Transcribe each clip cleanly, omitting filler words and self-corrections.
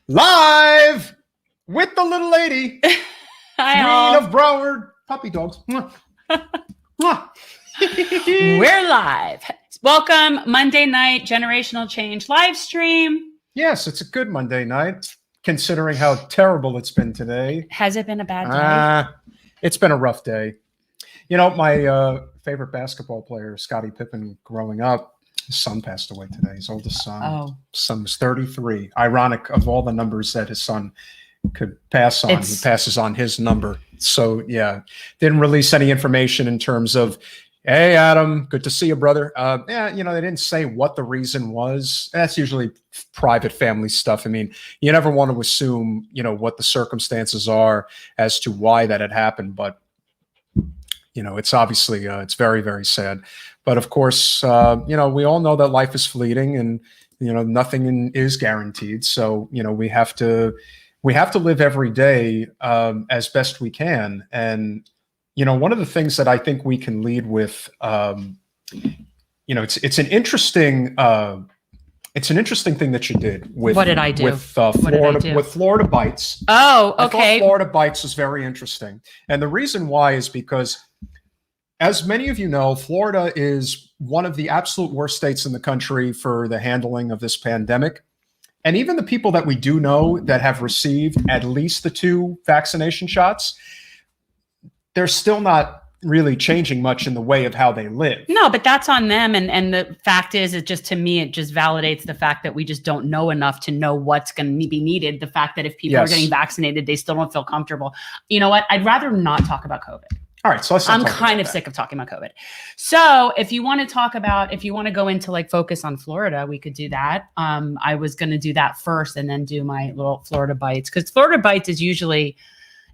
Live with the little lady. Hi, Queen all. of Broward puppy dogs. Mwah. Mwah. We're live. Welcome, Monday night generational change live stream. Yes, it's a good Monday night, considering how terrible it's been today. Has it been a bad day? It's been a rough day. You know, my favorite basketball player, Scottie Pippen, growing up, his son passed away today. His oldest son. Oh. Son was 33. Ironic of all the numbers that his son could pass on. He passes on his number. So, yeah, didn't release any information in terms of, hey, Adam, good to see you, brother. They didn't say what the reason was. That's usually private family stuff. I mean, you never want to assume, what the circumstances are as to why that had happened. But, it's obviously, it's very, very sad. But of course, we all know that life is fleeting and, nothing is guaranteed. So, we have to live every day as best we can. And, one of the things that I think we can lead with, it's an interesting thing that you did with. What did I do? With Florida Bites. Oh, okay. I thought Florida Bites was very interesting. And the reason why is because, as many of you know, Florida is one of the absolute worst states in the country for the handling of this pandemic. And even the people that we do know that have received at least the 2 vaccination shots, they're still not really changing much in the way of how they live. No, but that's on them. And the fact is, it just validates the fact that we just don't know enough to know what's going to be needed. The fact that if people are getting vaccinated, they still don't feel comfortable. You know what? I'd rather not talk about COVID. All right, so I'm kind of sick of talking about COVID. So if you want to go into focus on Florida, we could do that. I was going to do that first and then do my little Florida Bites, because Florida Bites is usually,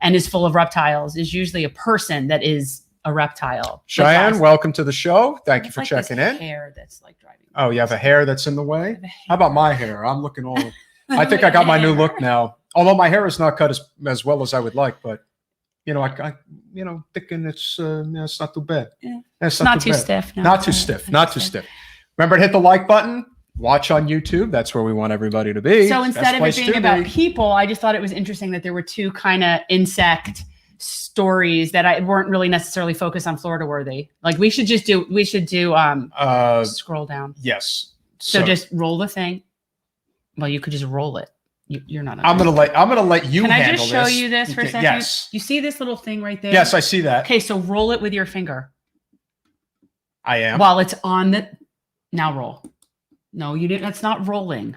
and is full of reptiles, is usually a person that is a reptile. Cheyenne, welcome to the show. Thank you for checking in. Hair that's driving me. Oh, you have a hair that's in the way? How about my hair? I'm looking all, I think I got my new look now. Although my hair is not cut as well as I would like, but I thinking it's not too bad. Yeah. It's not too stiff. No. Not too stiff. Not too stiff. Remember to hit the like button. Watch on YouTube. That's where we want everybody to be. So instead of it being about people, I just thought it was interesting that there were 2 kind of insect stories that weren't really necessarily focused on Florida worthy. We should do scroll down. Yes. So just roll the thing. Well, you could just roll it. You're not. I'm gonna let you. Can I handle just show this. you this for a second? Yes. You see this little thing right there? Yes, I see that. Okay, so roll it with your finger. I am. While it's on the. Now roll. No, you didn't. That's not rolling.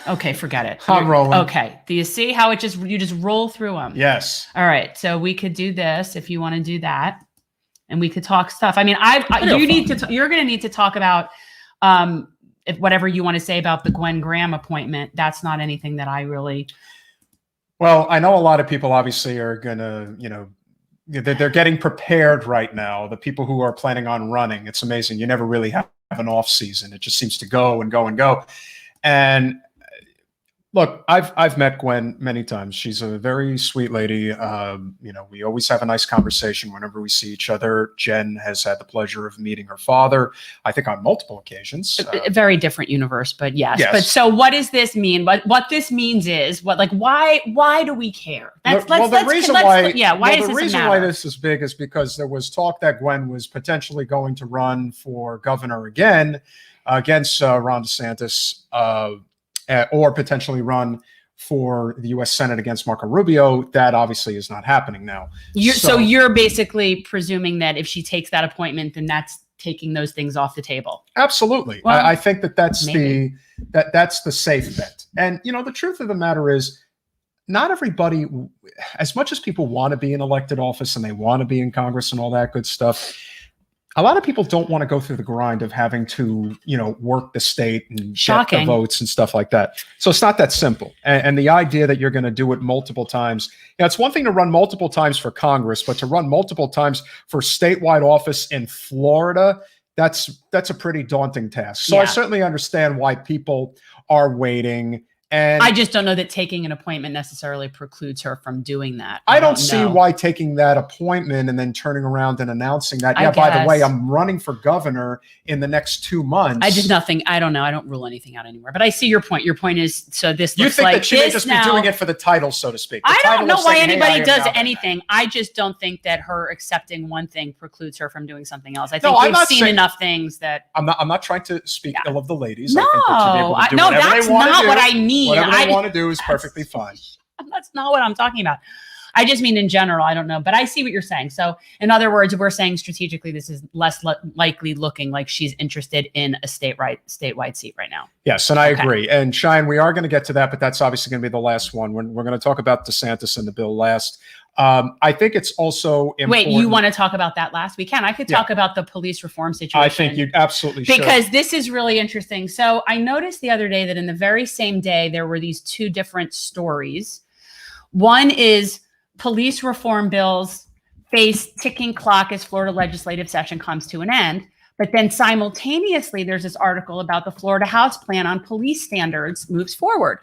Okay, forget it. I'm rolling. Okay. Do you see how you just roll through them? Yes. All right. So we could do this if you want to do that, and we could talk stuff. I mean, you're going to need to talk about if whatever you want to say about the Gwen Graham appointment. That's not anything that I really. Well, I know a lot of people obviously are going to, they're getting prepared right now. The people who are planning on running, it's amazing. You never really have an off season. It just seems to go and go and go. And look, I've met Gwen many times. She's a very sweet lady. We always have a nice conversation whenever we see each other. Jen has had the pleasure of meeting her father, I think, on multiple occasions. A very different universe, but yes. But so what does this mean? What this means is why do we care? The reason why this is big is because there was talk that Gwen was potentially going to run for governor again against Ron DeSantis, or potentially run for the U.S. Senate against Marco Rubio. That obviously is not happening now. So you're basically presuming that if she takes that appointment, then that's taking those things off the table. Absolutely. Well, I think that's the safe bet. And, the truth of the matter is, not everybody, as much as people want to be in elected office and they want to be in Congress and all that good stuff, a lot of people don't want to go through the grind of having to, work the state and get the votes and stuff like that. So it's not that simple. And the idea that you're going to do it multiple times, it's one thing to run multiple times for Congress, but to run multiple times for statewide office in Florida, that's a pretty daunting task. So I certainly understand why people are waiting And I just don't know that taking an appointment necessarily precludes her from doing that. I don't see know. why taking that appointment and then turning around and announcing that, I by the way, guess. I'm running for governor in the next 2 months. I don't know. I don't rule anything out anymore. But I see your point. Your point is, so this You looks think like that she may this just now, be doing it for the title, so to speak? I don't know why saying, anybody "Hey, I am does now." anything. I just don't think that her accepting one thing precludes her from doing something else. I No, think I'm we've not seen saying- enough things that. I'm not trying to speak ill of the ladies. No, I think they should be able to do no, whatever that's they want to not do. what I mean. Whatever they want to do is perfectly fine. That's not what I'm talking about. I just mean in general. I don't know, but I see what you're saying. So, in other words, we're saying strategically, this is less likely looking like she's interested in a statewide seat right now. Yes, and I agree. And Cheyenne, we are going to get to that, but that's obviously going to be the last one. We're going to talk about DeSantis and the bill last. I think it's also important. Wait, you want to talk about that last? We can. I could talk about the police reform situation. I think you absolutely should. Because this is really interesting. So I noticed the other day that in the very same day, there were these two different stories. One is police reform bills face ticking clock as Florida legislative session comes to an end. But then simultaneously, there's this article about the Florida House plan on police standards moves forward.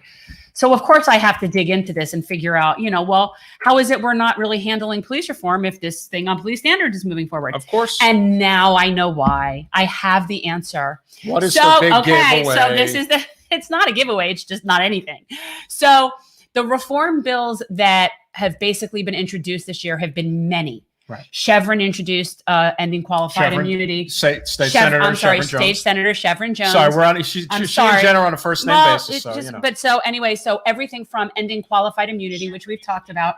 So, of course, I have to dig into this and figure out, well, how is it we're not really handling police reform if this thing on police standards is moving forward? Of course. And now I know why. I have the answer. What is the big giveaway? So this is it's not a giveaway. It's just not anything. So the reform bills that have basically been introduced this year have been many. Right. Chevron introduced ending qualified immunity. State Senator Chevron Jones. Sorry, she and Jen are on a first name basis. So, But so anyway, so everything from ending qualified immunity, which we've talked about.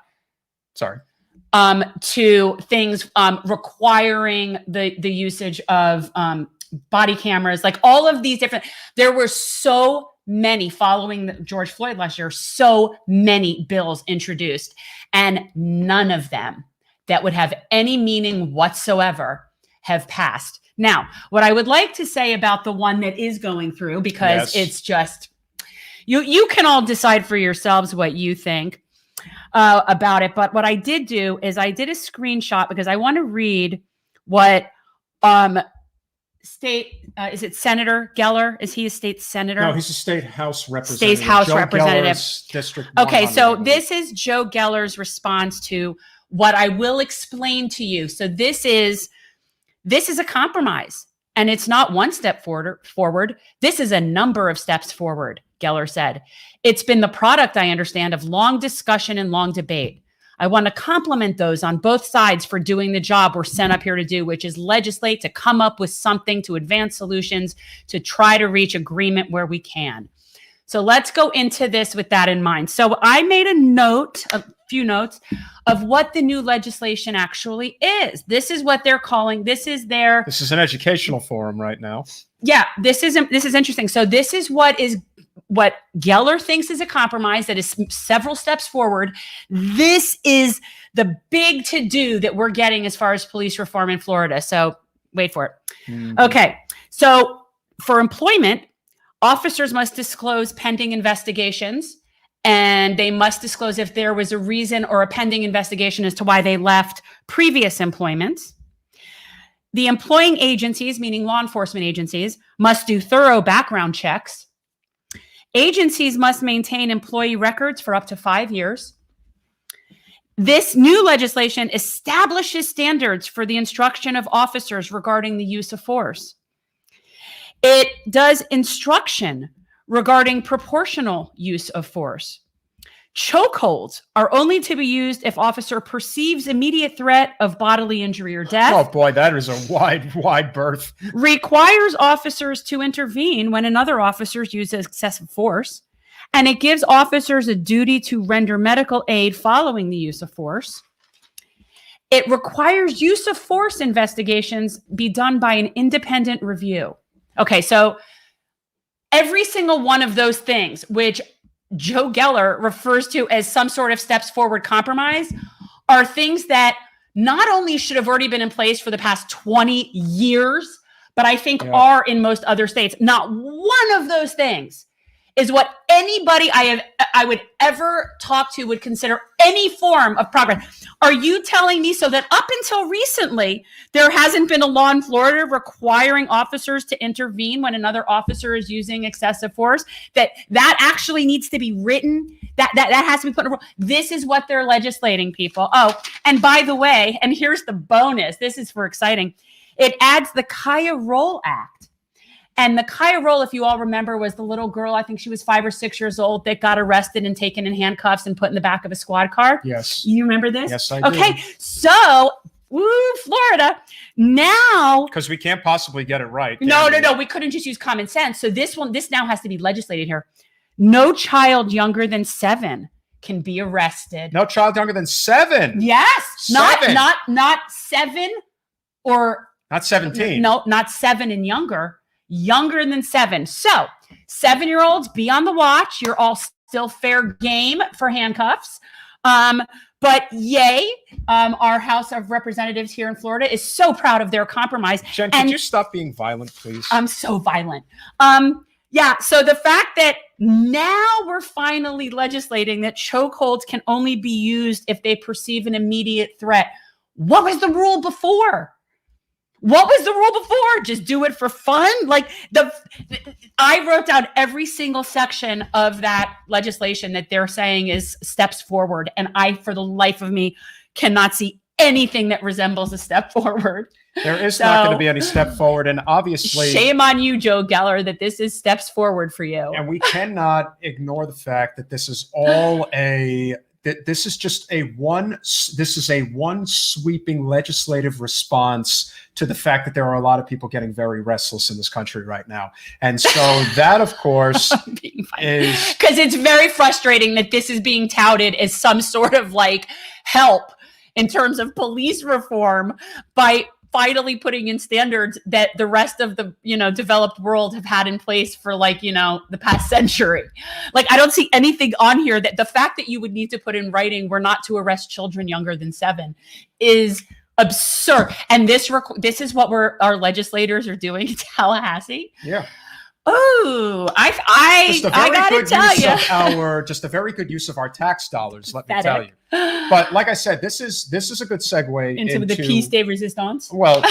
Sorry. To things requiring the usage of body cameras, like all of these different. There were so many following George Floyd last year, so many bills introduced, and none of them that would have any meaning whatsoever have passed. Now, what I would like to say about the one that is going through, because it's just, you can all decide for yourselves what you think about it. But what I did do is I did a screenshot because I want to read what is it Senator Geller? Is he a state senator? No, he's a state House representative. State House representative. District. Okay, so this is Joe Geller's response to what I will explain to you. So this is a compromise, and it's not one step forward. This is a number of steps forward, Geller said. It's been the product, I understand, of long discussion and long debate. I want to compliment those on both sides for doing the job we're sent up here to do, which is legislate, to come up with something, to advance solutions, to try to reach agreement where we can. So let's go into this with that in mind. So I made a few notes of what the new legislation actually is. This is what they're calling, this is an educational forum right now. Yeah, this is interesting. So this is what Geller thinks is a compromise that is several steps forward. This is the big to-do that we're getting as far as police reform in Florida. So wait for it. Mm-hmm. Okay. So for employment, officers must disclose pending investigations, and they must disclose if there was a reason or a pending investigation as to why they left previous employments. The employing agencies, meaning law enforcement agencies, must do thorough background checks. Agencies must maintain employee records for up to 5 years. This new legislation establishes standards for the instruction of officers regarding the use of force. It does instruction regarding proportional use of force. Chokeholds are only to be used if officer perceives immediate threat of bodily injury or death. Oh boy, that is a wide berth. Requires officers to intervene when another officer uses excessive force. And it gives officers a duty to render medical aid following the use of force. It requires use of force investigations be done by an independent review. Okay, so every single one of those things, which Joe Geller refers to as some sort of steps forward compromise, are things that not only should have already been in place for the past 20 years, but I think are in most other states. Not one of those things is what anybody I would ever talk to would consider any form of progress. Are you telling me so that up until recently, there hasn't been a law in Florida requiring officers to intervene when another officer is using excessive force, that actually needs to be written, that has to be put in a rule? This is what they're legislating, people. Oh, and by the way, and here's the bonus, this is for exciting, it adds the Kaya Roll Act. And the Kaya Roll, if you all remember, was the little girl, I think she was 5 or 6 years old, that got arrested and taken in handcuffs and put in the back of a squad car. Yes. You remember this? Yes, I do. Okay, so, Florida, now... Because we can't possibly get it right. No, we couldn't just use common sense. So this now has to be legislated here. No child younger than 7 can be arrested. No child younger than 7? Yes. 7. Not 7 or... Not 17. No, not 7 and younger. Younger than 7. So 7-year-olds, be on the watch. You're all still fair game for handcuffs. But yay, our House of Representatives here in Florida is so proud of their compromise. Jen, could you stop being violent, please? I'm so violent. Yeah, so the fact that now we're finally legislating that chokeholds can only be used if they perceive an immediate threat. What was the rule before? What was the rule before? Just do it for fun? Like I wrote down every single section of that legislation that they're saying is steps forward. And I, for the life of me, cannot see anything that resembles a step forward. There is not going to be any step forward. And obviously, shame on you, Joe Geller, that this is steps forward for you. And we cannot ignore the fact that this is all this is a one sweeping legislative response to the fact that there are a lot of people getting very restless in this country right now. And so that, of course, is because it's very frustrating that this is being touted as some sort of like help in terms of police reform by finally putting in standards that the rest of the, developed world have had in place for the past century. Like, I don't see anything on here that the fact that you would need to put in writing, we're not to arrest children younger than 7 is absurd. And this is what our legislators are doing in Tallahassee. Yeah. Oh, I gotta tell you, just a very good use of our tax dollars. Let me tell you. But like I said, this is a good segue into the piece de resistance. Well,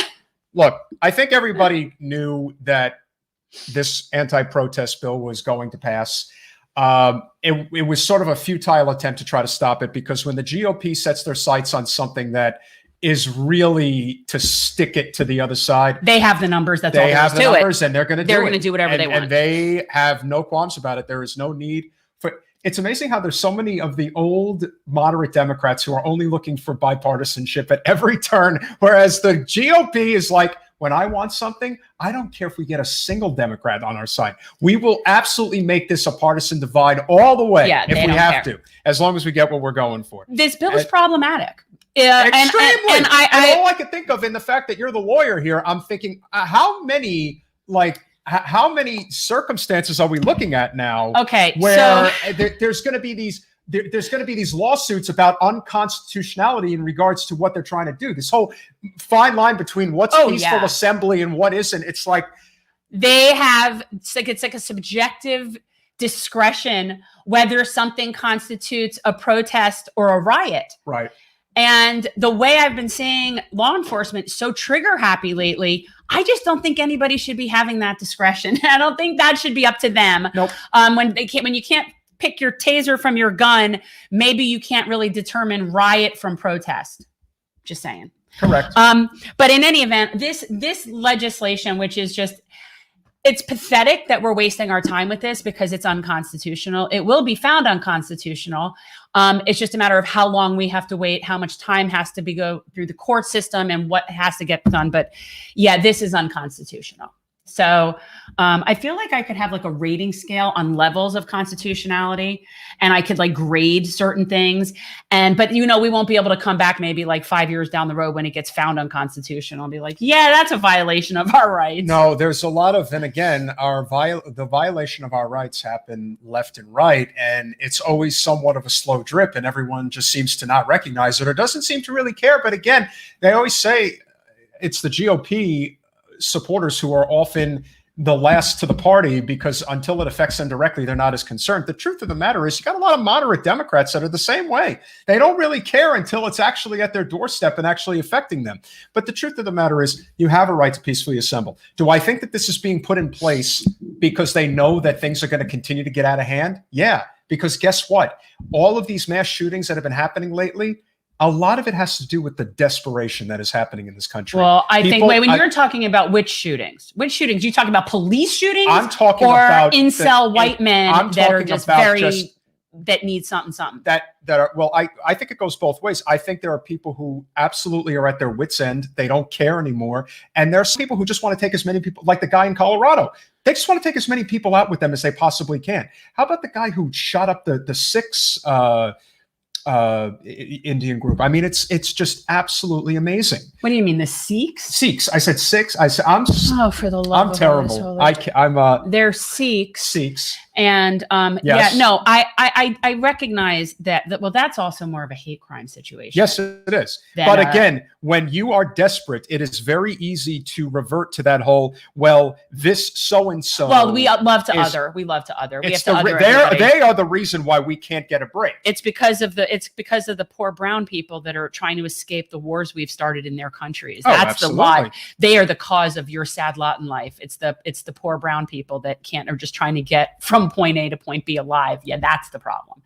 look, I think everybody knew that this anti-protest bill was going to pass. It was sort of a futile attempt to try to stop it, because when the GOP sets their sights on something that is really to stick it to the other side, they have the numbers. And they're going to do whatever they want. And they have no qualms about it. There is no need for. It's amazing how there's so many of the old moderate Democrats who are only looking for bipartisanship at every turn, whereas the GOP is like, when I want something, I don't care if we get a single Democrat on our side. We will absolutely make this a partisan divide all the way if we have to, as long as we get what we're going for. This bill is problematic. Extremely. And all I could think of, in the fact that you're the lawyer here, I'm thinking, how many circumstances are we looking at now? Okay, where there's going to be these lawsuits about unconstitutionality in regards to what they're trying to do. This whole fine line between what's peaceful assembly and what isn't. It's like it's like a subjective discretion whether something constitutes a protest or a riot. Right. And the way I've been seeing law enforcement so trigger happy lately, I just don't think anybody should be having that discretion. I don't think that should be up to them. Nope. When you can't pick your taser from your gun, maybe you can't really determine riot from protest. Just saying. Correct. But in any event, this legislation, which is just, it's pathetic that we're wasting our time with this because it's unconstitutional. It will be found unconstitutional. It's just a matter of how long we have to wait, how much time has to go through the court system, and what has to get done. But yeah, this is unconstitutional. So I feel like I could have like a rating scale on levels of constitutionality, and I could like grade certain things. But we won't be able to come back maybe like 5 years down the road when it gets found unconstitutional and be like, yeah, that's a violation of our rights. No, there's a lot of, and again, the violation of our rights happen left and right, and it's always somewhat of a slow drip, and everyone just seems to not recognize it or doesn't seem to really care. But again, they always say it's the GOP supporters who are often the last to the party because until it affects them directly, they're not as concerned. The truth of the matter is you got a lot of moderate Democrats that are the same way. They don't really care until it's actually at their doorstep and actually affecting them. But the truth of the matter is you have a right to peacefully assemble. Do I think that this is being put in place because they know that things are going to continue to get out of hand? Yeah, because guess what? All of these mass shootings that have been happening lately, a lot of it has to do with the desperation that is happening in this country. Well, you're talking about which shootings, you talking about police shootings? I'm talking or about incel white men that are just that need something. I think it goes both ways. I think there are people who absolutely are at their wits' end. They don't care anymore. And there are some people who just want to take as many people, like the guy in Colorado. They just want to take as many people out with them as they possibly can. How about the guy who shot up the six Indian group? I mean, it's just absolutely amazing. What do you mean, the Sikhs? Sikhs. I said six. For the love I'm terrible. They're Sikhs. Sikhs. And yes. Yeah, no, I recognize that. Well, that's also more of a hate crime situation. Yes, it is. But again, when you are desperate, it is very easy to revert to that whole, well, this so and so. Well, we love to other. We love to other. We have to other. They are the reason why we can't get a break. It's because of the poor brown people that are trying to escape the wars we've started in their countries. That's the why. They are the cause of your sad lot in life. It's the poor brown people that are just trying to get from point A to point B alive. Yeah, that's the problem.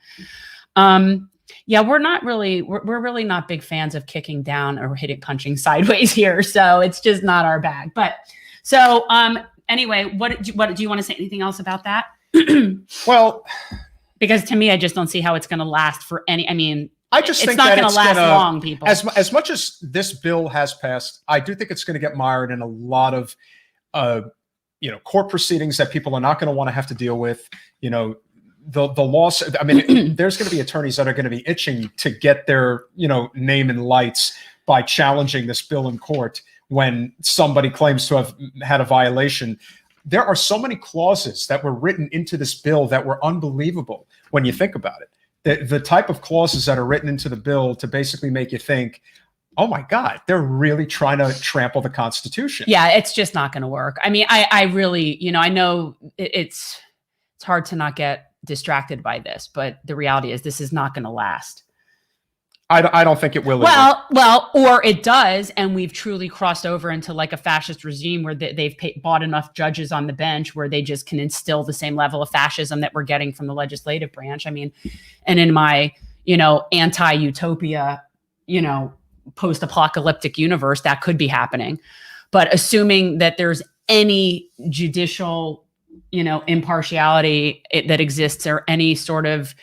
Yeah, we're really not big fans of kicking down or punching sideways here. So it's just not our bag. But so anyway, what do you want to say anything else about that? Well, because to me, I just don't see how it's going to last for any. I mean, I just think it's not going to last long, people. As much as this bill has passed, I do think it's going to get mired in a lot of court proceedings that people are not going to want to have to deal with. The loss. I mean, there's going to be attorneys that are going to be itching to get their name in lights by challenging this bill in court when somebody claims to have had a violation. There are so many clauses that were written into this bill that were unbelievable when you think about it. The type of clauses that are written into the bill to basically make you think, oh my God, they're really trying to trample the Constitution. Yeah, it's just not going to work. I mean, I really, I know it's hard to not get distracted by this, but the reality is this is not going to last. I don't think it will. Well, or it does, and we've truly crossed over into like a fascist regime where they've bought enough judges on the bench where they just can instill the same level of fascism that we're getting from the legislative branch. I mean, and in my, anti-utopia, post-apocalyptic universe, that could be happening. But assuming that there's any judicial, impartiality that exists or any sort of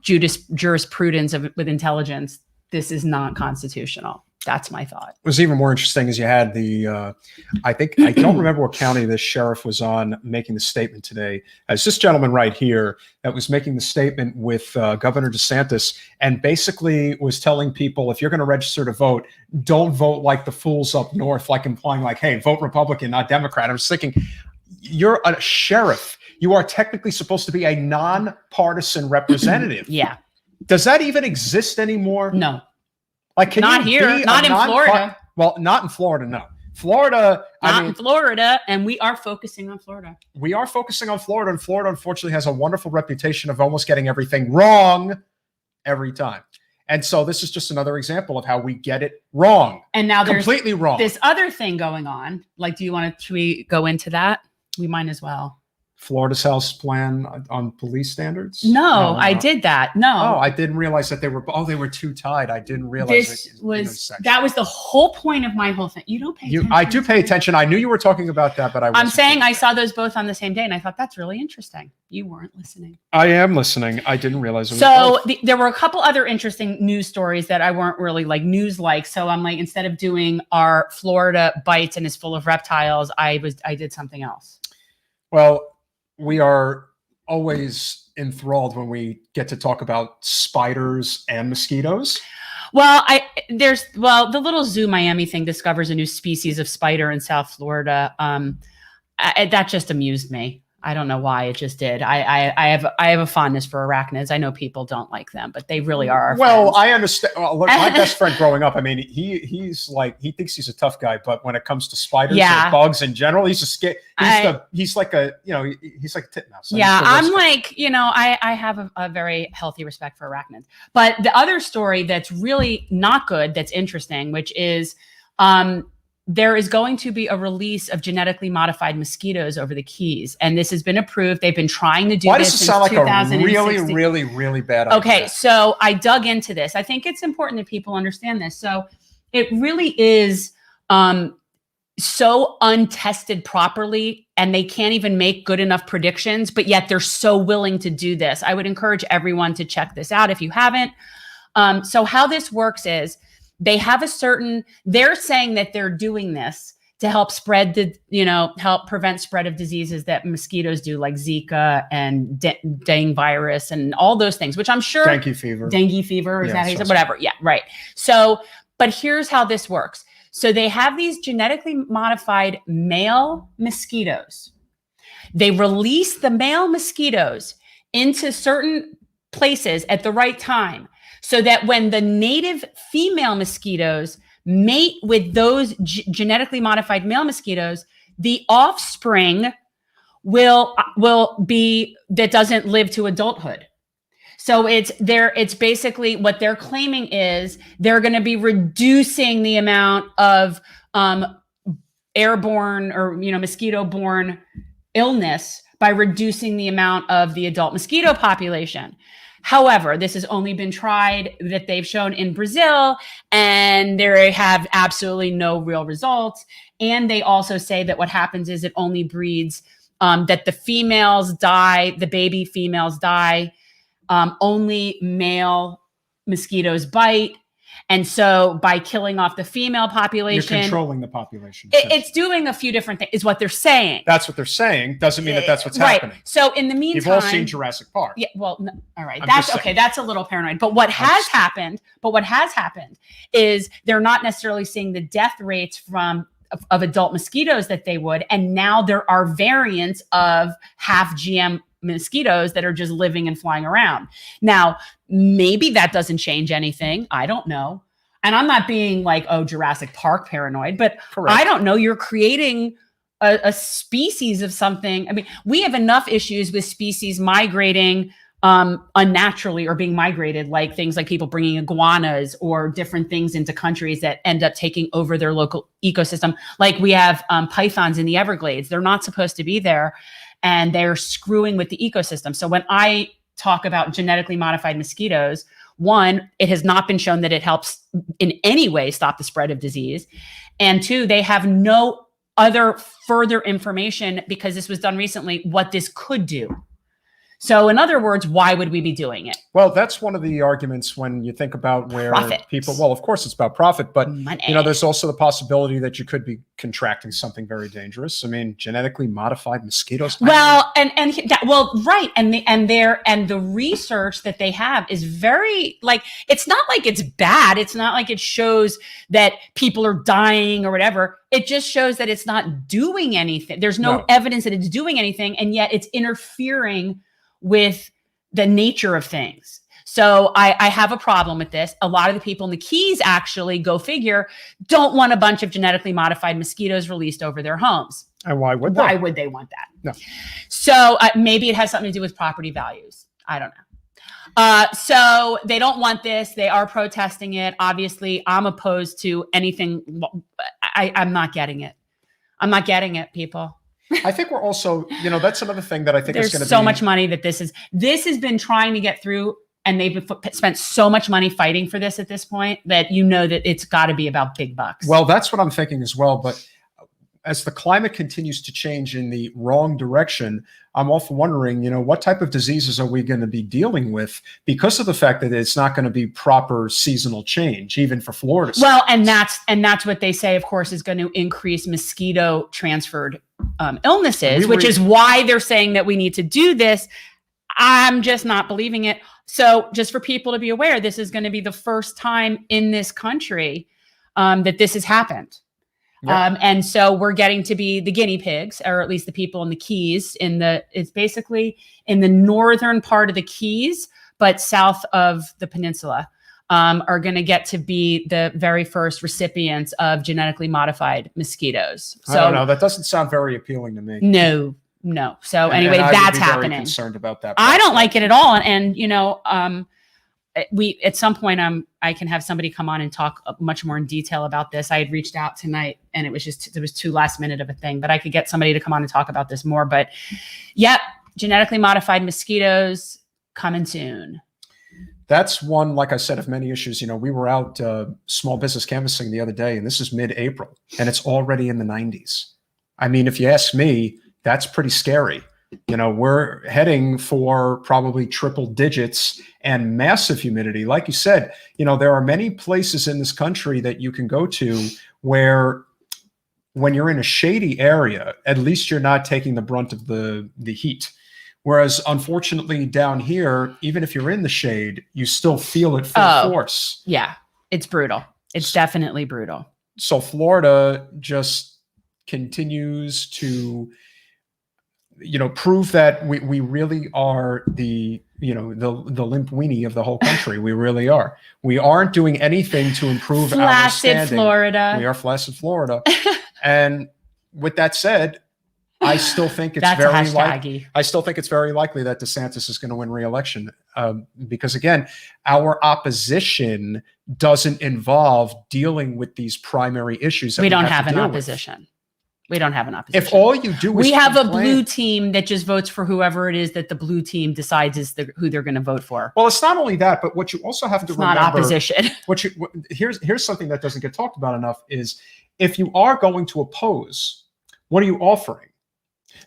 jurisprudence with intelligence, this is not constitutional. That's my thought. It was even more interesting as you had I don't remember what county this sheriff was on making the statement today. It's this gentleman right here that was making the statement with Governor DeSantis and basically was telling people, if you're going to register to vote, don't vote like the fools up north, like implying like, hey, vote Republican, not Democrat. I was thinking, you're a sheriff. You are technically supposed to be a nonpartisan representative. Yeah. Does that even exist anymore? No. Like, not here, not in Florida. Well, not in Florida, no. Florida, in Florida, and we are focusing on Florida. We are focusing on Florida, and Florida, unfortunately, has a wonderful reputation of almost getting everything wrong every time. And so this is just another example of how we get it wrong. And now there's completely wrong. This other thing going on. Like, should we go into that? We might as well. Florida's House plan on police standards? No, I did that. No. Oh, I didn't realize that they were too tied. I didn't realize that was the whole point of my whole thing. You don't pay attention. I do pay attention. I knew you were talking about that, but I'm saying I saw those both on the same day, and I thought that's really interesting. You weren't listening. I am listening. I didn't realize it was so there were a couple other interesting news stories that I weren't really like news-like. So I'm like, instead of doing our Florida bites and is full of reptiles, I did something else. Well, we are always enthralled when we get to talk about spiders and mosquitoes. Well, the little Zoo Miami thing discovers a new species of spider in South Florida. That just amused me. I don't know why, it just did. I have a fondness for arachnids. I know people don't like them, but they really are our Well, friends. I understand. Look, my best friend growing up, I mean, he's like, he thinks he's a tough guy, but when it comes to spiders or bugs in general, he's a scare. He's like a, he's like a titmouse. Yeah, I'm like, I have a very healthy respect for arachnids. But the other story that's really not good, that's interesting, which is there is going to be a release of genetically modified mosquitoes over the Keys. And this has been approved. They've been trying to do this. Why does it sound like a really, really, really bad idea? Okay, so I dug into this. I think it's important that people understand this. So it really is so untested properly, and they can't even make good enough predictions, but yet they're so willing to do this. I would encourage everyone to check this out if you haven't. So how this works is, they have they're saying that they're doing this to help spread help prevent spread of diseases that mosquitoes do, like Zika and dengue virus and all those things, which I'm sure. Dengue fever. Is that how you said? Whatever. Yeah, right. So, but here's how this works. So they have these genetically modified male mosquitoes. They release the male mosquitoes into certain places at the right time, so that when the native female mosquitoes mate with those genetically modified male mosquitoes, the offspring will be that doesn't live to adulthood. So it's basically what they're claiming is they're going to be reducing the amount of airborne or mosquito-borne illness by reducing the amount of the adult mosquito population. However, this has only been tried that they've shown in Brazil, and they have absolutely no real results. And they also say that what happens is it only breeds, that the females die, the baby females die, only male mosquitoes bite. And so by killing off the female population, you're controlling the population. It's doing a few different things, is what they're saying. That's what they're saying. Doesn't mean that that's what's happening. So in the meantime, you've all seen Jurassic Park. Yeah. Well, no, all right. That's okay. That's a little paranoid. But what has happened is they're not necessarily seeing the death rates of adult mosquitoes that they would. And now there are variants of half GM mosquitoes that are just living and flying around. Now, maybe that doesn't change anything. I don't know. And I'm not being like, Jurassic Park paranoid, but correct. I don't know. You're creating a species of something. I mean, we have enough issues with species migrating unnaturally or being migrated, like things like people bringing iguanas or different things into countries that end up taking over their local ecosystem. Like we have pythons in the Everglades. They're not supposed to be there, and they're screwing with the ecosystem. So when I talk about genetically modified mosquitoes, one, it has not been shown that it helps in any way stop the spread of disease. And two, they have no other further information, because this was done recently, what this could do. So in other words, why would we be doing it? Well, that's one of the arguments when you think about where people, well, of course it's about profit, but there's also the possibility that you could be contracting something very dangerous. I mean, genetically modified mosquitoes. Well, right. And the research that they have is very, like, it's not like it's bad. It's not like it shows that people are dying or whatever. It just shows that it's not doing anything. There's no evidence that it's doing anything, and yet it's interfering with the nature of things. So I have a problem with this. A lot of the people in the Keys, actually, go figure, don't want a bunch of genetically modified mosquitoes released over their homes. And why would they? Why would they want that? No. So maybe it has something to do with property values. I don't know. So they don't want this. They are protesting it. Obviously, I'm opposed to anything. I'm not getting it. I'm not getting it, people. I think we're also, that's another thing that I think is going to be. There's so much money that this has been trying to get through, and they've spent so much money fighting for this at this point that that it's got to be about big bucks. Well, that's what I'm thinking as well. But as the climate continues to change in the wrong direction, I'm often wondering, what type of diseases are we going to be dealing with because of the fact that it's not going to be proper seasonal change, even for Florida. Well, and that's what they say, of course, is going to increase mosquito transferred illnesses, which is why they're saying that we need to do this. I'm just not believing it. So just for people to be aware, this is going to be the first time in this country that this has happened. Yep. And so we're getting to be the guinea pigs, or at least the people in the Keys. It's basically in the northern part of the Keys, but south of the peninsula, are going to get to be the very first recipients of genetically modified mosquitoes. So I don't know. That doesn't sound very appealing to me. no. So anyway, and I that's would be happening. Very concerned about that. I don't like it at all. And we at some point I can have somebody come on and talk much more in detail about this. I had reached out tonight and it was too last minute of a thing, but I could get somebody to come on and talk about this more. But yep, genetically modified mosquitoes coming soon. That's one, like I said, of many issues. We were out small business canvassing the other day, and this is mid-April, and it's already in the 90s. I mean, if you ask me, that's pretty scary. We're heading for probably triple digits and massive humidity. Like you said, there are many places in this country that you can go to where when you're in a shady area, at least you're not taking the brunt of the heat. Whereas, unfortunately, down here, even if you're in the shade, you still feel it full force. Yeah, it's brutal. It's definitely brutal. So Florida just continues to, prove that we really are the limp weenie of the whole country. We really are. We aren't doing anything to improve our standing. Flaccid Florida. We are flaccid Florida. And with that said, I still think it's I still think it's very likely that DeSantis is going to win re-election because, again, our opposition doesn't involve dealing with these primary issues. That we don't have an opposition. We don't have an opposition. If all you do is we have a blue team that just votes for whoever it is that the blue team decides is who they're going to vote for. Well, it's not only that, but what you also have to remember. Not opposition. Here's something that doesn't get talked about enough is if you are going to oppose, what are you offering?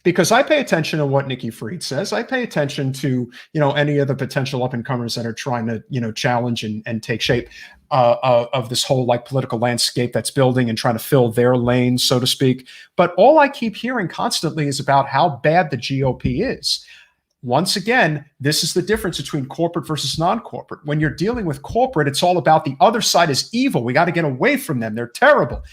Because I pay attention to what Nikki Fried says. I pay attention to, any of the potential up and comers that are trying to, challenge and take shape of this whole political landscape that's building and trying to fill their lane, so to speak. But all I keep hearing constantly is about how bad the GOP is. Once again, this is the difference between corporate versus non-corporate. When you're dealing with corporate, it's all about the other side is evil. We got to get away from them. They're terrible.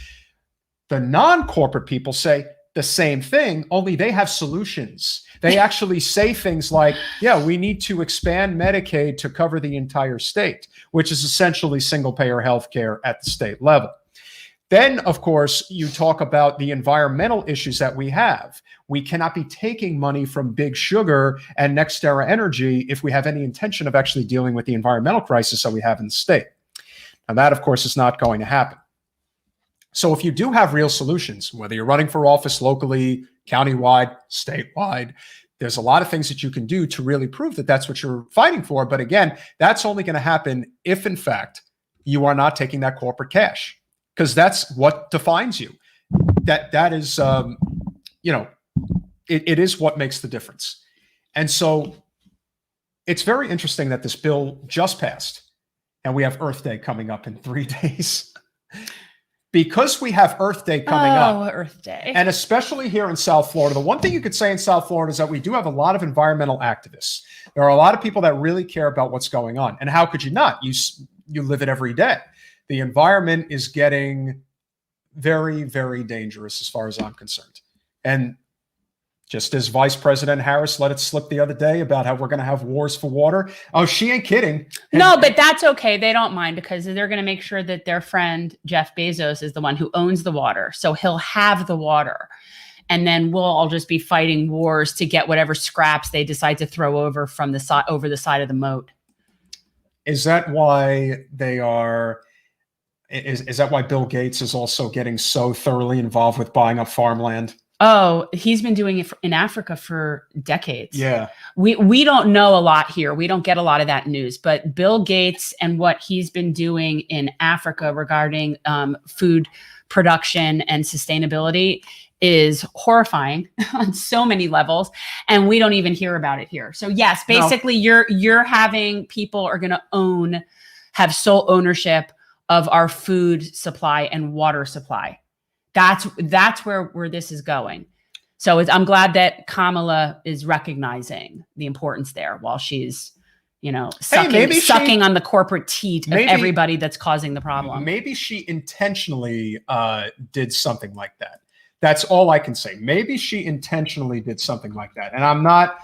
The non-corporate people say the same thing, only they have solutions. They actually say things like, yeah, we need to expand Medicaid to cover the entire state, which is essentially single-payer healthcare at the state level. Then, of course, you talk about the environmental issues that we have. We cannot be taking money from Big Sugar and NextEra Energy if we have any intention of actually dealing with the environmental crisis that we have in the state. Now, that, of course, is not going to happen. So if you do have real solutions, whether you're running for office locally, countywide, statewide, there's a lot of things that you can do to really prove that that's what you're fighting for. But again, that's only going to happen if, in fact, you are not taking that corporate cash, because that's what defines you. That is, it is what makes the difference. And so it's very interesting that this bill just passed, and we have Earth Day coming up in 3 days. Because we have Earth Day coming up, Earth Day, and especially here in South Florida, the one thing you could say in South Florida is that we do have a lot of environmental activists. There are a lot of people that really care about what's going on. And how could you not? You live it every day. The environment is getting very, very dangerous as far as I'm concerned. And just as Vice President Harris let it slip the other day about how we're going to have wars for water. Oh, she ain't kidding. No, but that's okay. They don't mind because they're going to make sure that their friend Jeff Bezos is the one who owns the water. So he'll have the water. And then we'll all just be fighting wars to get whatever scraps they decide to throw over from the over the side of the moat. Is that why they are? Is that why Bill Gates is also getting so thoroughly involved with buying up farmland? Oh, he's been doing it in Africa for decades. Yeah. We don't know a lot here. We don't get a lot of that news, but Bill Gates and what he's been doing in Africa regarding food production and sustainability is horrifying on so many levels. And we don't even hear about it here. So yes, basically you're having people are going to have sole ownership of our food supply and water supply. That's where this is going. So I'm glad that Kamala is recognizing the importance there while she's sucking on the corporate teat of everybody that's causing the problem. Maybe she intentionally did something like that. That's all I can say. Maybe she intentionally did something like that. And I'm not,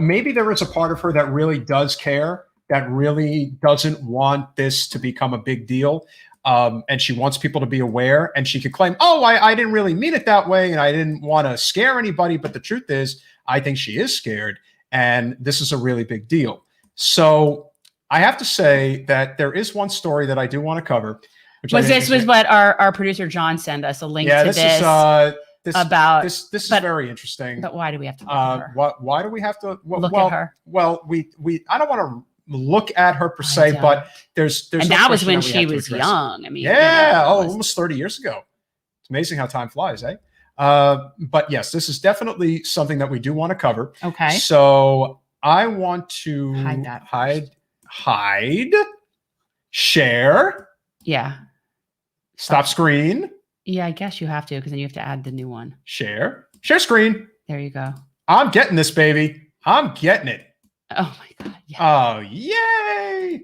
maybe there is a part of her that really does care, that really doesn't want this to become a big deal. And she wants people to be aware, and she could claim, I didn't really mean it that way, and I didn't want to scare anybody. But the truth is, I think she is scared, and this is a really big deal. So I have to say that there is one story that I do want to cover. This was what our producer John sent us a link to this is very interesting. But why do we have to look at her? Why do we have to look at her? Well, I don't want to look at her per se, but there's and no that was when that she was young. I mean, almost 30 years ago. It's amazing how time flies, eh? But yes, this is definitely something that we do want to cover. Okay. So I want to hide, share. Yeah. Stop screen. Yeah, I guess you have to, because then you have to add the new one. Share screen. There you go. I'm getting this, baby. I'm getting it. Oh my God. Yeah. Oh, yay.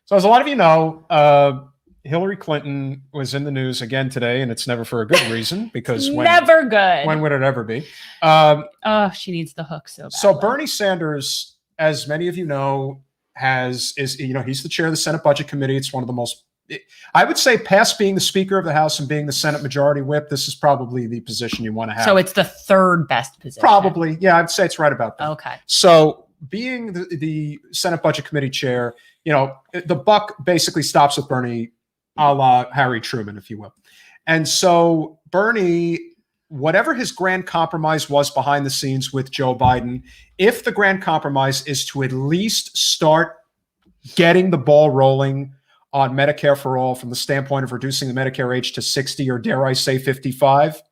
So as a lot of you know, Hillary Clinton was in the news again today, and it's never for a good reason, because never good. When would it ever be? She needs the hook so bad. So Bernie Sanders, as many of you know, he's the chair of the Senate Budget Committee. It's one of the most, I would say, past being the Speaker of the House and being the Senate Majority Whip, this is probably the position you want to have. So it's the third best position. Probably. Yeah, I'd say it's right about that. Okay. So being the Senate Budget Committee chair, the buck basically stops with Bernie, a la Harry Truman, if you will. And so Bernie, whatever his grand compromise was behind the scenes with Joe Biden, if the grand compromise is to at least start getting the ball rolling on Medicare for all from the standpoint of reducing the Medicare age to 60, or dare I say 55,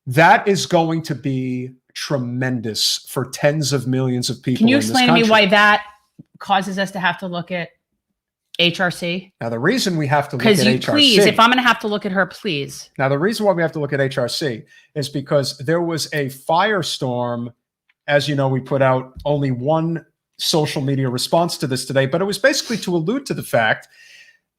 that is going to be tremendous for tens of millions of people. Can you explain to me why that causes us to have to look at HRC? Now, the reason we have to look at HRC... Please, if I'm going to have to look at her, please. Now, the reason why we have to look at HRC is because there was a firestorm. As you know, we put out only one social media response to this today, but it was basically to allude to the fact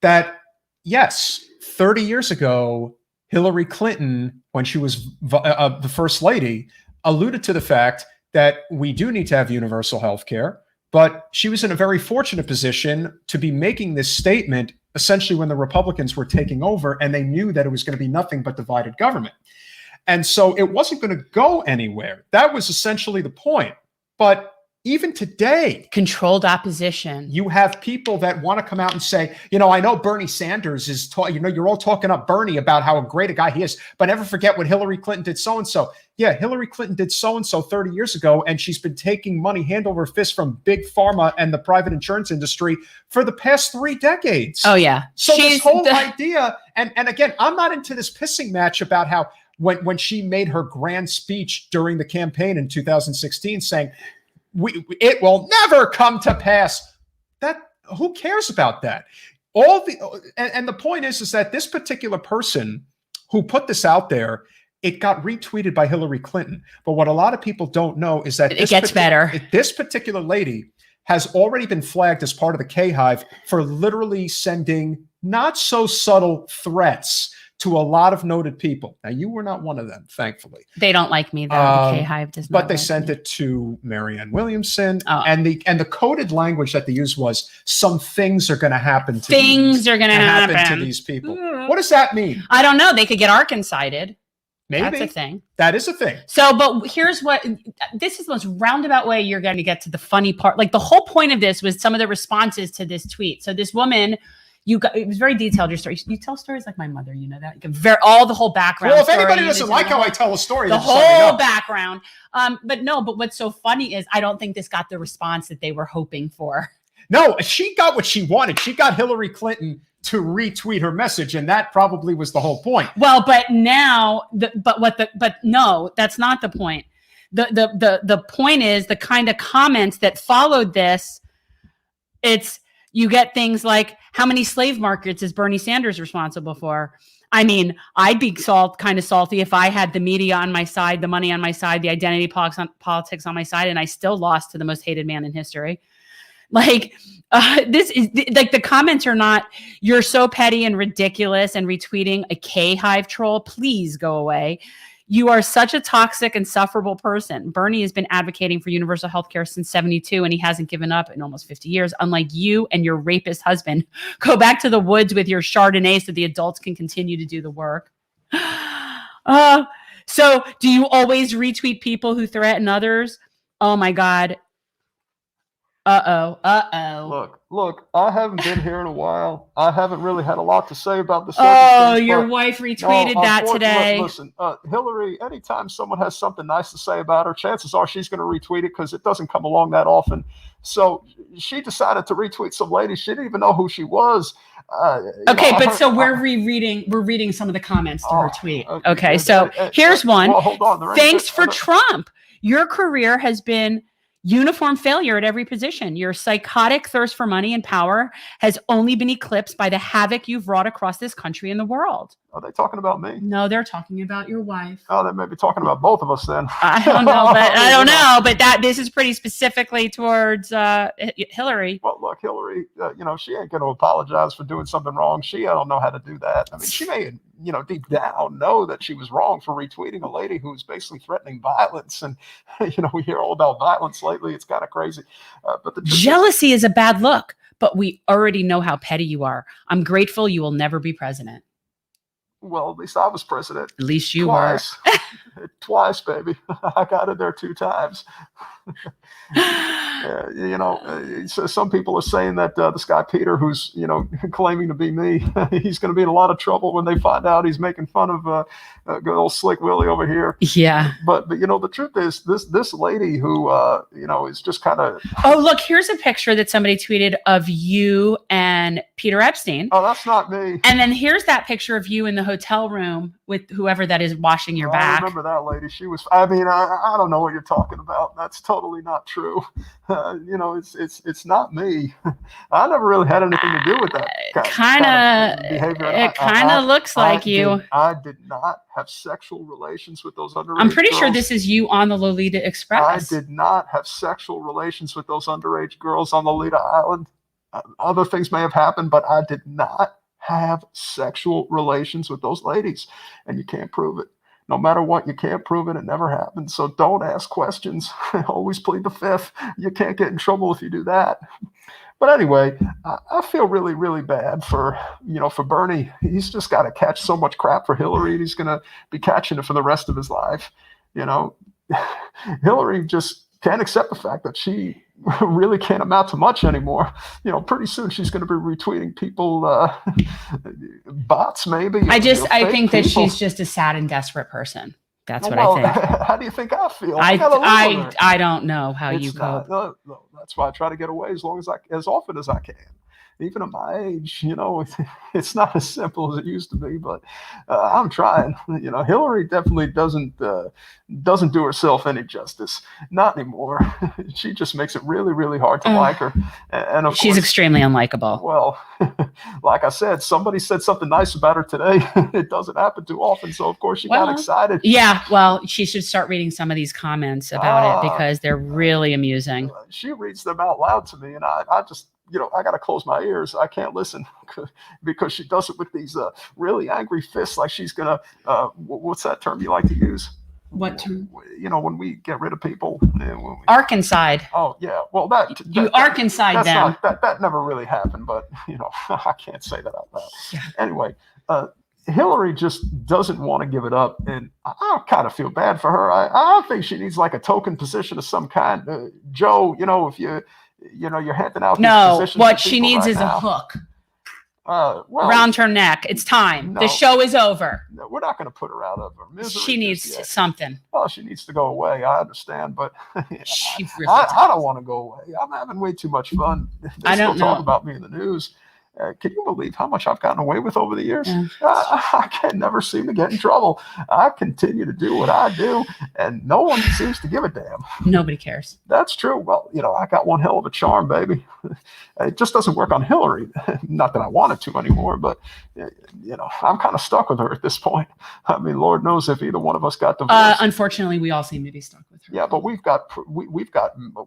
that, yes, 30 years ago, Hillary Clinton, when she was the first lady, alluded to the fact that we do need to have universal health care. But she was in a very fortunate position to be making this statement essentially when the Republicans were taking over, and they knew that it was going to be nothing but divided government. And so it wasn't going to go anywhere. That was essentially the point. But even today, controlled opposition. You have people that want to come out and say, I know Bernie Sanders is, you're all talking up Bernie about how great a guy he is, but never forget what Hillary Clinton did so-and-so. Yeah, Hillary Clinton did so-and-so 30 years ago, and she's been taking money hand over fist from big pharma and the private insurance industry for the past 3 decades. Oh, yeah. So this whole idea, and again, I'm not into this pissing match about how when she made her grand speech during the campaign in 2016 saying, it will never come to pass. That who cares about that? And the point is that this particular person who put this out there, it got retweeted by Hillary Clinton. But what a lot of people don't know is that it gets better. This particular lady has already been flagged as part of the K-Hive for literally sending not so subtle threats to a lot of noted people. Now, you were not one of them, thankfully. They don't like me, though. The K-Hive does not. But they sent it to Marianne Williamson, and the coded language that they used was, some things are going to happen to these people. What does that mean? I don't know. They could get Arkancided. Maybe. That's a thing. That is a thing. So, but here's this is the most roundabout way you're going to get to the funny part. Like, the whole point of this was some of the responses to this tweet. So this woman, it was very detailed, your story. You tell stories like my mother, you know that. The whole background. Well, if anybody doesn't like how I tell a story, the whole background. But what's so funny is I don't think this got the response that they were hoping for. No, she got what she wanted. She got Hillary Clinton to retweet her message, and that probably was the whole point. Well, but now, no, that's not the point. The point is the kind of comments that followed this. You get things like, how many slave markets is Bernie Sanders responsible for? I mean, I'd be kind of salty if I had the media on my side, the money on my side, the identity politics on my side, and I still lost to the most hated man in history. Like, this is like the comments are not, you're so petty and ridiculous and retweeting a K-Hive troll. Please go away. You are such a toxic, insufferable person. Bernie has been advocating for universal health care since 72, and he hasn't given up in almost 50 years. Unlike you and your rapist husband, go back to the woods with your Chardonnay so the adults can continue to do the work. So do you always retweet people who threaten others? Oh my God. Look, I haven't been here in a while. I haven't really had a lot to say about the Oh, your wife retweeted that today. Listen, Hillary, anytime someone has something nice to say about her, chances are she's going to retweet it because it doesn't come along that often. So she decided to retweet some lady. She didn't even know who she was. We're reading some of the comments to her tweet. Okay, so here's one. Well, hold on. Thanks for Trump. Your career has been uniform failure at every position. Your psychotic thirst for money and power has only been eclipsed by the havoc you've wrought across this country and the world. Are they talking about me? No, they're talking about your wife. Oh, they may be talking about both of us then. I don't know, but this is pretty specifically towards Hillary. Well, look, Hillary, she ain't going to apologize for doing something wrong. I don't know how to do that. I mean, she may, deep down know that she was wrong for retweeting a lady who was basically threatening violence. And, we hear all about violence lately. It's kind of crazy. But jealousy is a bad look, but we already know how petty you are. I'm grateful you will never be president. Well, at least I was president. At least you Twice. Twice, baby. I got it there 2 times. So some people are saying that this guy Peter, who's claiming to be me, he's going to be in a lot of trouble when they find out he's making fun of good old Slick Willie over here. Yeah. But the truth is, this lady who is just kind of. Oh, look! Here's a picture that somebody tweeted of you and Peter Epstein. Oh, that's not me. And then here's that picture of you in the hotel room with whoever that is washing your back. I remember that lady. She was. I mean, I don't know what you're talking about. That's totally not true. It's not me. I never really had anything to do with that kind of behavior. It kind of looks like you. I did not have sexual relations with those underage I'm pretty girls. sure this is you on the Lolita Express. I did not have sexual relations with those underage girls on Lolita Island. Other things may have happened, but I did not have sexual relations with those ladies. And you can't prove it. No matter what, you can't prove it. It never happened. So don't ask questions. Always plead the fifth. You can't get in trouble if you do that. But anyway, I feel really, really bad for Bernie. He's just got to catch so much crap for Hillary, and he's going to be catching it for the rest of his life. Hillary just can't accept the fact that she really can't amount to much anymore. Pretty soon she's going to be retweeting people, bots maybe. I think that she's just a sad and desperate person. That's what I think. How do you think I feel? I don't know how you cope. No, that's why I try to get away as often as I can. Even at my age, it's not as simple as it used to be, but I'm trying. Hillary definitely doesn't do herself any justice. Not anymore. She just makes it really, really hard to like her. And of she's course, extremely unlikable. Well, like I said, somebody said something nice about her today. It doesn't happen too often, so of course she got excited. Yeah, well, she should start reading some of these comments about it because they're really amusing. She reads them out loud to me, and I just. I got to close my ears. I can't listen because she does it with these really angry fists, like she's going to, what's that term you like to use? What term? When we get rid of people. Arkanside. Oh, yeah. Well, you Arkanside them. That never really happened, but, I can't say that out loud. Yeah. Anyway, Hillary just doesn't want to give it up, and I kind of feel bad for her. I think she needs like a token position of some kind. Joe, if you're handing out. No, what she needs is a hook around her neck. It's time. No, the show is over. No, we're not going to put her out of her misery. She needs something. Well, she needs to go away. I understand, but she really I don't want to go away. I'm having way too much fun. They still talk about me in the news. Can you believe how much I've gotten away with over the years? Yeah. I can never seem to get in trouble. I continue to do what I do, and no one seems to give a damn. Nobody cares. That's true. Well, I got one hell of a charm, baby. It just doesn't work on Hillary. Not that I wanted to anymore, but I'm kind of stuck with her at this point. I mean, Lord knows if either one of us got divorced. Unfortunately, we all seem to be stuck with her. Yeah, but we've got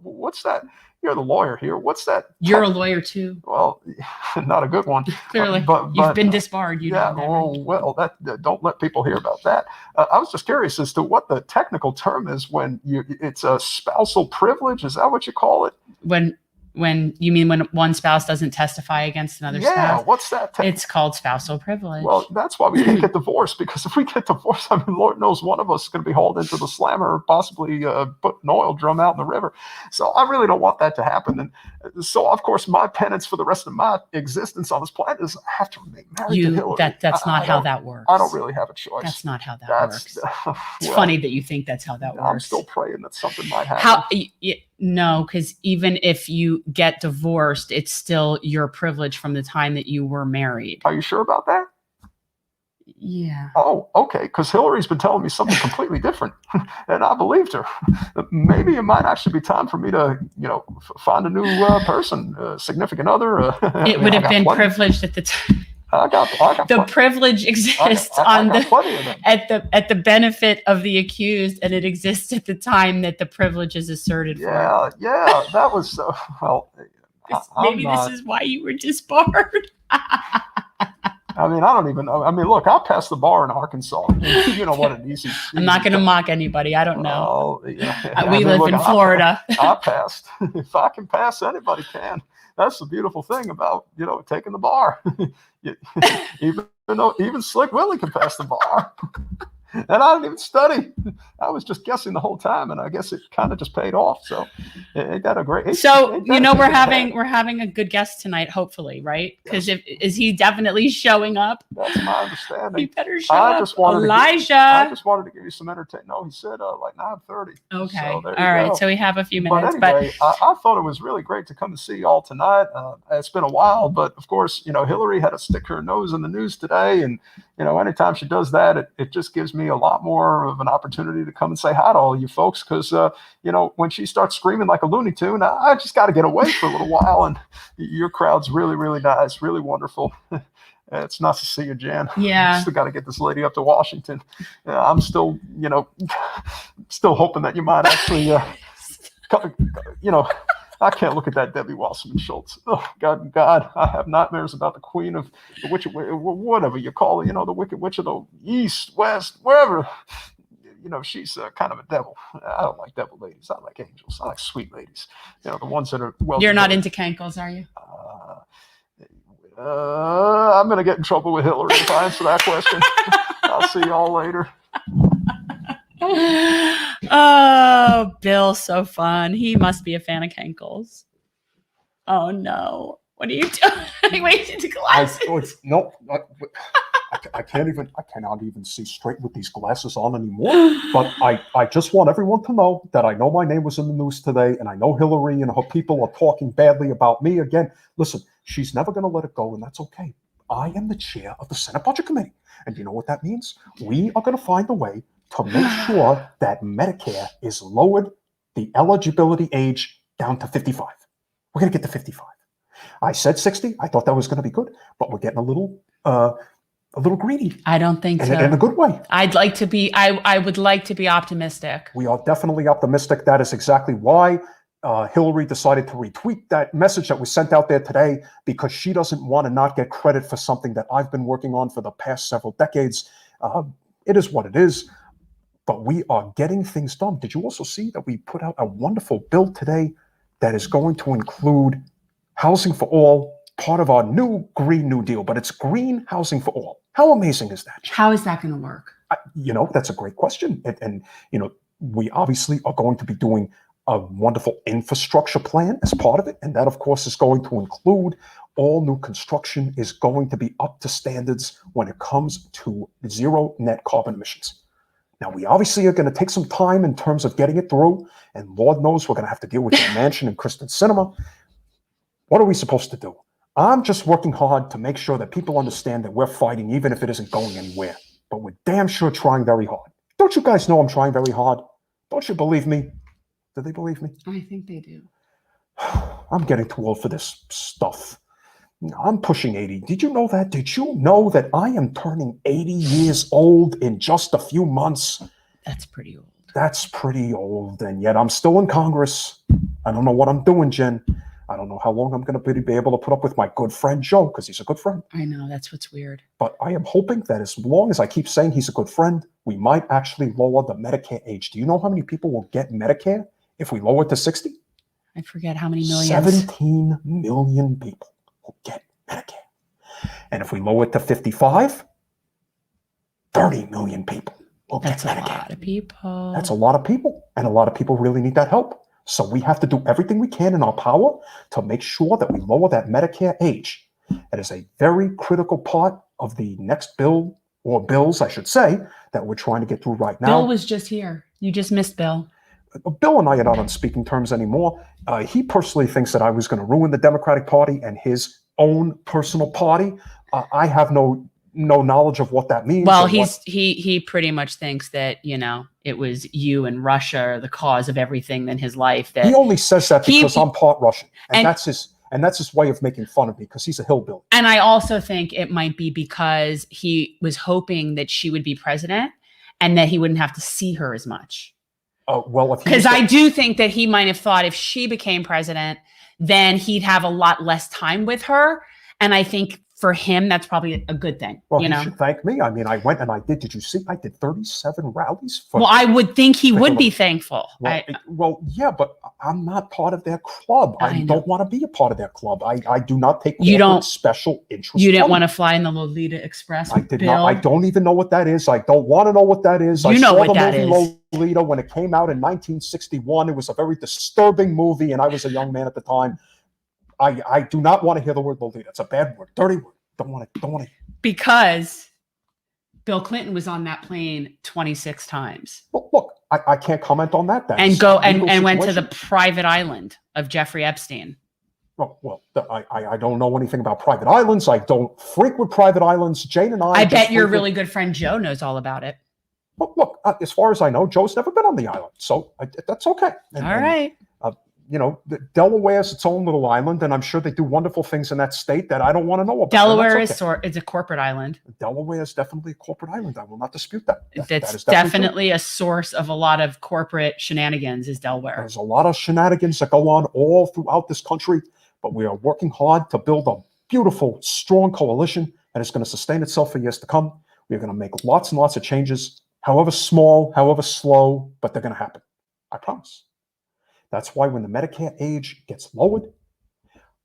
what's that? You're the lawyer here. What's that? You're a lawyer too. Well, not a good one. Clearly, but you've been disbarred. You yeah. know that, right? Well, that don't let people hear about that. I was just curious as to what the technical term is when it's a spousal privilege. Is that what you call it? When you mean when one spouse doesn't testify against another spouse? Yeah, what's that? It's called spousal privilege. Well, that's why we can't get divorced, because if we get divorced, I mean, Lord knows one of us is going to be hauled into the slammer or possibly put an oil drum out in the river. So I really don't want that to happen. And so, of course, my penance for the rest of my existence on this planet is I have to remain married to Hillary. That's not how that works. I don't really have a choice. That's not how that works. It's Well, funny that you think that's how that works. I'm still praying that something might happen. No, because even if you get divorced, it's still your privilege from the time that you were married. Are you sure about that? Yeah. Oh, okay. Because Hillary's been telling me something completely different, and I believed her. Maybe it might actually be time for me to, find a new person, significant other. It would have been privileged at the time. I got the privilege exists at the benefit of the accused, and it exists at the time that the privilege is asserted for. Yeah, that was well. Maybe this is why you were disbarred. I mean, I don't even know. I mean, look, I passed the bar in Arkansas. You know what an easy. I'm not going to mock anybody. I don't know. We live in Florida. I passed. If I can pass, anybody can. That's the beautiful thing about taking the bar. Even Slick Willie can pass the bar. And I didn't even study. I was just guessing the whole time, and I guess it kind of just paid off. So it got a great. So we're having a good guest tonight, hopefully, right? Because is he definitely showing up? That's my understanding. He better show up. Elijah. I just wanted to give you some entertainment. No, he said like 9:30. Okay. So all right. So we have a few minutes. But anyway, I thought it was really great to come to see y'all tonight. It's been a while, but of course, Hillary had to stick her nose in the news today, and anytime she does that, it just gives me a lot more of an opportunity to come and say hi to all you folks, because when she starts screaming like a Looney Tune, I just got to get away for a little while. And your crowd's really, really nice, really wonderful. It's nice to see you, Jan. Yeah. Still got to get this lady up to Washington. I'm still, still hoping that you might actually, I can't look at that Debbie Wasserman Schultz. Oh, God, I have nightmares about the queen of the witch, whatever you call it, the wicked witch of the east, west, wherever. She's kind of a devil. I don't like devil ladies. I like angels. I like sweet ladies. The ones that are well. You're not into cankles, are you? I'm going to get in trouble with Hillary if I answer that question. I'll see y'all later. Oh, Bill, so fun. He must be a fan of cankles. Oh no. What are you doing? Wait, the glasses. I cannot even see straight with these glasses on anymore. But I just want everyone to know that I know my name was in the news today, and I know Hillary and her people are talking badly about me again. Listen, she's never going to let it go, and that's okay. I am the chair of the Senate Budget Committee. And you know what that means? We are going to find a way to make sure that Medicare is lowered, the eligibility age down to 55. We're going to get to 55. I said 60. I thought that was going to be good, but we're getting a little greedy. I don't think so. In a good way. I'd like to be. I would like to be optimistic. We are definitely optimistic. That is exactly why Hillary decided to retweet that message that was sent out there today, because she doesn't want to not get credit for something that I've been working on for the past several decades. It is what it is. But we are getting things done. Did you also see that we put out a wonderful bill today that is going to include housing for all, part of our new Green New Deal, but it's green housing for all. How amazing is that? How is that going to work? That's a great question. And we obviously are going to be doing a wonderful infrastructure plan as part of it. And that, of course, is going to include all new construction is going to be up to standards when it comes to zero net carbon emissions. Now, we obviously are going to take some time in terms of getting it through, and Lord knows we're going to have to deal with your mansion and Kristen Cinema. What are we supposed to do? I'm just working hard to make sure that people understand that we're fighting, even if it isn't going anywhere. But we're damn sure trying very hard. Don't you guys know I'm trying very hard? Don't you believe me? Do they believe me? I think they do. I'm getting too old for this stuff. I'm pushing 80. Did you know that? Did you know that I am turning 80 years old in just a few months? That's pretty old. That's pretty old, and yet I'm still in Congress. I don't know what I'm doing, Jen. I don't know how long I'm going to be able to put up with my good friend Joe, because he's a good friend. I know, that's what's weird. But I am hoping that as long as I keep saying he's a good friend, we might actually lower the Medicare age. Do you know how many people will get Medicare if we lower it to 60? I forget how many millions. 17 million people will get Medicare. And if we lower it to 55, 30 million people will get Medicare. That's a lot of people. That's a lot of people. And a lot of people really need that help. So we have to do everything we can in our power to make sure that we lower that Medicare age. That is a very critical part of the next bill, or bills, I should say, that we're trying to get through right now. Bill was just here. You just missed Bill. Bill and I are not on speaking terms anymore. He personally thinks that I was going to ruin the Democratic Party and his own personal party. I have no knowledge of what that means. Well, he pretty much thinks that, it was you and Russia are the cause of everything in his life. That he only says that because I'm part Russian, and that's his way of making fun of me, because he's a hillbilly. And I also think it might be because he was hoping that she would be president and that he wouldn't have to see her as much. Well, because I do think that he might have thought if she became president, then he'd have a lot less time with her. And I think for him, that's probably a good thing. Well, he should thank me. I mean, I went and did you see? I did 37 rallies. Well, I would think he would be thankful. Well, yeah, but I'm not part of their club. I don't want to be a part of their club. I do not take special interest. You didn't want to fly in the Lolita Express? I did not. I don't even know what that is. I don't want to know what that is. You know what that is. Lolita, when it came out in 1961, it was a very disturbing movie, and I was a young man at the time. I do not want to hear the word Lolita. It's a bad word, dirty word. Don't want to. Because Bill Clinton was on that plane 26 times. Well, look, I can't comment on that. And went to the private island of Jeffrey Epstein. Well, I don't know anything about private islands. I don't frequent private islands. Jane and I bet your really good friend Joe knows all about it. Well, look, as far as I know, Joe's never been on the island, so that's okay. All right. Delaware's its own little island, and I'm sure they do wonderful things in that state that I don't want to know about. Delaware is a corporate island. Delaware is definitely a corporate island. I will not dispute that. That is definitely a source of a lot of corporate shenanigans, is Delaware. There's a lot of shenanigans that go on all throughout this country, but we are working hard to build a beautiful, strong coalition, and it's going to sustain itself for years to come. We're going to make lots and lots of changes, however small, however slow, but they're going to happen. I promise. That's why when the Medicare age gets lowered,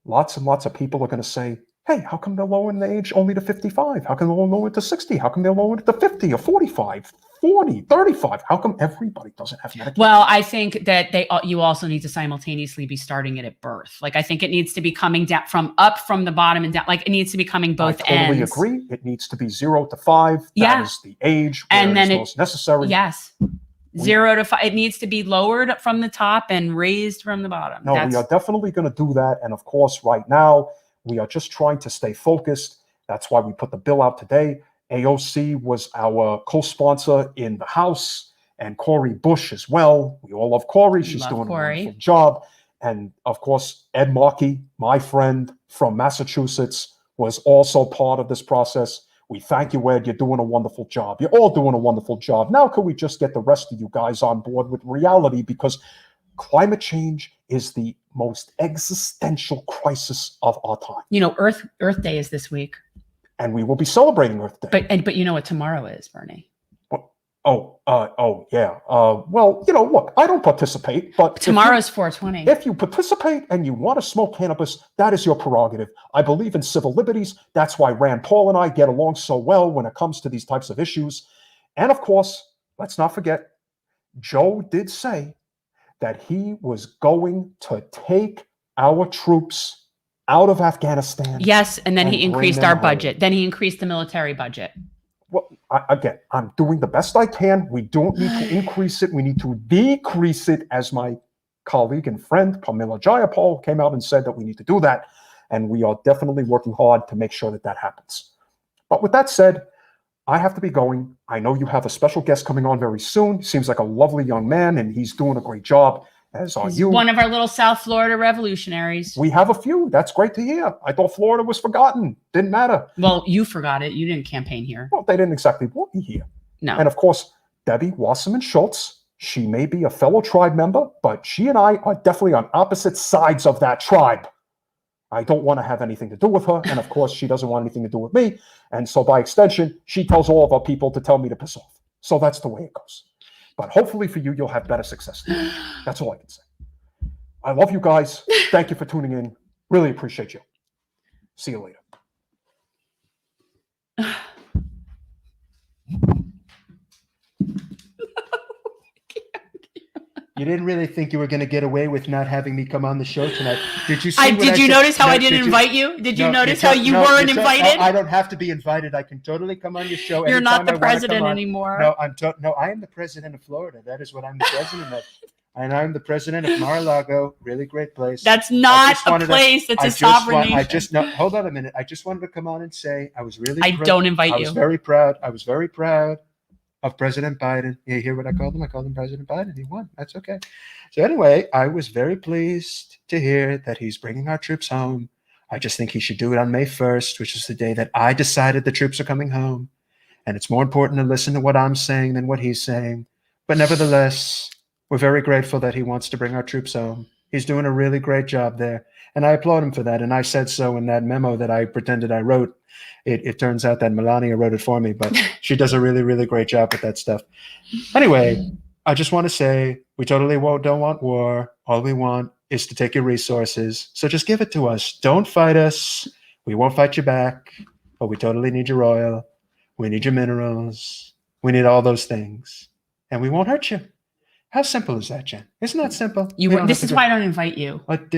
lots and lots of people are going to say, hey, how come they're lowering the age only to 55? How come they're lowering it to 60? How come they're lowering it to 50 or 45, 40, 35? How come everybody doesn't have Medicare? Well, I think that you also need to simultaneously be starting it at birth. Like, I think it needs to be coming down from the bottom and down. Like, it needs to be coming both ends. I totally agree. It needs to be 0 to 5. That is the age where it's most necessary. Yes. 0 to 5. It needs to be lowered from the top and raised from the bottom. No, we are definitely going to do that. And of course, right now, we are just trying to stay focused. That's why we put the bill out today. AOC was our co-sponsor in the House, and Cori Bush as well. We all love Cori. She's doing a wonderful job. And of course, Ed Markey, my friend from Massachusetts, was also part of this process. We thank you, Ed. You're doing a wonderful job. You're all doing a wonderful job. Now, could we just get the rest of you guys on board with reality? Because climate change is the most existential crisis of our time. Earth Day is this week. And we will be celebrating Earth Day. But you know what tomorrow is, Bernie? Yeah. Well, look, I don't participate, but tomorrow's 420. If you participate and you want to smoke cannabis, that is your prerogative. I believe in civil liberties. That's why Rand Paul and I get along so well when it comes to these types of issues. And of course, let's not forget, Joe did say that he was going to take our troops out of Afghanistan. Yes, and then he increased our budget. Then he increased the military budget. Well, again, I'm doing the best I can. We don't need to increase it. We need to decrease it, as my colleague and friend, Pamela Jayapal, came out and said that we need to do that. and we are definitely working hard to make sure that that happens. But with that said, I have to be going. I know you have a special guest coming on very soon. Seems like a lovely young man, and he's doing a great job, as are He's you. one of our little South Florida revolutionaries. We have a few. That's great to hear. I thought Florida was forgotten. Didn't matter. Well, you forgot it. You didn't campaign here. Well, they didn't exactly want me here. No. And of course, Debbie Wasserman Schultz, she may be a fellow tribe member, but she and I are definitely on opposite sides of that tribe. I don't want to have anything to do with her. And of course, she doesn't want anything to do with me. And so by extension, she tells all of our people to tell me to piss off. So that's the way it goes. But hopefully for you, you'll have better success. That's all I can say. I love you guys. Thank you for tuning in. Really appreciate you. See you later. You didn't really think you were going to get away with not having me come on the show tonight. Did you see Did you notice how I didn't invite you? Did you notice how you weren't invited? I don't have to be invited. I can totally come on your show. You're not the anytime I wanna come president on. anymore. No, I am the president of Florida. That is what I'm the president of. And I'm the president of Mar-a-Lago. Really great place. That's not a place. That's a sovereign nation. Hold on a minute. I just wanted to come on and say I was really. Don't invite you. I was very proud. I was very proud of President Biden. You hear what I called him? I called him President Biden. He won. That's okay. So anyway, I was very pleased to hear that he's bringing our troops home. I just think he should do it on May 1st, which is the day that I decided the troops are coming home. And it's more important to listen to what I'm saying than what he's saying. But nevertheless, we're very grateful that he wants to bring our troops home. He's doing a really great job there. And I applaud him for that. And I said so in that memo that I pretended I wrote. It turns out that Melania wrote it for me, but she does a really, really great job with that stuff. Anyway, I just want to say we totally don't want war. All we want is to take your resources. So just give it to us. Don't fight us. We won't fight you back, but we totally need your oil. We need your minerals. We need all those things. And we won't hurt you. How simple is that, Jen? Isn't that simple? This is why I don't invite you. But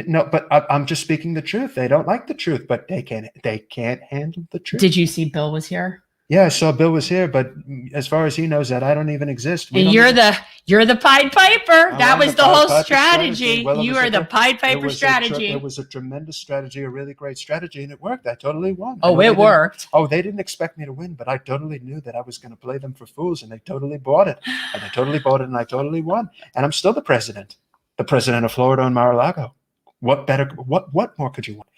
I'm just speaking the truth. They don't like the truth, but they can't handle the truth. Did you see Bill was here? Yeah, I saw Bill was here, but as far as he knows that, I don't even exist. And you're the Pied Piper. That was the whole strategy. Well, you are the Pied Piper strategy. It was a tremendous strategy, a really great strategy, and it worked. I totally won. Oh, it worked. They didn't expect me to win, but I totally knew that I was going to play them for fools, and they totally bought it. And they totally bought it, and I totally won. And I'm still the president of Florida and Mar-a-Lago. What better? What more could you want?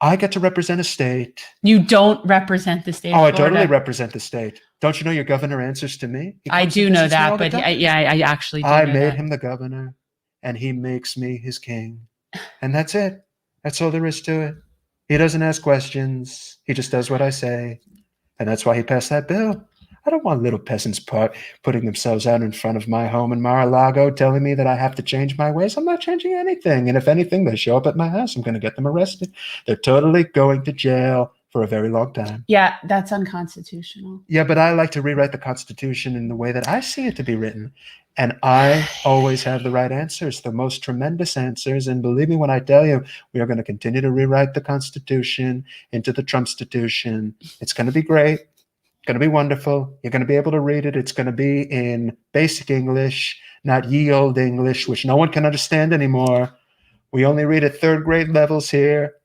I get to represent a state. You don't represent the state. I totally represent the state. Don't you know your governor answers to me? I do know that, but I actually do I made him the governor, and he makes me his king. And that's it. That's all there is to it. He doesn't ask questions. He just does what I say. And that's why he passed that bill. I don't want little peasants putting themselves out in front of my home in Mar-a-Lago telling me that I have to change my ways. I'm not changing anything. And if anything, they show up at my house, I'm going to get them arrested. They're totally going to jail for a very long time. Yeah, that's unconstitutional. Yeah, but I like to rewrite the Constitution in the way that I see it to be written. And I always have the right answers, the most tremendous answers. And believe me when I tell you, we are going to continue to rewrite the Constitution into the Trumpstitution. It's going to be great. Going to be wonderful. You're going to be able to read it. It's going to be in basic English, not ye old English, which no one can understand anymore. We only read at third grade levels here.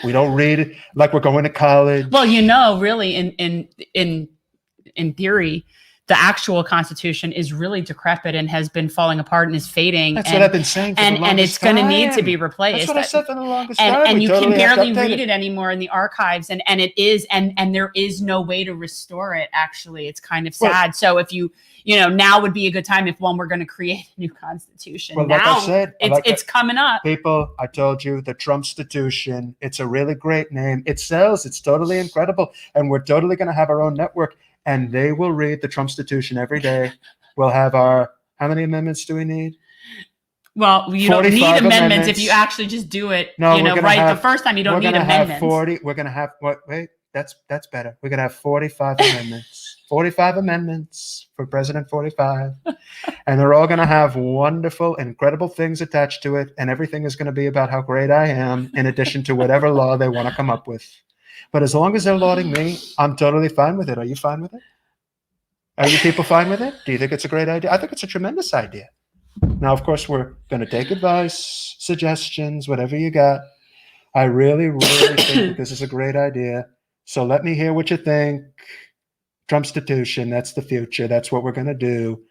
We don't read it like we're going to college. Well, really, in theory, the actual Constitution is really decrepit and has been falling apart and is fading. That's what I've been saying for the longest time. And it's going to need to be replaced. That's what I said for the longest time. And you can barely read it anymore in the archives. And there is no way to restore it, actually. It's kind of sad. So if now would be a good time if we're going to create a new Constitution. Well, now, like I said, it's coming up. People, I told you, the Trumpstitution, it's a really great name. It sells. It's totally incredible. And we're totally going to have our own network. And they will read the Trumpstitution every day. We'll have how many amendments do we need? Well, you don't need amendments if you actually just do it, the first time you don't need amendments. We're going to have, wait, that's better. We're going to have 45 amendments. 45 amendments for President 45. And they're all going to have wonderful, incredible things attached to it. And everything is going to be about how great I am, in addition to whatever law they want to come up with. But as long as they're lauding me, I'm totally fine with it. Are you fine with it? Are you people fine with it? Do you think it's a great idea? I think it's a tremendous idea. Now, of course, we're going to take advice, suggestions, whatever you got. I really, really think this is a great idea. So let me hear what you think. Trumpstitution, that's the future. That's what we're going to do.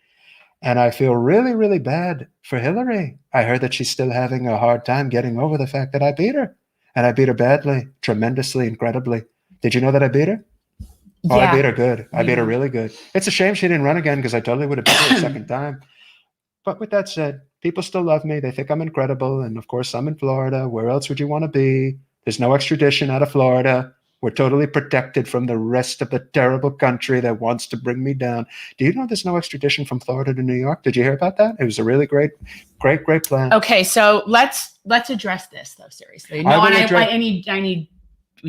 And I feel really, really bad for Hillary. I heard that she's still having a hard time getting over the fact that I beat her. And I beat her badly, tremendously, incredibly. Did you know that I beat her? Oh, I beat her good. I beat her really good. It's a shame she didn't run again because I totally would have beat her a second time. But with that said, people still love me. They think I'm incredible. And of course, I'm in Florida. Where else would you want to be? There's no extradition out of Florida. We're totally protected from the rest of the terrible country that wants to bring me down. Do you know there's no extradition from Florida to New York? Did you hear about that? It was a really great plan. Okay, so let's address this though, seriously. No, we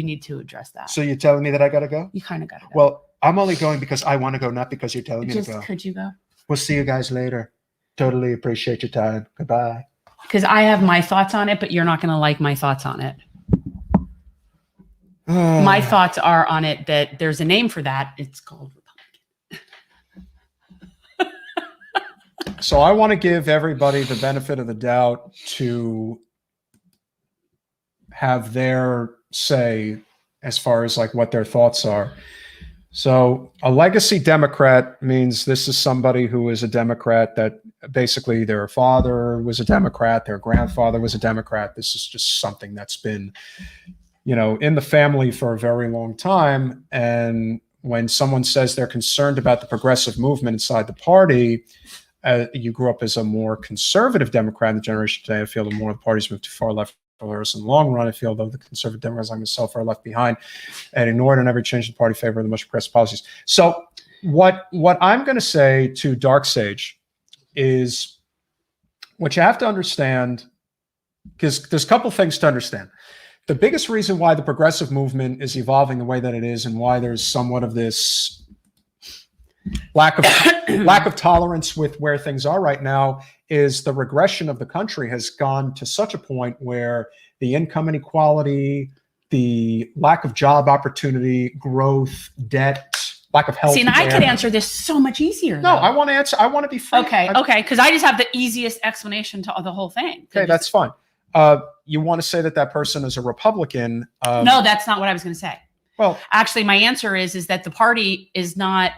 need to address that. So you're telling me that I gotta go? You kind of gotta go. Well, I'm only going because I want to go, not because you're telling me to go. Could you go? We'll see you guys later. Totally appreciate your time. Goodbye. Because I have my thoughts on it, but you're not going to like my thoughts on it. My thoughts are on it that there's a name for that. It's called Republican. So I want to give everybody the benefit of the doubt to have their say as far as like what their thoughts are. So a legacy Democrat means this is somebody who is a Democrat that basically their father was a Democrat, their grandfather was a Democrat. This is just something that's been, in the family for a very long time. And when someone says they're concerned about the progressive movement inside the party, you grew up as a more conservative Democrat in the generation today. I feel the more the parties move too far left for us in the long run. I feel though the conservative Democrats like myself are left behind and ignored and every change in the party favor of the most progressive policies. So what I'm going to say to Dark Sage is what you have to understand, because there's a couple things to understand. The biggest reason why the progressive movement is evolving the way that it is and why there's somewhat of this lack of tolerance with where things are right now is the regression of the country has gone to such a point where the income inequality, the lack of job opportunity, growth, debt, lack of health. See, and I could answer this so much easier. No, I want to answer. I want to be free. Okay, because I just have the easiest explanation to the whole thing. Okay, that's fine. You want to say that person is a Republican? No, that's not what I was going to say. Well, actually, my answer is that the party is not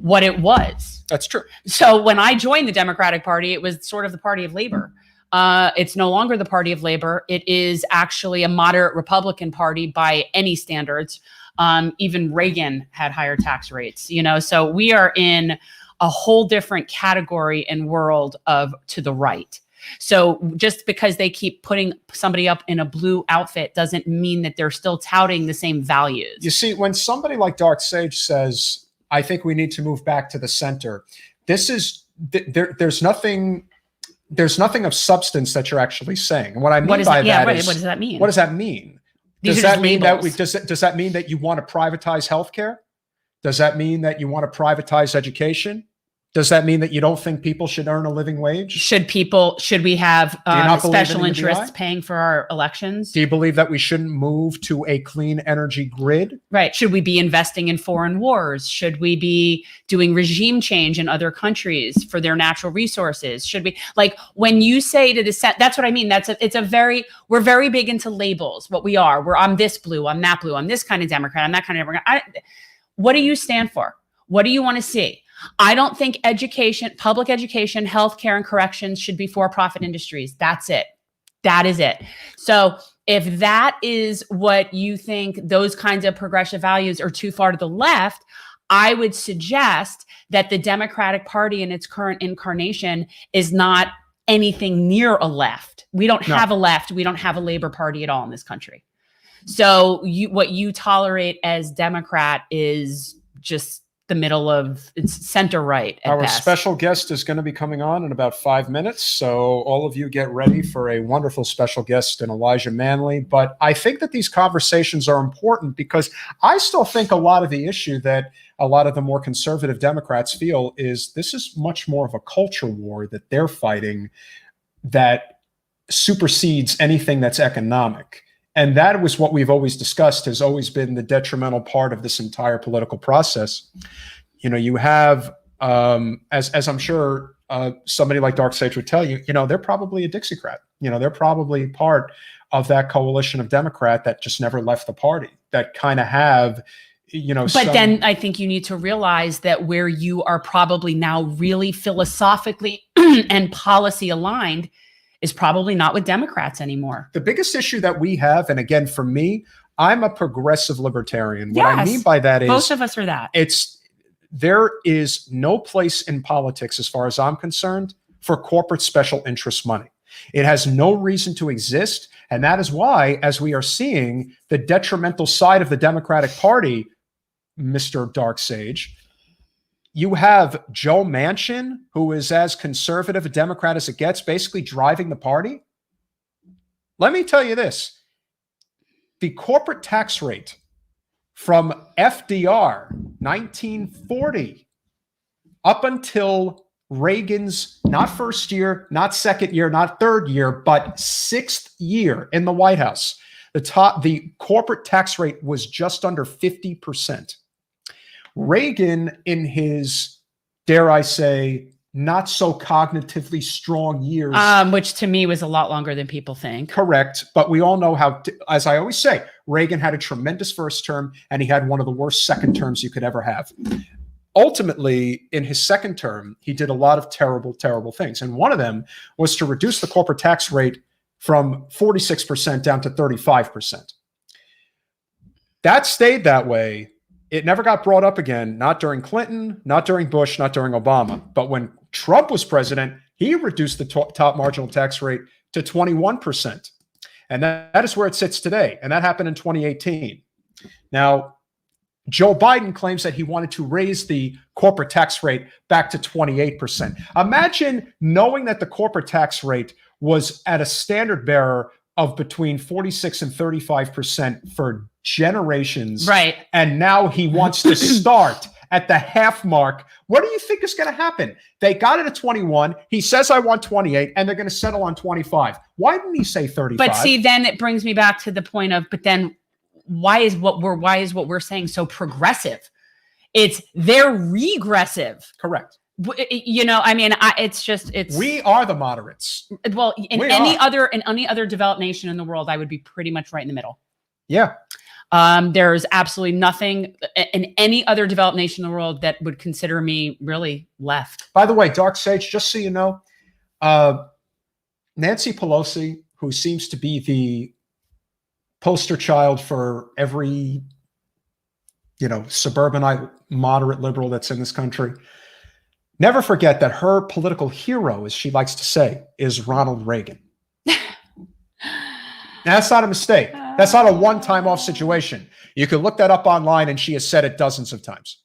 what it was. That's true. So when I joined the Democratic Party, it was sort of the party of labor. It's no longer the party of labor. It is actually a moderate Republican party by any standards. Even Reagan had higher tax rates, so we are in a whole different category and world of to the right. So just because they keep putting somebody up in a blue outfit doesn't mean that they're still touting the same values. You see, when somebody like Dark Sage says, I think we need to move back to the center, this is there's nothing of substance that you're actually saying. And what I mean by that is, what does that mean? What does that mean? Does that mean does that mean that you want to privatize healthcare? Does that mean that you want to privatize education? Does that mean that you don't think people should earn a living wage? Should we have special interests paying for our elections? Do you believe that we shouldn't move to a clean energy grid? Right. Should we be investing in foreign wars? Should we be doing regime change in other countries for their natural resources? Should we, like, when you say to the that's what I mean. We're very big into labels, what we are. I'm this blue, I'm that blue, I'm this kind of Democrat, I'm that kind of Democrat. What do you stand for? What do you want to see? I don't think education, public education, healthcare, and corrections should be for-profit industries. That's it. That is it. So if that is what you think, those kinds of progressive values are too far to the left, I would suggest that the Democratic Party in its current incarnation is not anything near a left. We don't have a left. We don't have a Labor Party at all in this country. So what you tolerate as Democrat is just the middle of it's center right. Our special guest is going to be coming on in about 5 minutes. So all of you get ready for a wonderful special guest in Elijah Manley. But I think that these conversations are important because I still think a lot of the issue that a lot of the more conservative Democrats feel is this is much more of a culture war that they're fighting that supersedes anything that's economic. And that was what we've always discussed, has always been the detrimental part of this entire political process. You have, as I'm sure somebody like Dark Sage would tell you, they're probably a Dixiecrat. They're probably part of that coalition of Democrat that just never left the party, that kind of have, But then I think you need to realize that where you are probably now really philosophically and policy aligned is probably not with Democrats anymore. The biggest issue that we have, and again, for me, I'm a progressive libertarian. What I mean by that is both of us are that. There is no place in politics, as far as I'm concerned, for corporate special interest money. It has no reason to exist. And that is why, as we are seeing the detrimental side of the Democratic Party, Mr. Dark Sage, you have Joe Manchin, who is as conservative a Democrat as it gets, basically driving the party. Let me tell you this. The corporate tax rate from FDR, 1940, up until Reagan's not first year, not second year, not third year, but sixth year in the White House, the corporate tax rate was just under 50%. Reagan, in his, dare I say, not so cognitively strong years, which to me was a lot longer than people think. Correct. But we all know how, as I always say, Reagan had a tremendous first term and he had one of the worst second terms you could ever have. Ultimately, in his second term, he did a lot of terrible, terrible things. And one of them was to reduce the corporate tax rate from 46% down to 35%. That stayed that way. It never got brought up again, not during Clinton, not during Bush, not during Obama. But when Trump was president, he reduced the top marginal tax rate to 21%. And that is where it sits today. And that happened in 2018. Now, Joe Biden claims that he wanted to raise the corporate tax rate back to 28%. Imagine knowing that the corporate tax rate was at a standard bearer of between 46 and 35% for generations. Right. And now he wants to start at the half mark. What do you think is going to happen? They got it at 21. He says, I want 28, and they're going to settle on 25. Why didn't he say 35? But see, then it brings me back to the point of, but then why is what we're saying so progressive? They're regressive. Correct. I mean, we are the moderates. Well, in any other developed nation in the world, I would be pretty much right in the middle. Yeah. There's absolutely nothing in any other developed nation in the world that would consider me really left. By the way, Dark Sage, just so you know, Nancy Pelosi, who seems to be the poster child for every, suburbanite moderate liberal that's in this country, never forget that her political hero, as she likes to say, is Ronald Reagan. That's not a mistake. That's not a one-time off situation. You can look that up online, and she has said it dozens of times.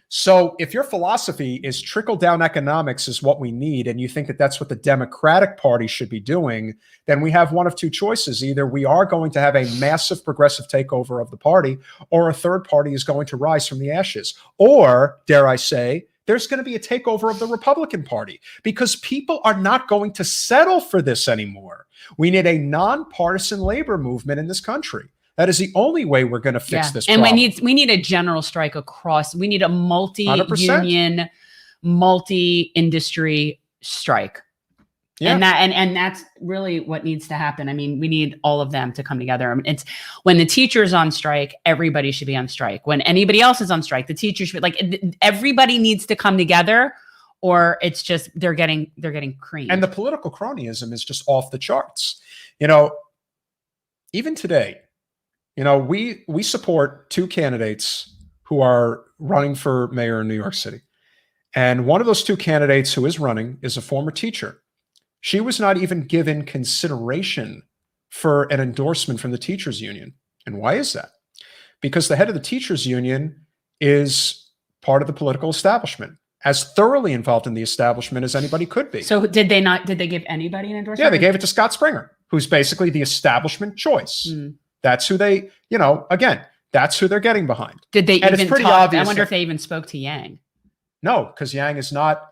So if your philosophy is trickle-down economics is what we need, and you think that that's what the Democratic Party should be doing, then we have one of two choices. Either we are going to have a massive progressive takeover of the party, or a third party is going to rise from the ashes. Or, dare I say, there's going to be a takeover of the Republican Party, because people are not going to settle for this anymore. We need a nonpartisan labor movement in this country. That is the only way we're going to fix this problem. And we need a general strike across. We need a multi-union, multi-industry strike. Yeah. And that's really what needs to happen. I mean, we need all of them to come together. I mean, it's when the teacher's on strike, everybody should be on strike. When anybody else is on strike, the teachers should everybody needs to come together, or it's just they're getting creamed. And the political cronyism is just off the charts. Even today, we support two candidates who are running for mayor in New York City. And one of those two candidates who is running is a former teacher. She was not even given consideration for an endorsement from the teachers union. And why is that? Because the head of the teachers union is part of the political establishment, as thoroughly involved in the establishment as anybody could be. So did they give anybody an endorsement? Yeah, they gave it to Scott Springer, who's basically the establishment choice. That's who they, again, that's who they're getting behind. Did they and even talk? I wonder if they even spoke to Yang. No, because Yang is not,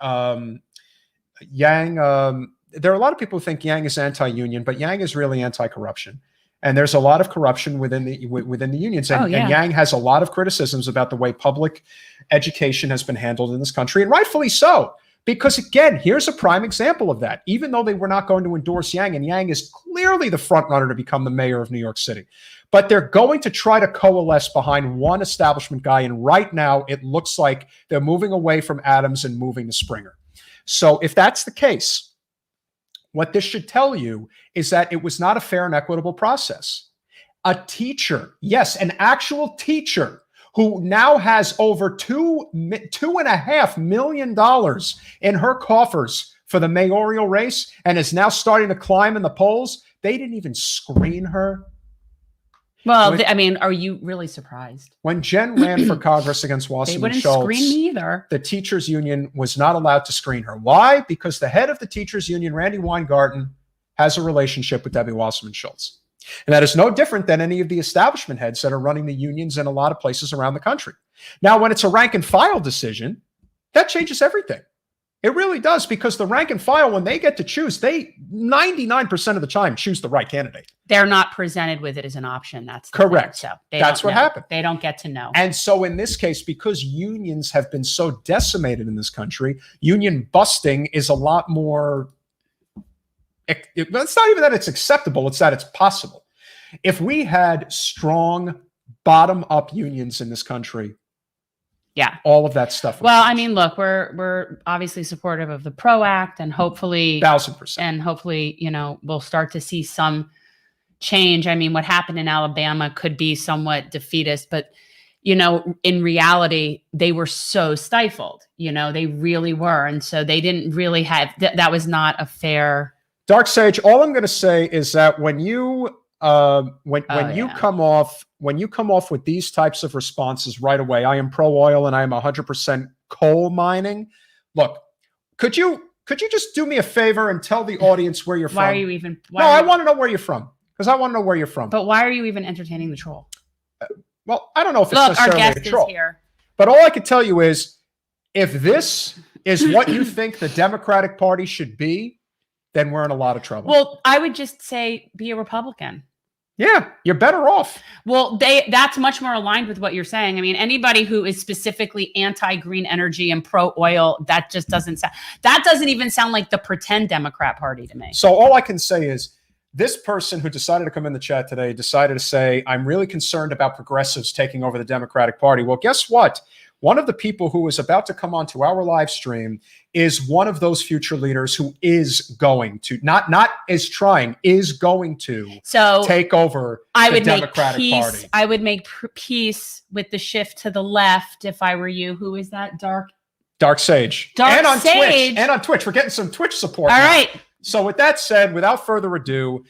Yang, there are a lot of people who think Yang is anti-union, but Yang is really anti-corruption. And there's a lot of corruption within the unions. And, and Yang has a lot of criticisms about the way public education has been handled in this country, and rightfully so, Because again, here's a prime example of that. Even though they were not going to endorse Yang, and Yang is clearly the front runner to become the mayor of New York City, but they're going to try to coalesce behind one establishment guy. And right now, it looks like they're moving away from Adams and moving to Springer. So if that's the case, what this should tell you is that it was not a fair and equitable process. A teacher, yes, an actual teacher who now has over $2.5 million in her coffers for the mayoral race and is now starting to climb in the polls. They didn't even screen her. Well, I mean, are you really surprised? When Jen ran for Congress against They Wasserman wouldn't Schultz, screen me either. the teachers union was not allowed to screen her. Why? Because the head of the teachers union, Randy Weingarten, has a relationship with Debbie Wasserman Schultz. And that is no different than any of the establishment heads that are running the unions in a lot of places around the country. Now, when it's a rank and file decision, that changes everything. It really does, because the rank and file, when they get to choose, they 99% of the time choose the right candidate. They're not presented with it as an option. That's the correct. Thing. So that's what happened. They don't get to know. And so in this case, because unions have been so decimated in this country, union busting is a lot more. It's not even that it's acceptable, it's that it's possible. If we had strong bottom-up unions in this country, yeah, all of that stuff. Well, I mean, look, we're obviously supportive of the PRO Act, and hopefully 1,000%. And hopefully, we'll start to see some change. I mean, what happened in Alabama could be somewhat defeatist, but in reality, they were so stifled. They really were, and so they didn't really have that was not a fair. Dark Sage, all I'm going to say is that when you come off with these types of responses right away, I am pro oil and I am 100% coal mining. Look, could you just do me a favor and tell the audience where you're from? Why are you even? I want to know where you're from, because I want to know where you're from. But why are you even entertaining the troll? Well, I don't know if it's Look, necessarily our guest a troll. is here. But all I can tell you is, if this is what you think the Democratic Party should be, then we're in a lot of trouble. Well, I would just say be a Republican. Yeah, you're better off. Well, that's much more aligned with what you're saying. I mean, anybody who is specifically anti-green energy and pro-oil, that doesn't even sound like the pretend Democrat Party to me. So all I can say is, this person who decided to come in the chat today decided to say, I'm really concerned about progressives taking over the Democratic Party. Well, guess what? One of the people who is about to come onto our live stream is one of those future leaders who is going to, is going to take over the Democratic Party. I would make peace with the shift to the left if I were you. Who is that? Dark Sage. And on Twitch. We're getting some Twitch support. All now. right. So with that said, without further ado,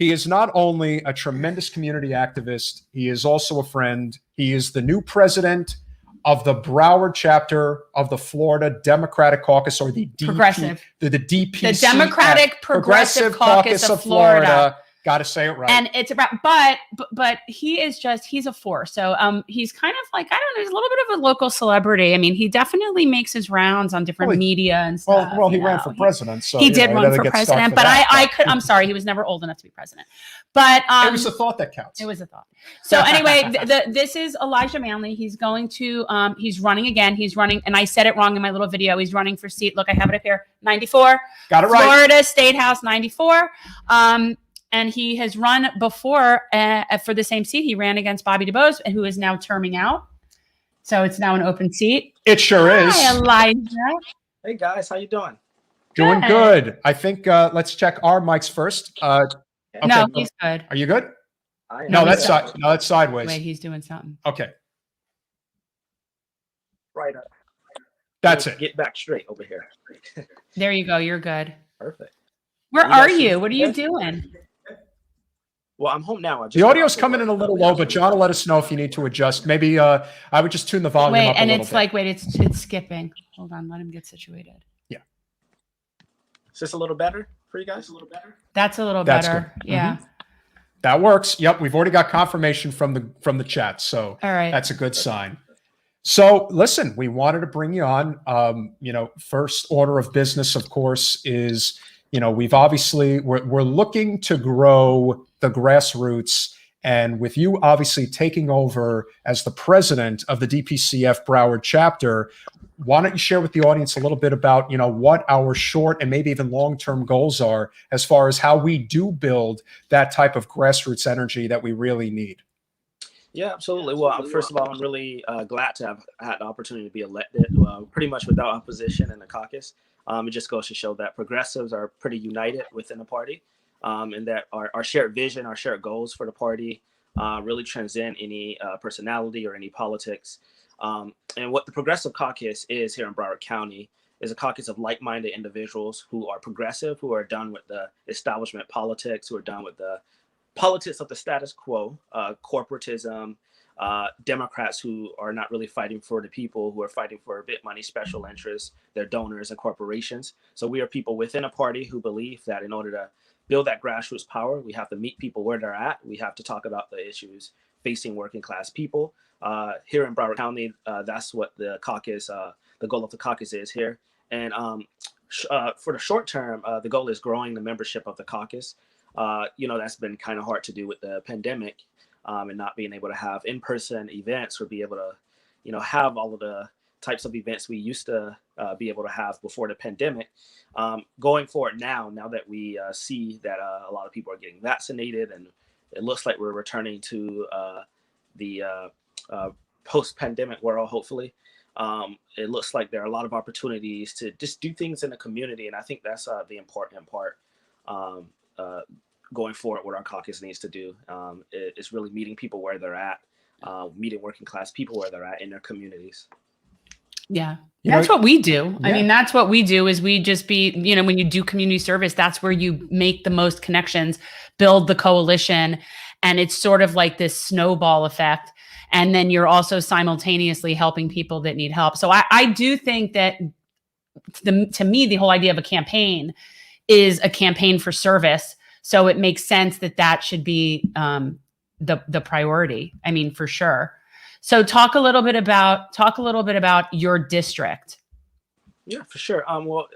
he is not only a tremendous community activist, he is also a friend. He is the new president of the Broward chapter of the Florida Democratic Caucus, or the DPC, the DPC, the Democratic Progressive Caucus of Florida. Got to say it right. And it's about, but he's a force. So he's kind of like, I don't know, he's a little bit of a local celebrity. I mean, he definitely makes his rounds on different media and stuff. Well, he ran for president. So he did run for president, but I'm sorry, he was never old enough to be president. But it was a thought that counts. It was a thought. So anyway, this is Elijah Manley. He's going to, he's running again. He's running, and I said it wrong in my little video. He's running for seat. Look, I have it up here. 94. Got it right. Florida State House 94. And he has run before for the same seat. He ran against Bobby DuBose, who is now terming out. So it's now an open seat. It sure is. Hi, Elijah. Hey, guys. How you doing? Doing good. I think let's check our mics first. Okay. No, he's good. Are you good? No, that's sideways. Wait, he's doing something. Okay. Right up. That's it. Get back straight over here. There you go. You're good. Perfect. Where are you? What are you doing? Well, I'm home now. The audio's coming in a little low, but John will let us know if you need to adjust. Maybe I would just tune the volume up a little bit. It's skipping. Hold on, let him get situated. Yeah. Is this a little better for you guys? A little better? That's a little That's better. good. Yeah. Mm-hmm. That works. Yep, we've already got confirmation from the chat, so all right. That's a good sign. So listen, we wanted to bring you on. First order of business, of course, is we're looking to grow the grassroots And with you obviously taking over as the president of the DPCF Broward chapter, why don't you share with the audience a little bit about, what our short and maybe even long-term goals are as far as how we do build that type of grassroots energy that we really need? Yeah, absolutely. Well, first of all, I'm really glad to have had the opportunity to be elected pretty much without opposition in the caucus. It just goes to show that progressives are pretty united within the party, and that our shared vision, our shared goals for the party really transcend any personality or any politics. And what the Progressive Caucus is here in Broward County is a caucus of like-minded individuals who are progressive, who are done with the establishment politics, who are done with the politics of the status quo, corporatism, Democrats who are not really fighting for the people, who are fighting for big money special interests, their donors and corporations. So we are people within a party who believe that in order to build that grassroots power, we have to meet people where they're at. We have to talk about the issues facing working class people. Here in Broward County, that's what the caucus, the goal of the caucus is here. And for the short term, the goal is growing the membership of the caucus. That's been kind of hard to do with the pandemic and not being able to have in-person events or be able to, have all of the types of events we used to be able to have before the pandemic. Going forward now that we see that a lot of people are getting vaccinated and it looks like we're returning to the post-pandemic world, hopefully. It looks like there are a lot of opportunities to just do things in the community. And I think that's the important part going forward, what our caucus needs to do is really meeting people where they're at, meeting working class people where they're at in their communities. Yeah. That's what we do. Yeah. I mean, that's what we do is we just be, when you do community service, that's where you make the most connections, build the coalition. And it's sort of like this snowball effect. And then you're also simultaneously helping people that need help. So I do think that to me, the whole idea of a campaign is a campaign for service. So it makes sense that should be the priority. I mean, for sure. So talk a little bit about your district. Yeah, for sure. Well,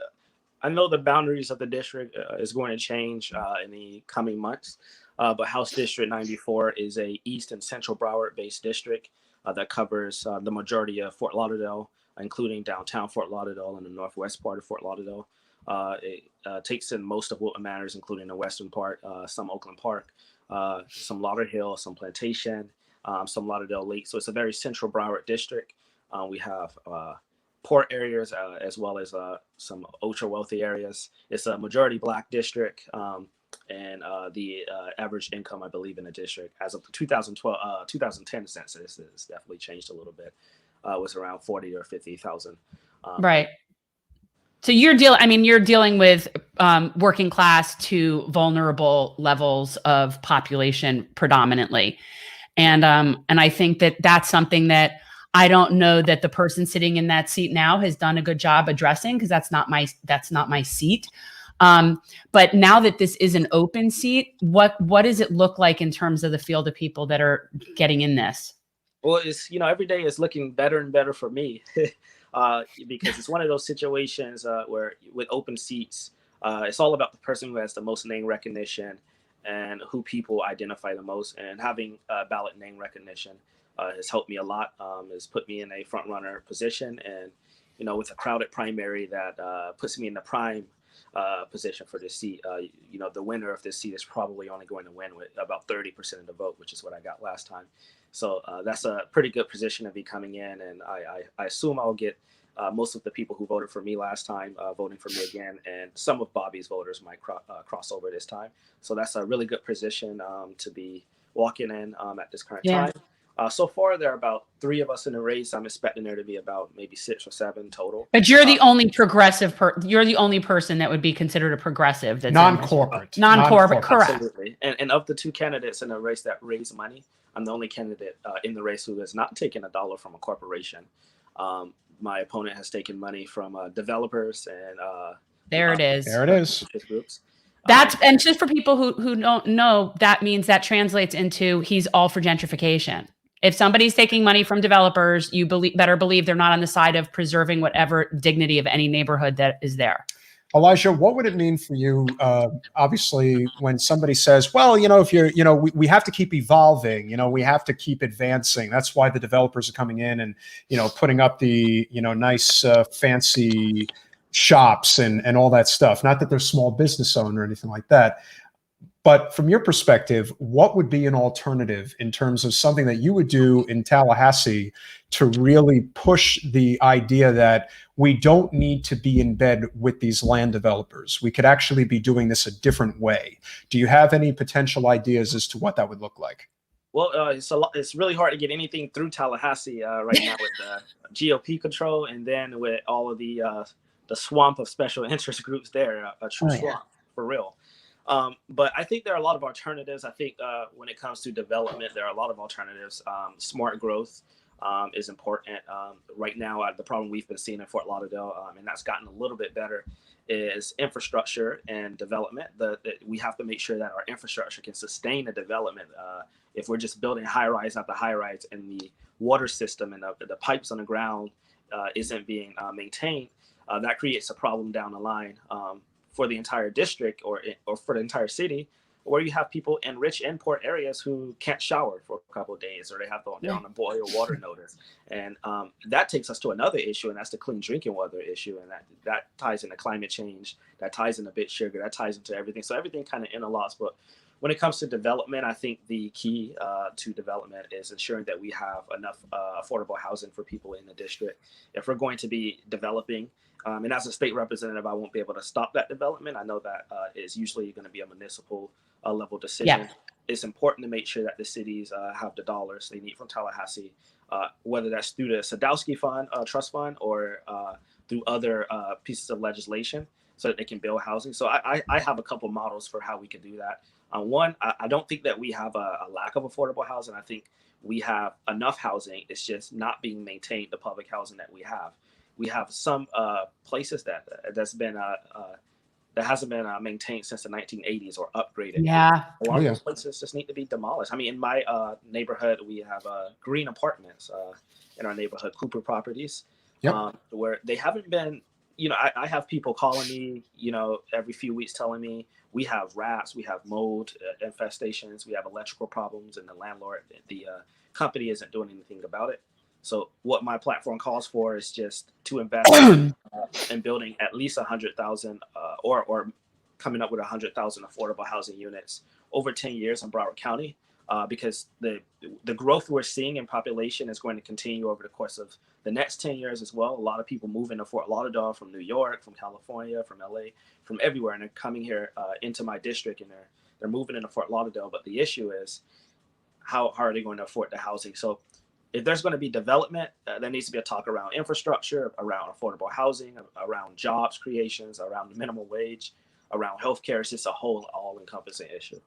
I know the boundaries of the district is going to change in the coming months. But House District 94 is a East and Central Broward-based district that covers the majority of Fort Lauderdale, including downtown Fort Lauderdale and the northwest part of Fort Lauderdale. It takes in most of Wilton Manors, including the western part, some Oakland Park, some Lauderdale, some Plantation, some Lauderdale Lake. So it's a very central Broward district. We have port areas as well as some ultra wealthy areas. It's a majority Black district. And the average income, I believe, in the district as of the 2010 census has definitely changed a little bit. Was around 40 or 50,000. Right. So you're dealing with working class to vulnerable levels of population predominantly, and I think that's something that I don't know that the person sitting in that seat now has done a good job addressing, because that's not my seat. But now that this is an open seat, what does it look like in terms of the field of people that are getting in this? Well, it's, every day is looking better and better for me because it's one of those situations where with open seats, it's all about the person who has the most name recognition and who people identify the most. And having ballot name recognition has helped me a lot, has put me in a front runner position. And, with a crowded primary that puts me in the prime position for this seat, the winner of this seat is probably only going to win with about 30% of the vote, which is what I got last time. So that's a pretty good position to be coming in. And I assume I'll get most of the people who voted for me last time voting for me again. And some of Bobby's voters might cross over this time. So that's a really good position to be walking in at this current time. So far, there are about 3 of us in the race. I'm expecting there to be about maybe 6 or 7 total. But you're the only progressive. You're the only person that would be considered a progressive. That's non-corporate. Non-corporate, correct. Absolutely. And of the 2 candidates in the race that raise money, I'm the only candidate in the race who has not taken $1 from a corporation. My opponent has taken money from developers and there it is. There it is. Groups. That's and just for people who don't know, that means that translates into he's all for gentrification. If somebody's taking money from developers, you better believe they're not on the side of preserving whatever dignity of any neighborhood that is there. Elijah, what would it mean for you? Obviously, when somebody says, well, if you're, we have to keep evolving, we have to keep advancing. That's why the developers are coming in and, putting up the, nice, fancy shops and all that stuff. Not that they're small business owner or anything like that. But from your perspective, what would be an alternative in terms of something that you would do in Tallahassee to really push the idea that we don't need to be in bed with these land developers? We could actually be doing this a different way. Do you have any potential ideas as to what that would look like? Well, it's really hard to get anything through Tallahassee right now with the GOP control, and then with all of the swamp of special interest groups there, a true swamp for real. But I think there are a lot of alternatives. I think when it comes to development, there are a lot of alternatives. Smart growth is important. Right now, the problem we've been seeing in Fort Lauderdale, and that's gotten a little bit better, is infrastructure and development. We have to make sure that our infrastructure can sustain the development. If we're just building high rise after high rise and the water system and the pipes on the ground isn't being maintained, that creates a problem down the line. For the entire district or for the entire city, where you have people in rich and poor areas who can't shower for a couple of days, or they're on a boil water notice. And that takes us to another issue, and that's the clean drinking water issue. And that ties into climate change, that ties into bit sugar, that ties into everything. So everything kind of interlocks. But when it comes to development, I think the key to development is ensuring that we have enough affordable housing for people in the district. If we're going to be developing, and as a state representative, I won't be able to stop that development. I know that is usually going to be a municipal level decision. Yeah. It's important to make sure that the cities have the dollars they need from Tallahassee, whether that's through the Sadowski Fund, Trust Fund, or through other pieces of legislation so that they can build housing. So I have a couple models for how we could do that. One, I don't think that we have a lack of affordable housing. I think we have enough housing. It's just not being maintained, the public housing that we have. We have some places that hasn't been maintained since the 1980s or upgraded. Yeah. A lot of those places just need to be demolished. I mean, in my neighborhood, we have green apartments in our neighborhood, Cooper Properties, where they haven't been, I have people calling me, every few weeks telling me we have rats, we have mold infestations, we have electrical problems, and the company isn't doing anything about it. So what my platform calls for is just to invest in building at least 100,000 or coming up with 100,000 affordable housing units over 10 years in Broward County, because the growth we're seeing in population is going to continue over the course of the next 10 years as well. A lot of people moving to Fort Lauderdale from New York, from California, from LA, from everywhere, and they're coming here into my district, and they're moving into Fort Lauderdale. But the issue is how are they going to afford the housing? So if there's going to be development, there needs to be a talk around infrastructure, around affordable housing, around jobs creations, around the minimum wage, around healthcare. It's just a whole all-encompassing issue.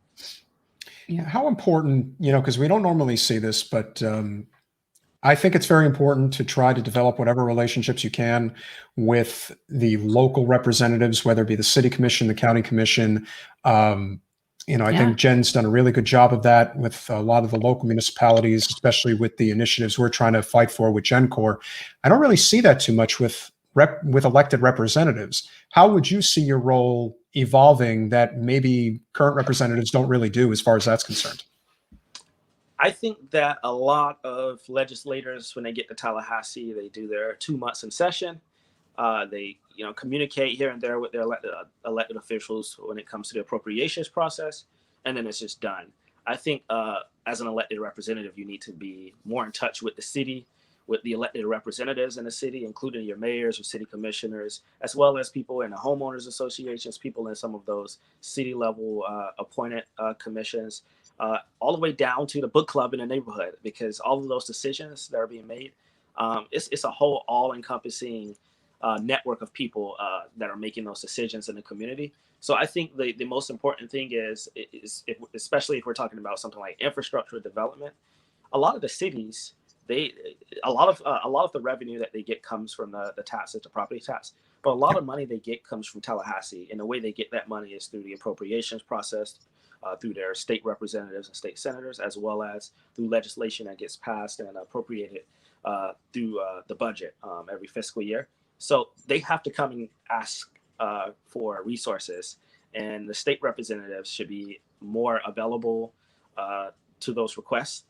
Yeah. How important, because we don't normally see this, but I think it's very important to try to develop whatever relationships you can with the local representatives, whether it be the city commission, the county commission. I think Jen's done a really good job of that with a lot of the local municipalities, especially with the initiatives we're trying to fight for with GenCorp. I don't really see that too much with elected representatives. How would you see your role evolving that maybe current representatives don't really do as far as that's concerned? I think that a lot of legislators, when they get to Tallahassee, they do their 2 months in session. They communicate here and there with their elected officials when it comes to the appropriations process, and then it's just done. I think as an elected representative, you need to be more in touch with the city, with the elected representatives in the city, including your mayors or city commissioners, as well as people in the homeowners associations, people in some of those city level appointed commissions, all the way down to the book club in the neighborhood, because all of those decisions that are being made, it's a whole all-encompassing network of people that are making those decisions in the community. So I think the most important thing is especially if we're talking about something like infrastructure development, a lot of the cities, a lot of the revenue that they get comes from the taxes, the property tax, but a lot of money they get comes from Tallahassee, and the way they get that money is through the appropriations process, through their state representatives and state senators, as well as through legislation that gets passed and appropriated through the budget every fiscal year. So they have to come and ask for resources, and the state representatives should be more available to those requests.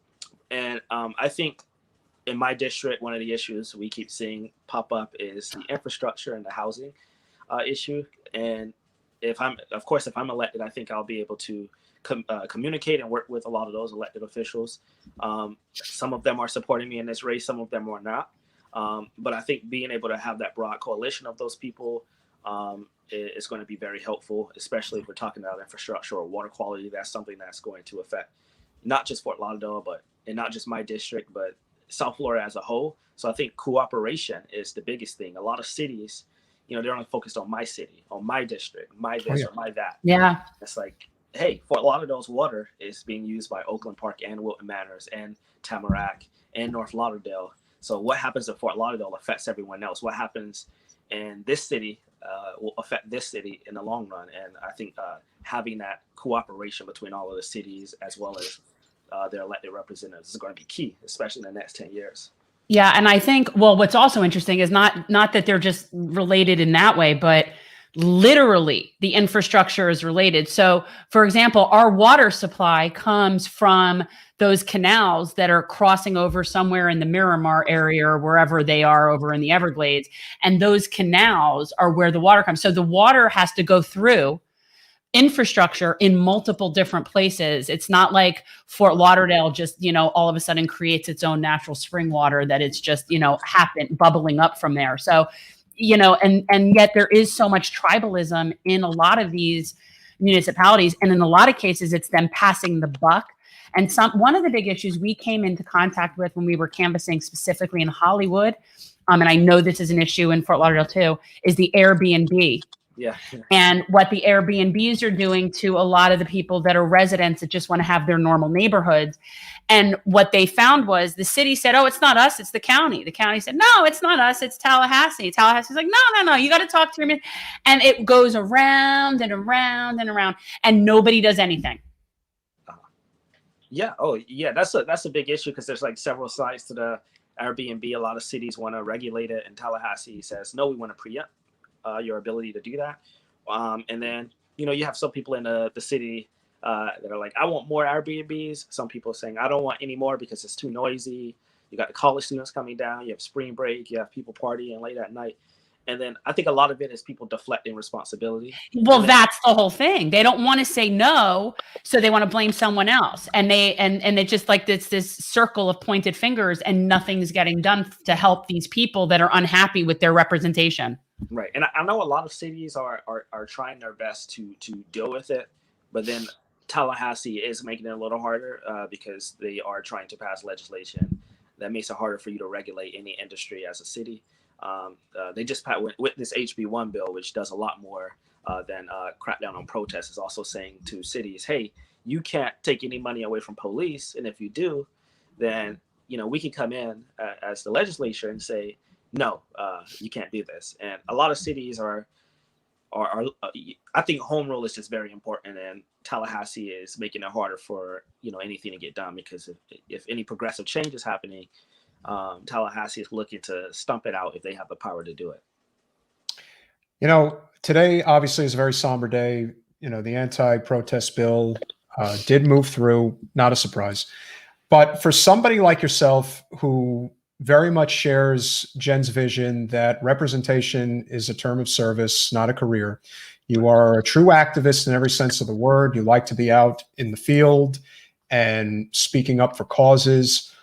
And I think in my district, one of the issues we keep seeing pop up is the infrastructure and the housing issue. And if I'm elected, I think I'll be able to communicate and work with a lot of those elected officials. Some of them are supporting me in this race, some of them are not. But I think being able to have that broad coalition of those people is going to be very helpful, especially if we're talking about infrastructure or water quality. That's something that's going to affect not just Fort Lauderdale, and not just my district, but South Florida as a whole. So I think cooperation is the biggest thing. A lot of cities, they're only focused on my city, on my district, my this or my that. Yeah. It's like, hey, Fort Lauderdale's water is being used by Oakland Park and Wilton Manors and Tamarack and North Lauderdale. So what happens in Fort Lauderdale affects everyone else. What happens in this city will affect this city in the long run. And I think having that cooperation between all of the cities as well as their elected representatives is going to be key, especially in the next 10 years. Yeah. And I think, what's also interesting is not that they're just related in that way, but literally the infrastructure is related. So for example, our water supply comes from those canals that are crossing over somewhere in the Miramar area or wherever they are over in the Everglades. And those canals are where the water comes. So the water has to go through infrastructure in multiple different places. It's not like Fort Lauderdale just, all of a sudden creates its own natural spring water that it's just, bubbling up from there. So, and yet there is so much tribalism in a lot of these municipalities. And in a lot of cases, it's them passing the buck. And one of the big issues we came into contact with when we were canvassing specifically in Hollywood, and I know this is an issue in Fort Lauderdale too, is the Airbnb. Yeah. And what the Airbnbs are doing to a lot of the people that are residents that just want to have their normal neighborhoods. And what they found was the city said, oh, it's not us, it's the county. The county said, no, it's not us, it's Tallahassee. Tallahassee's like, no, you got to talk to me. And it goes around and around and around, and nobody does anything. Yeah. Oh, yeah. That's a big issue because there's like several sides to the Airbnb. A lot of cities want to regulate it, and Tallahassee says, no, we want to preempt your ability to do that. And then, you have some people in the city that are like, I want more Airbnbs. Some people are saying, I don't want any more because it's too noisy. You got the college students coming down. You have spring break. You have people partying late at night. And then I think a lot of it is people deflecting responsibility. Well, that's the whole thing. They don't want to say no, so they want to blame someone else. And they just like this circle of pointed fingers, and nothing's getting done to help these people that are unhappy with their representation. Right. And I know a lot of cities are trying their best to deal with it, but then Tallahassee is making it a little harder because they are trying to pass legislation that makes it harder for you to regulate any industry as a city. They just with this HB1 bill, which does a lot more than crack down on protests, is also saying to cities, hey, you can't take any money away from police. And if you do, then, we can come in as the legislature and say, no, you can't do this. And a lot of cities are I think home rule is just very important. And Tallahassee is making it harder for, anything to get done, because if any progressive change is happening, Tallahassee is looking to stump it out if they have the power to do it. Today obviously is a very somber day. The anti-protest bill did move through, not a surprise. But for somebody like yourself who very much shares Jen's vision that representation is a term of service, not a career, you are a true activist in every sense of the word. You like to be out in the field and speaking up for causes.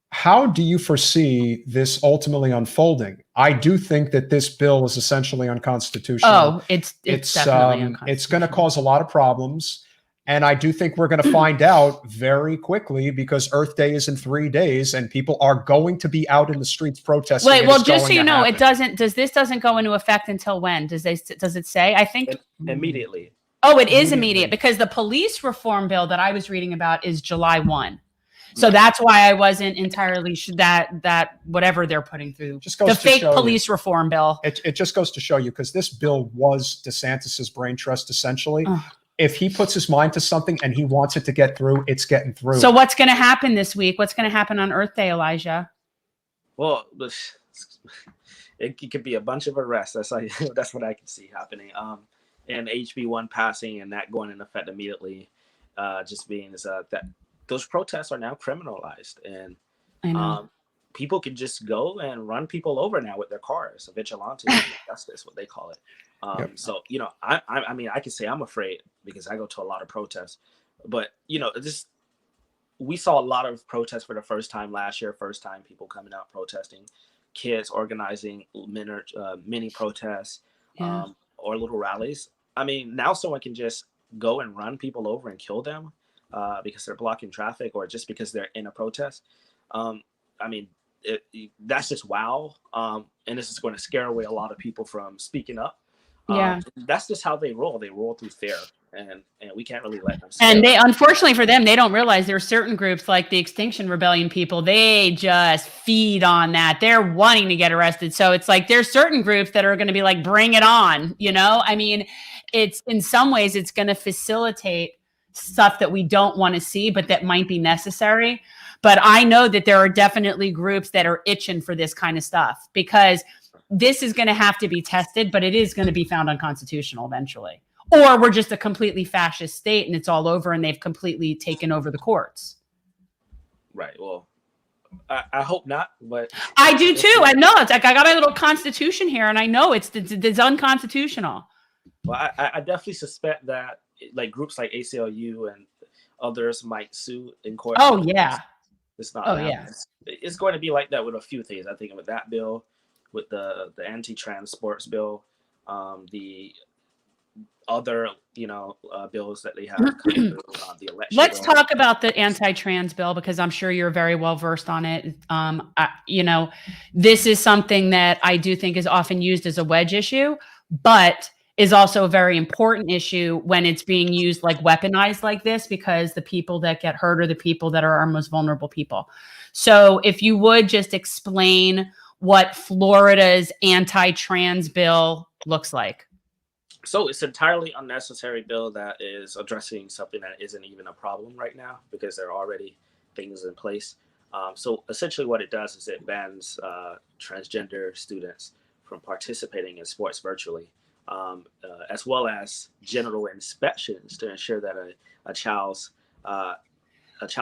How do you foresee this ultimately unfolding? I do think that this bill is essentially unconstitutional. Oh, it's definitely unconstitutional. It's going to cause a lot of problems. And I do think we're going to find out very quickly, because Earth Day is in 3 days and people are going to be out in the streets protesting. Wait, well, just so you know, this doesn't go into effect until when? Does it say? I think immediately. Oh, it is immediate, because the police reform bill that I was reading about is July 1. So that's why I wasn't entirely sure that whatever they're putting through, the fake police reform bill. It just goes to show you, because this bill was DeSantis's brain trust, essentially. If he puts his mind to something and he wants it to get through, it's getting through. So what's going to happen this week? What's going to happen on Earth Day, Elijah? Well, it could be a bunch of arrests. That's like that's what I can see happening. And HB1 passing and that going in effect immediately, just being that those protests are now criminalized, and I know. people can just go and run people over now with their cars. Vigilante justice, what they call it. So I mean, I can say I'm afraid because I go to a lot of protests, but we saw a lot of protests for the first time last year. First time people coming out protesting, kids organizing mini protests, Yeah. or little rallies. I mean, now someone can just go and run people over and kill them because they're blocking traffic or just because they're in a protest. I mean, that's just wow. And this is going to scare away a lot of people from speaking up. Yeah. That's just how they roll. They roll through fear, and we can't really let them. And they, unfortunately for them, they don't realize there are certain groups like the Extinction Rebellion people. They just feed on that. They're wanting to get arrested. So it's like there's certain groups that are going to be like, bring it on. I mean, it's in some ways it's going to facilitate stuff that we don't want to see, but that might be necessary. But I know that there are definitely groups that are itching for this kind of stuff because this is going to have to be tested, but it is going to be found unconstitutional eventually. Or we're just a completely fascist state and it's all over and they've completely taken over the courts. Right. Well, I hope not, but I do too. I know. It's like I got my little constitution here and I know it's unconstitutional. Well, I definitely suspect that like groups like ACLU and others might sue in court. Oh, yeah. It's not. Oh, yeah. It's going to be like that with a few things. I think with that bill, with the anti-trans sports bill, the other bills that they have coming through, the election. Let's bill. talk about the anti-trans bill because I'm sure you're very well versed on it. This is something that I do think is often used as a wedge issue, but is also a very important issue when it's being used like weaponized like this, because the people that get hurt are the people that are our most vulnerable people. So if you would just explain what Florida's anti-trans bill looks like. So it's entirely unnecessary bill that is addressing something that isn't even a problem right now because there are already things in place. So essentially what it does is it bans transgender students from participating in sports virtually, as well as general inspections to ensure that a child's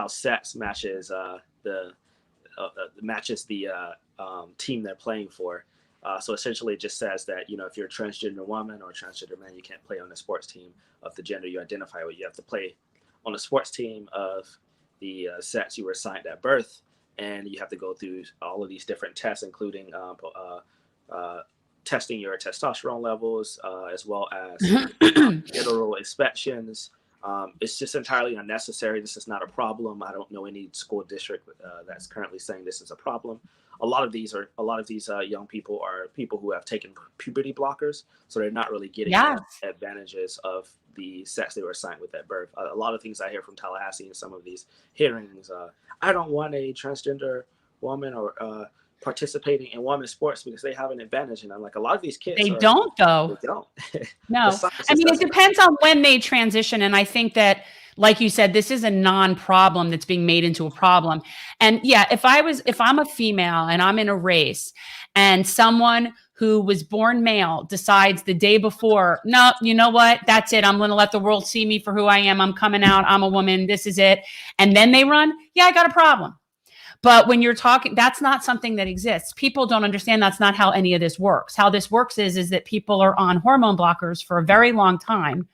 sex matches the team they're playing for. So essentially it just says that, if you're a transgender woman or a transgender man, you can't play on the sports team of the gender you identify with. You have to play on the sports team of the sex you were assigned at birth. And you have to go through all of these different tests, including testing your testosterone levels, as well as general inspections. It's just entirely unnecessary. This is not a problem. I don't know any school district that's currently saying this is a problem. A lot of these young people are people who have taken puberty blockers, so they're not really getting the advantages of the sex they were assigned with at birth. A lot of things I hear from Tallahassee in some of these hearings, I don't want a transgender woman or participating in women's sports because they have an advantage. And I'm like, a lot of these kids don't though. They don't. No, I mean, it depends on when they transition. And I think that, like you said, this is a non-problem that's being made into a problem. And yeah, if I'm a female and I'm in a race and someone who was born male decides the day before, no, you know what? That's it. I'm going to let the world see me for who I am. I'm coming out. I'm a woman. This is it. And then they run. Yeah, I got a problem. But when you're talking, that's not something that exists. People don't understand that's not how any of this works. How this works is that people are on hormone blockers for a very long time,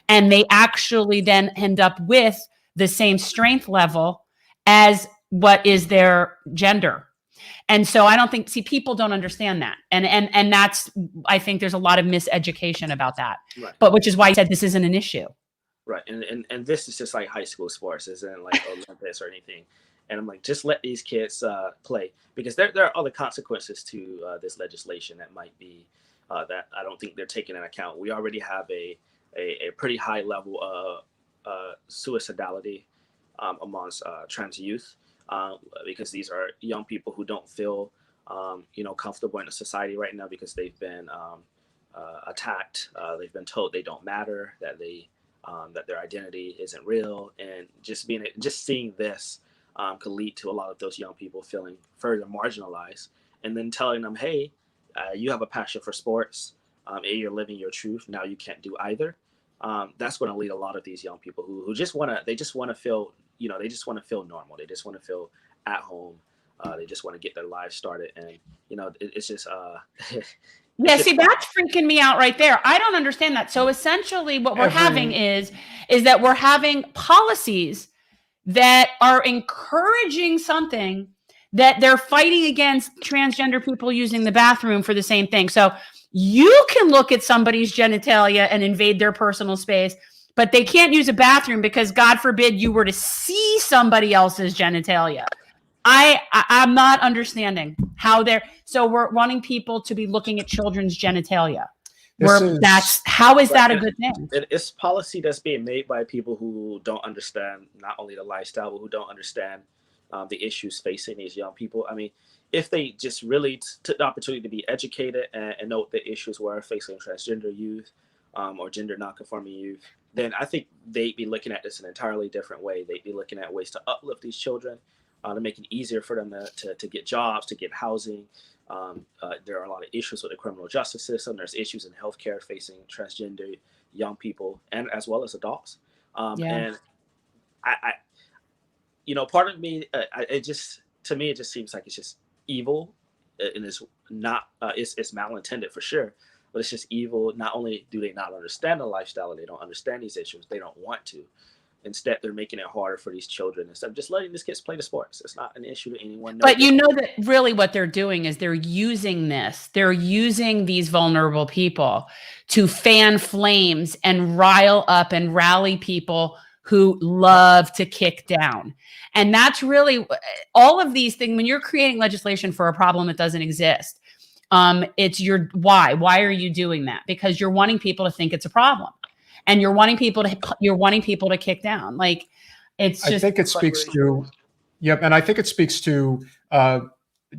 and they actually then end up with the same strength level as what is their gender. And so I don't think, people don't understand that. And that's, I think there's a lot of miseducation about that. Right. But which is why I said this isn't an issue. Right. And this is just like high school sports. This isn't like Olympics or anything. And I'm like, just let these kids play, because there are other consequences to this legislation that might be that I don't think they're taking into account. We already have a pretty high level of suicidality amongst trans youth, because these are young people who don't feel comfortable in a society right now because they've been attacked. They've been told they don't matter, that that their identity isn't real, and just seeing this could lead to a lot of those young people feeling further marginalized. And then telling them, hey, you have a passion for sports, and you're living your truth. Now you can't do either. That's going to lead a lot of these young people who just want to feel, they just want to feel normal. They just want to feel at home. They just want to get their lives started. And, it's just, yeah, see, that's freaking me out right there. I don't understand that. So essentially what we're having is that we're having policies that are encouraging something that they're fighting against transgender people using the bathroom for the same thing. So you can look at somebody's genitalia and invade their personal space, but they can't use a bathroom because God forbid you were to see somebody else's genitalia. I'm not understanding how so we're wanting people to be looking at children's genitalia. How is that a good thing? It's policy that's being made by people who don't understand not only the lifestyle, but who don't understand the issues facing these young people. I mean, if they just really took the opportunity to be educated and know what the issues were facing transgender youth or gender nonconforming youth, then I think they'd be looking at this in an entirely different way. They'd be looking at ways to uplift these children, to make it easier for them to get jobs, to get housing. There are a lot of issues with the criminal justice system. There's issues in healthcare facing transgender young people and as well as adults. And I part of me, it just seems like it's just evil, and it's not. It's malintended for sure, but it's just evil. Not only do they not understand the lifestyle, and they don't understand these issues, they don't want to. Instead, they're making it harder for these children instead of just letting these kids play the sports. It's not an issue to anyone. But that really what they're doing is they're using these vulnerable people to fan flames and rile up and rally people who love to kick down. And that's really all of these things. When you're creating legislation for a problem that doesn't exist, it's why? Why are you doing that? Because you're wanting people to think it's a problem. And you're wanting people to kick down. Like, it's just. I think it speaks to, and I think it speaks to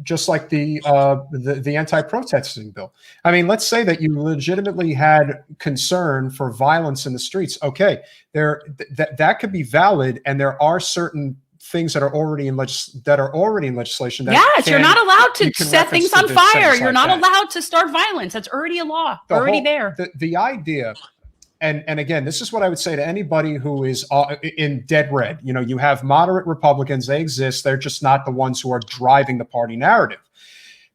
just like the anti-protesting bill. I mean, let's say that you legitimately had concern for violence in the streets. Okay, that could be valid, and there are certain things that are already in legislation. You're not allowed to set things on fire. You're not allowed to start violence. That's already a law. There. The idea. And again, this is what I would say to anybody who is in dead red. You have moderate Republicans. They exist. They're just not the ones who are driving the party narrative.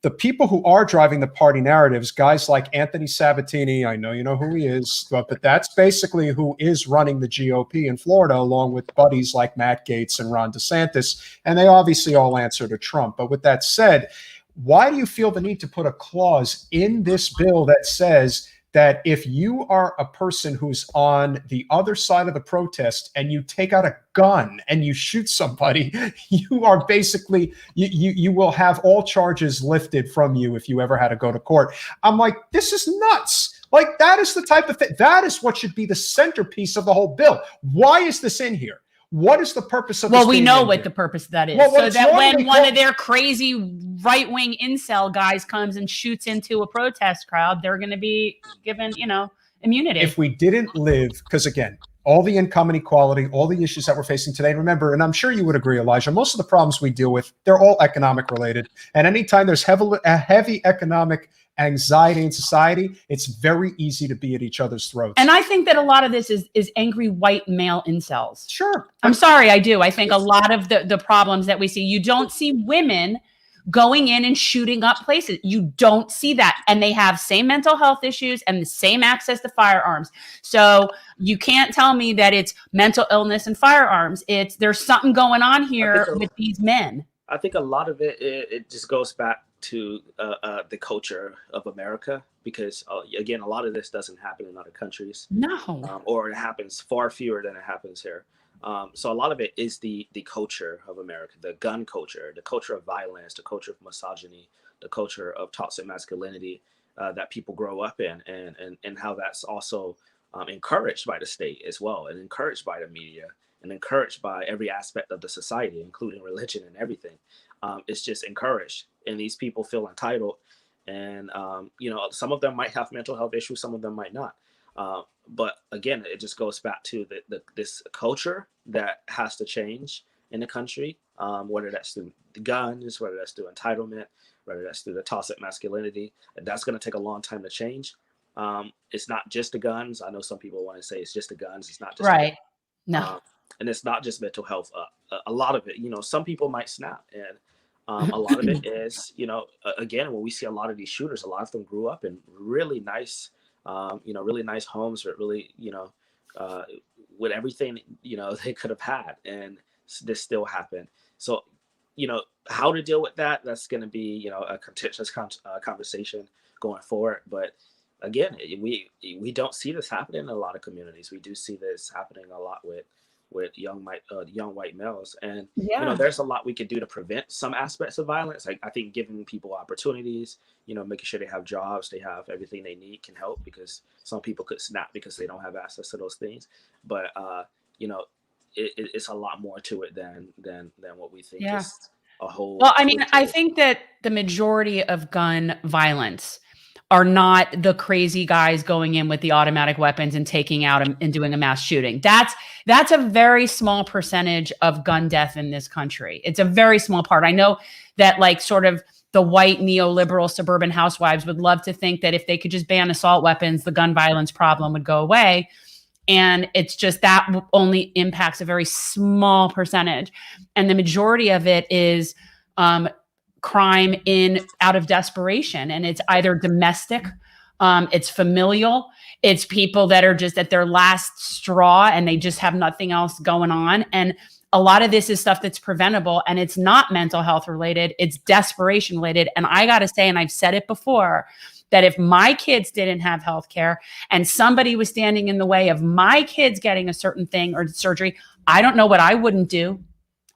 The people who are driving the party narratives, guys like Anthony Sabatini, I know you know who he is, but that's basically who is running the GOP in Florida, along with buddies like Matt Gaetz and Ron DeSantis. And they obviously all answer to Trump. But with that said, why do you feel the need to put a clause in this bill that says that if you are a person who's on the other side of the protest and you take out a gun and you shoot somebody, you are basically, you will have all charges lifted from you if you ever had to go to court? I'm like, this is nuts. Like, that is the type of thing, that is what should be the centerpiece of the whole bill. Why is this in here? What is the purpose of this? Well, we know what the purpose of that is. So that when one of their crazy right-wing incel guys comes and shoots into a protest crowd, they're going to be given, immunity. If we didn't live, because again, all the income inequality, all the issues that we're facing today, remember, and I'm sure you would agree, Elijah, most of the problems we deal with, they're all economic related. And anytime there's heavy economic anxiety in society, it's very easy to be at each other's throats. And I think that a lot of this is angry white male incels. Sure. I'm sorry, I do. I think a lot of the problems that we see, you don't see women going in and shooting up places. You don't see that. And they have same mental health issues and the same access to firearms. So you can't tell me that it's mental illness and firearms. There's something going on here with these men. I think a lot of it just goes back to the culture of America, because again, a lot of this doesn't happen in other countries. No. Or it happens far fewer than it happens here. So a lot of it is the culture of America, the gun culture, the culture of violence, the culture of misogyny, the culture of toxic masculinity that people grow up in, and how that's also encouraged by the state as well, and encouraged by the media, and encouraged by every aspect of the society, including religion and everything. It's just encouraged, and these people feel entitled. And some of them might have mental health issues, some of them might not. But again, it just goes back to this culture that has to change in the country. whether that's through the guns, whether that's through entitlement, whether that's through the toxic masculinity. And that's going to take a long time to change. It's not just the guns. I know some people want to say it's just the guns. It's not just Right. No. and it's not just mental health. A lot of it, some people might snap, and a lot of it is, again, when we see a lot of these shooters, a lot of them grew up in really nice, really nice homes with really, with everything, they could have had, and this still happened. So, how to deal with that, that's going to be, a contentious conversation going forward. But again, we don't see this happening in a lot of communities. We do see this happening a lot with young white males, and there's a lot we could do to prevent some aspects of violence. Like, I think giving people opportunities, making sure they have jobs, they have everything they need can help, because some people could snap because they don't have access to those things. But it's a lot more to it than what we think. Just a whole. Well, I mean, I think that the majority of gun violence are not the crazy guys going in with the automatic weapons and taking out and doing a mass shooting. That's a very small percentage of gun death in this country. It's a very small part. I know that, like, sort of the white neoliberal suburban housewives would love to think that if they could just ban assault weapons, the gun violence problem would go away. And it's just that only impacts a very small percentage. And the majority of it is crime out of desperation. And it's either domestic, it's familial, it's people that are just at their last straw and they just have nothing else going on. And a lot of this is stuff that's preventable, and it's not mental health related, it's desperation related. And I got to say, and I've said it before, that if my kids didn't have health care and somebody was standing in the way of my kids getting a certain thing or surgery, I don't know what I wouldn't do.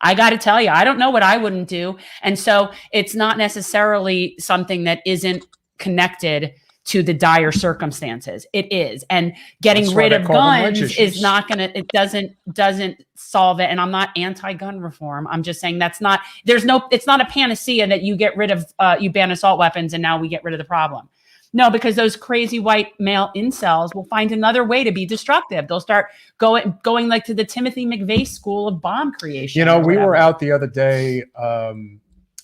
I got to tell you, I don't know what I wouldn't do. And so it's not necessarily something that isn't connected to the dire circumstances. It is. And getting rid of guns is not going to, it doesn't solve it. And I'm not anti-gun reform. I'm just saying it's not a panacea that you get rid of, you ban assault weapons and now we get rid of the problem. No, because those crazy white male incels will find another way to be destructive. They'll start going like to the Timothy McVeigh school of bomb creation. We were out the other day.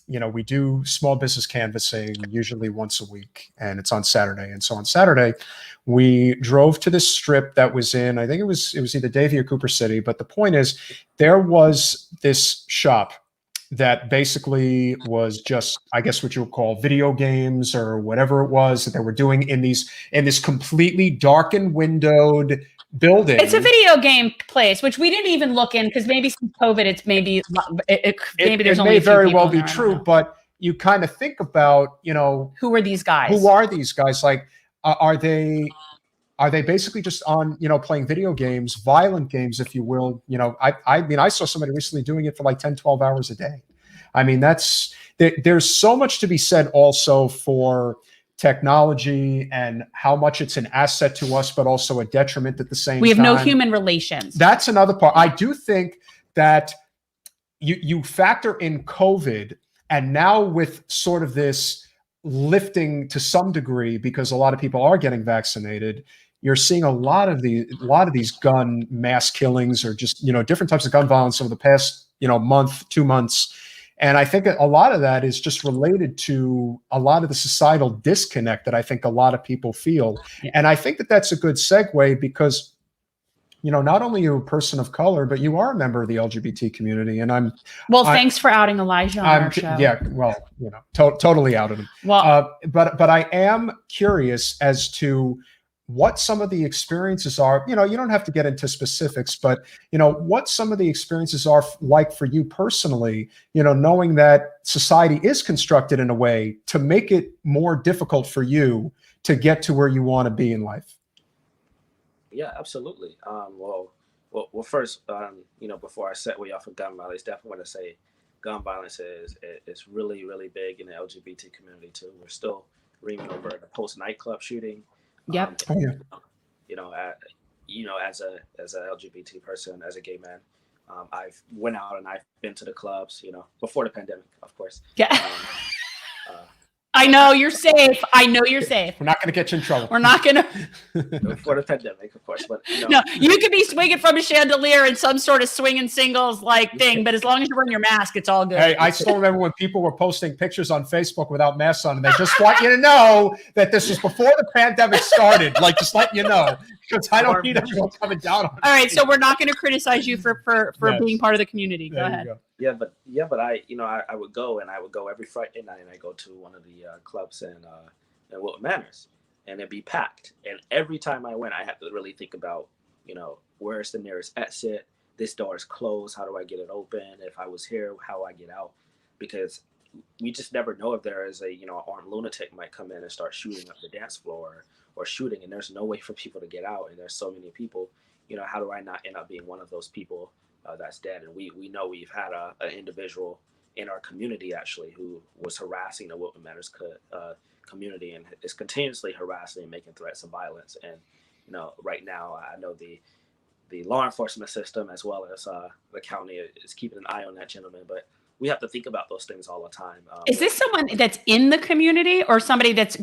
We do small business canvassing usually once a week, and it's on Saturday. And so on Saturday, we drove to this strip that was in, I think it was either Davie or Cooper City. But the point is, there was this shop that basically was just, I guess, what you would call video games or whatever it was that they were doing in this completely darkened, windowed building. It's a video game place, which we didn't even look in, because maybe since COVID, it's maybe there's only a few people. It may very well be true, but you kind of think about, who are these guys? Who are these guys? Like, are they basically just on, playing video games, violent games, if you will? I mean, I saw somebody recently doing it for like 10, 12 hours a day. I mean, there's so much to be said also for technology and how much it's an asset to us, but also a detriment at the same time. We have no human relations. That's another part. I do think that you factor in COVID, and now with sort of this lifting to some degree, because a lot of people are getting vaccinated, you're seeing a lot of these gun mass killings, or just, different types of gun violence over the past, month, 2 months. And I think a lot of that is just related to a lot of the societal disconnect that I think a lot of people feel. Yeah. And I think that that's a good segue, because, not only are you a person of color, but you are a member of the LGBT community. And thanks for outing Elijah on our show. Yeah, well, totally outed him. Well, but I am curious as to what some of the experiences are. You don't have to get into specifics, but what some of the experiences are like for you personally, knowing that society is constructed in a way to make it more difficult for you to get to where you want to be in life. Yeah, absolutely. Well, first, before I segue off of gun violence, definitely want to say gun violence is really, really big in the LGBT community too. We're still reaming over the post nightclub shooting. Yep. As a LGBT person, as a gay man, I've went out and I've been to the clubs, before the pandemic, of course. Yeah. I know you're safe. I know you're safe. We're not going to get you in trouble. We're not going to. For the pandemic, of course, but No, you could be swinging from a chandelier in some sort of swinging singles like thing, but as long as you're wearing your mask, it's all good. Hey, I still remember when people were posting pictures on Facebook without masks on, and they just want you to know that this was before the pandemic started. Like, just letting you know, because I don't need everyone coming down on me. All right, so we're not going to criticize you for Yes. being part of the community. Go There you ahead. go. yeah, but I would go every Friday night, and I go to one of the clubs in Wilton Manors, and it'd be packed. And every time I went, I had to really think about, where's the nearest exit? This door is closed. How do I get it open? If I was here, how I get out? Because we just never know if there is a armed lunatic might come in and start shooting up the dance floor or shooting, and there's no way for people to get out. And there's so many people. How do I not end up being one of those people that's dead? And we know we've had an individual in our community actually who was harassing the Wilton Manors community and is continuously harassing and making threats of violence. And right now I know the law enforcement system as well as the county is keeping an eye on that gentleman, but we have to think about those things all the time. Is this someone that's in the community or somebody that's,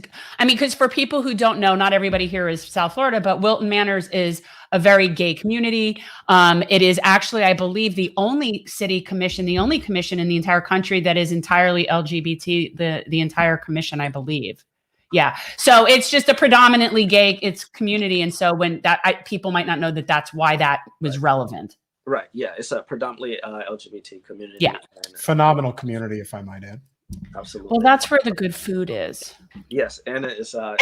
because for people who don't know, not everybody here is South Florida, but Wilton Manors is a very gay community. It is actually, I believe, the only city commission, the only commission in the entire country that is entirely LGBT, the entire commission, I believe. Yeah. So it's just a predominantly gay, community. And so when people might not know that that's why that was relevant. Right. Yeah. It's a predominantly LGBT community. Yeah. And, Phenomenal community, if I might add. Absolutely. Well, that's where the good food is. Yes. And it's for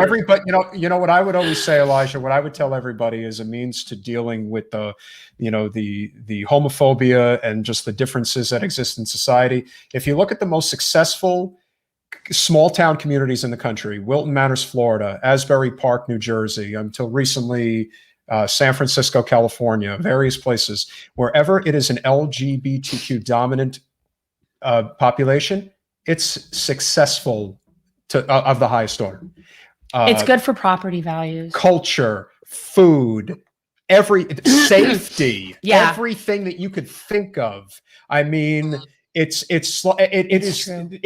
everybody, what I would always say, Elijah, what I would tell everybody is a means to dealing with the homophobia and just the differences that exist in society. If you look at the most successful small town communities in the country, Wilton Manors, Florida, Asbury Park, New Jersey, until recently, San Francisco, California, various places, wherever it is an LGBTQ dominant population, it's successful of the highest order. It's good for property values, culture, food, safety, Yeah. everything that you could think of. I mean, it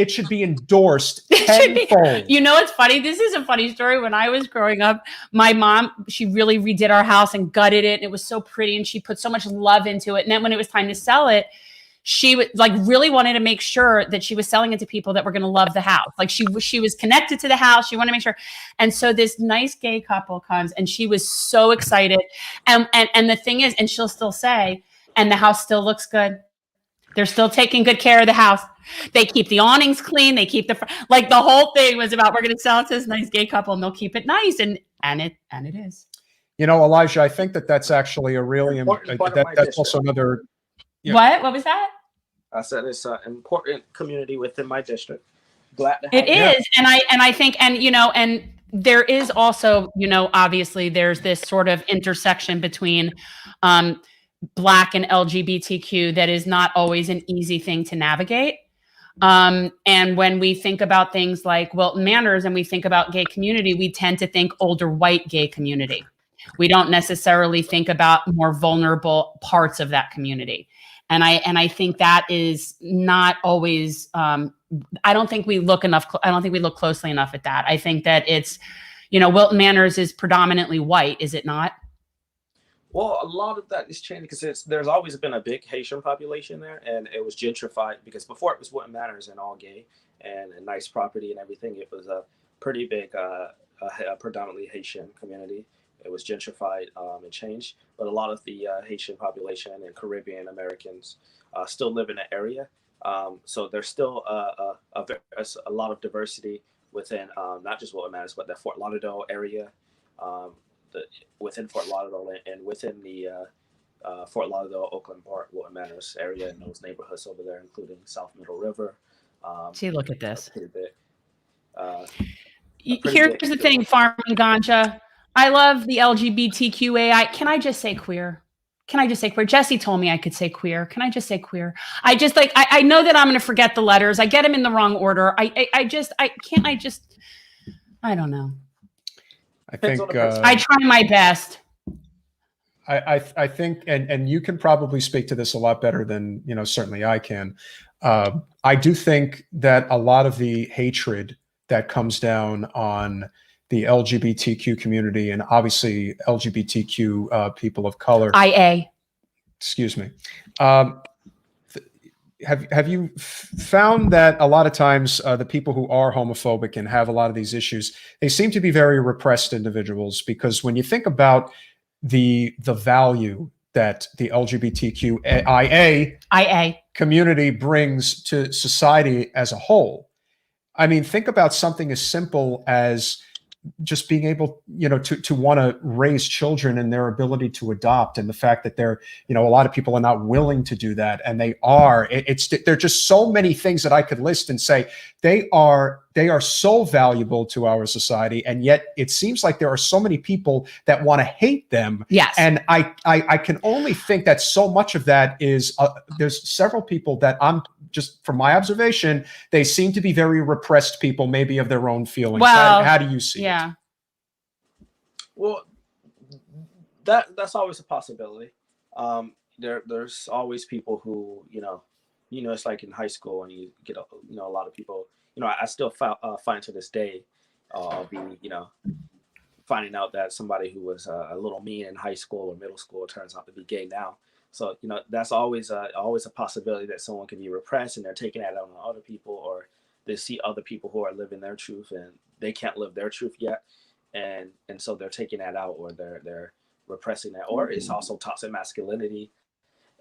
should be endorsed tenfold. It's funny. This is a funny story. When I was growing up, my mom, she really redid our house and gutted it. And it was so pretty. And she put so much love into it. And then when it was time to sell it, she would really wanted to make sure that she was selling it to people that were going to love the house. Like she was connected to the house. She wanted to make sure. And so this nice gay couple comes and she was so excited. And the thing is, and she'll still say, and the house still looks good. They're still taking good care of the house. They keep the awnings clean. They keep the whole thing was about, we're going to sell it to this nice gay couple and they'll keep it nice. And it is. Elijah, I think that's actually a really, that's also another. Yeah. What was that? I said it's an important community within my district. Glad to have it is. And I think, and there is also, obviously there's this sort of intersection between, Black and LGBTQ that is not always an easy thing to navigate. And when we think about things like Wilton Manors and we think about gay community, we tend to think older white gay community. We don't necessarily think about more vulnerable parts of that community. And I think that is not always, I don't think we look closely enough at that. I think that it's, Wilton Manors is predominantly white, is it not? Well, a lot of that is changing because there's always been a big Haitian population there, and it was gentrified because before it was Wilton Manors and all gay and a nice property and everything. It was a pretty big, predominantly Haitian community. It was gentrified and changed, but a lot of the Haitian population and Caribbean Americans still live in the area. So there's still a lot of diversity within not just Wilton Manors, but the Fort Lauderdale area. Within Fort Lauderdale and within the Fort Lauderdale, Oakland Park, Wilton Manors area and those neighborhoods over there, including South Middle River. See, look at this. Here's the thing, farming ganja. I love the LGBTQAI. Can I just say queer? Jesse told me I could say queer. Can I just say queer? I just I know that I'm going to forget the letters. I get them in the wrong order. I don't know. I think I try my best. I think, and you can probably speak to this a lot better than certainly I can. I do think that a lot of the hatred that comes down on the LGBTQ community and obviously LGBTQ people of color. IA. Excuse me. Have you found that a lot of times the people who are homophobic and have a lot of these issues, they seem to be very repressed individuals? Because when you think about the value that the LGBTQIA community brings to society as a whole, I mean, think about something as simple as just being able, to want to raise children and their ability to adopt, and the fact that they're, a lot of people are not willing to do that, and they are. There are just so many things that I could list and say they are so valuable to our society, and yet it seems like there are so many people that want to hate them. Yes, and I can only think that so much of that is there's several people that I'm just from my observation, they seem to be very repressed people, maybe of their own feelings. Well, how do you see it? Well, that's always a possibility. There's always people who, it's like in high school and you get, a lot of people, I still find to this day, I'll be, finding out that somebody who was a little mean in high school or middle school turns out to be gay now. So, that's always a possibility that someone can be repressed and they're taking that out on other people, or they see other people who are living their truth and they can't live their truth yet. And so they're taking that out, or they're repressing that, or it's also toxic masculinity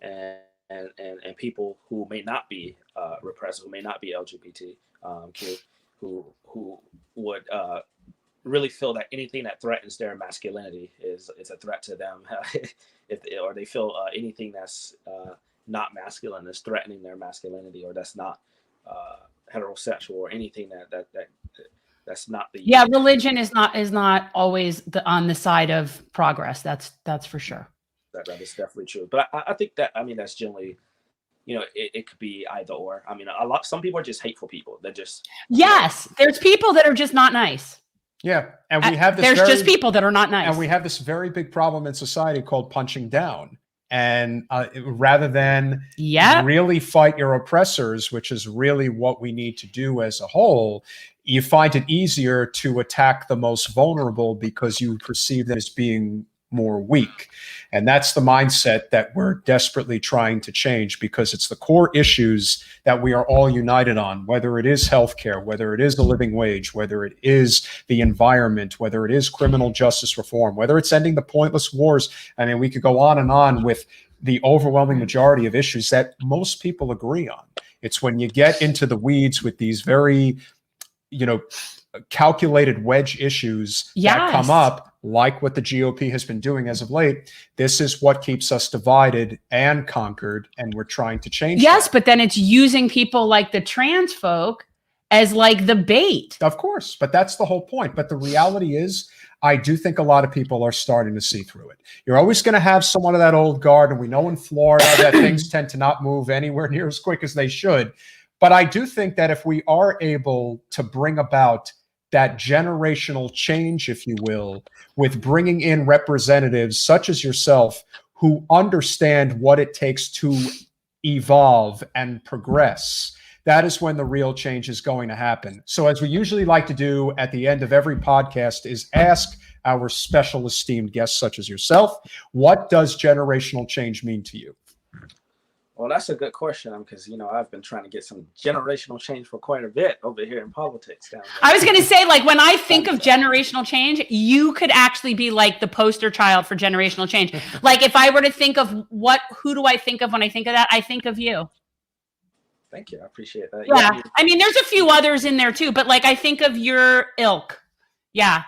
and people who may not be repressed, who may not be LGBT, who would really feel that anything that threatens their masculinity is a threat to them, or they feel anything that's not masculine is threatening their masculinity, or that's not heterosexual, or anything that's not the religion is not always on the side of progress. That's for sure. That is definitely true. But I think that, that's generally, it could be either or. I mean, some people are just hateful people. They're just there's people that are just not nice. Yeah, and we have this. There's just people that are not nice, and we have this very big problem in society called punching down. And rather than really fight your oppressors, which is really what we need to do as a whole, you find it easier to attack the most vulnerable because you perceive them as being more weak. And that's the mindset that we're desperately trying to change, because it's the core issues that we are all united on, whether it is healthcare, whether it is the living wage, whether it is the environment, whether it is criminal justice reform, whether it's ending the pointless wars. I mean, we could go on and on with the overwhelming majority of issues that most people agree on. It's when you get into the weeds with these very, calculated wedge issues that come up, like what the GOP has been doing as of late. This is what keeps us divided and conquered, and we're trying to change that. But then it's using people like the trans folk as like the bait. Of course, but that's the whole point. But the reality is, I do think a lot of people are starting to see through it. You're always going to have someone of that old guard, and we know in Florida that things tend to not move anywhere near as quick as they should. But I do think that if we are able to bring about that generational change, if you will, with bringing in representatives such as yourself who understand what it takes to evolve and progress, that is when the real change is going to happen. So as we usually like to do at the end of every podcast is ask our special esteemed guests such as yourself, what does generational change mean to you? Well, that's a good question, because, I've been trying to get some generational change for quite a bit over here in politics down there. I was going to say, like, when I think of generational change, you could actually be like the poster child for generational change. Like, if I were to think of who do I think of when I think of that? I think of you. Thank you. I appreciate that. Yeah. I mean, there's a few others in there too, but like, I think of your ilk. Yeah.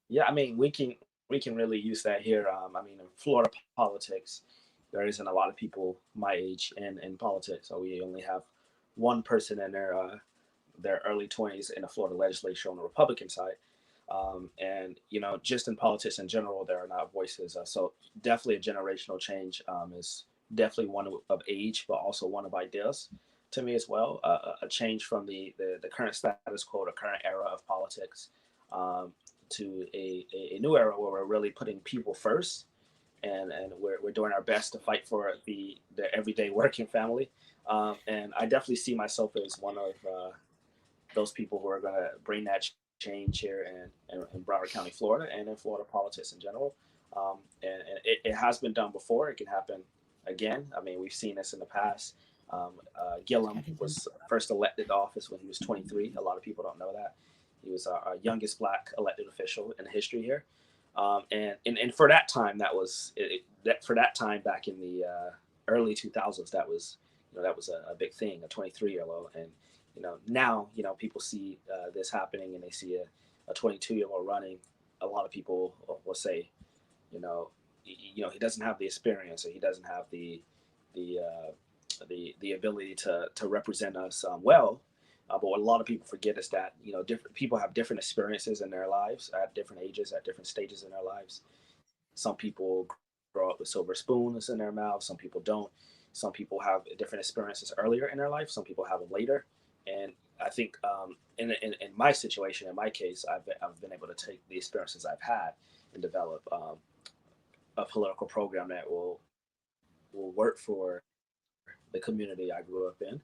Yeah. I mean, we can really use that here. In Florida politics, there isn't a lot of people my age in politics. So we only have one person in their early 20s in the Florida legislature on the Republican side. And, just in politics in general, there are not voices. So definitely a generational change is definitely one of age, but also one of ideas to me as well. A change from the current status quo, the current era of politics, to a new era where we're really putting people first. And we're doing our best to fight for the everyday working family. And I definitely see myself as one of those people who are going to bring that change here in Broward County, Florida, and in Florida politics in general. And it has been done before. It can happen again. I mean, we've seen this in the past. Gillum was first elected to office when he was 23. A lot of people don't know that. He was our youngest Black elected official in history here. And for that time, for that time back in the early 2000s, that was a big thing, a 23-year-old. And now people see this happening, and they see a 22-year-old running. A lot of people will say, he doesn't have the experience, or he doesn't have the ability to represent us well. But what a lot of people forget is that different people have different experiences in their lives at different ages, at different stages in their lives. Some people grow up with silver spoons in their mouth. Some people don't. Some people have different experiences earlier in their life. Some people have them later. And I think in my situation, in my case, I've been able to take the experiences I've had and develop a political program that will work for the community I grew up in.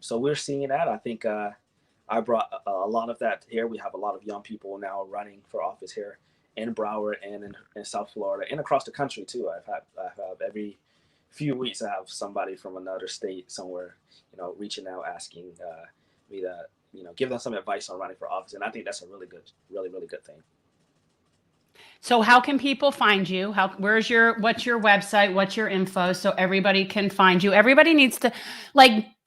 So we're seeing that. I think I brought a lot of that here. We have a lot of young people now running for office here in Broward and in South Florida and across the country too. I have every few weeks I have somebody from another state somewhere, reaching out asking me to, give them some advice on running for office, and I think that's a really good thing. So how can people find you? What's your website? What's your info so everybody can find you? Everybody needs to,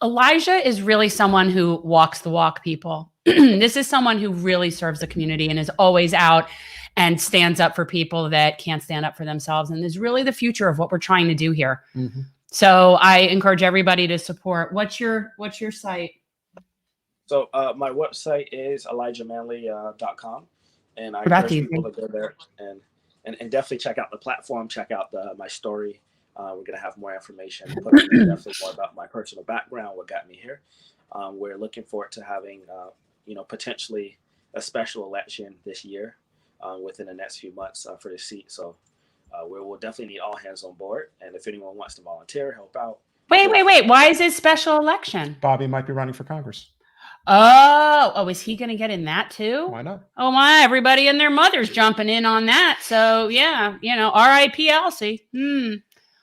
Elijah is really someone who walks the walk, people. This is someone who really serves the community and is always out and stands up for people that can't stand up for themselves, and is really the future of what we're trying to do here. Mm-hmm. So I encourage everybody to support. What's your site? So my website is ElijahManley.com. And I encourage people to go there and definitely check out the platform, check out my story. We're going to have more information, put in there, definitely more about my personal background, what got me here. We're looking forward to having, potentially a special election this year within the next few months for the seat. So we will definitely need all hands on board. And if anyone wants to volunteer, help out. Wait. Why is this special election? Bobby might be running for Congress. Oh, is he going to get in that too? Why not? Oh my, everybody and their mother's jumping in on that. So yeah, R.I.P. Elsie.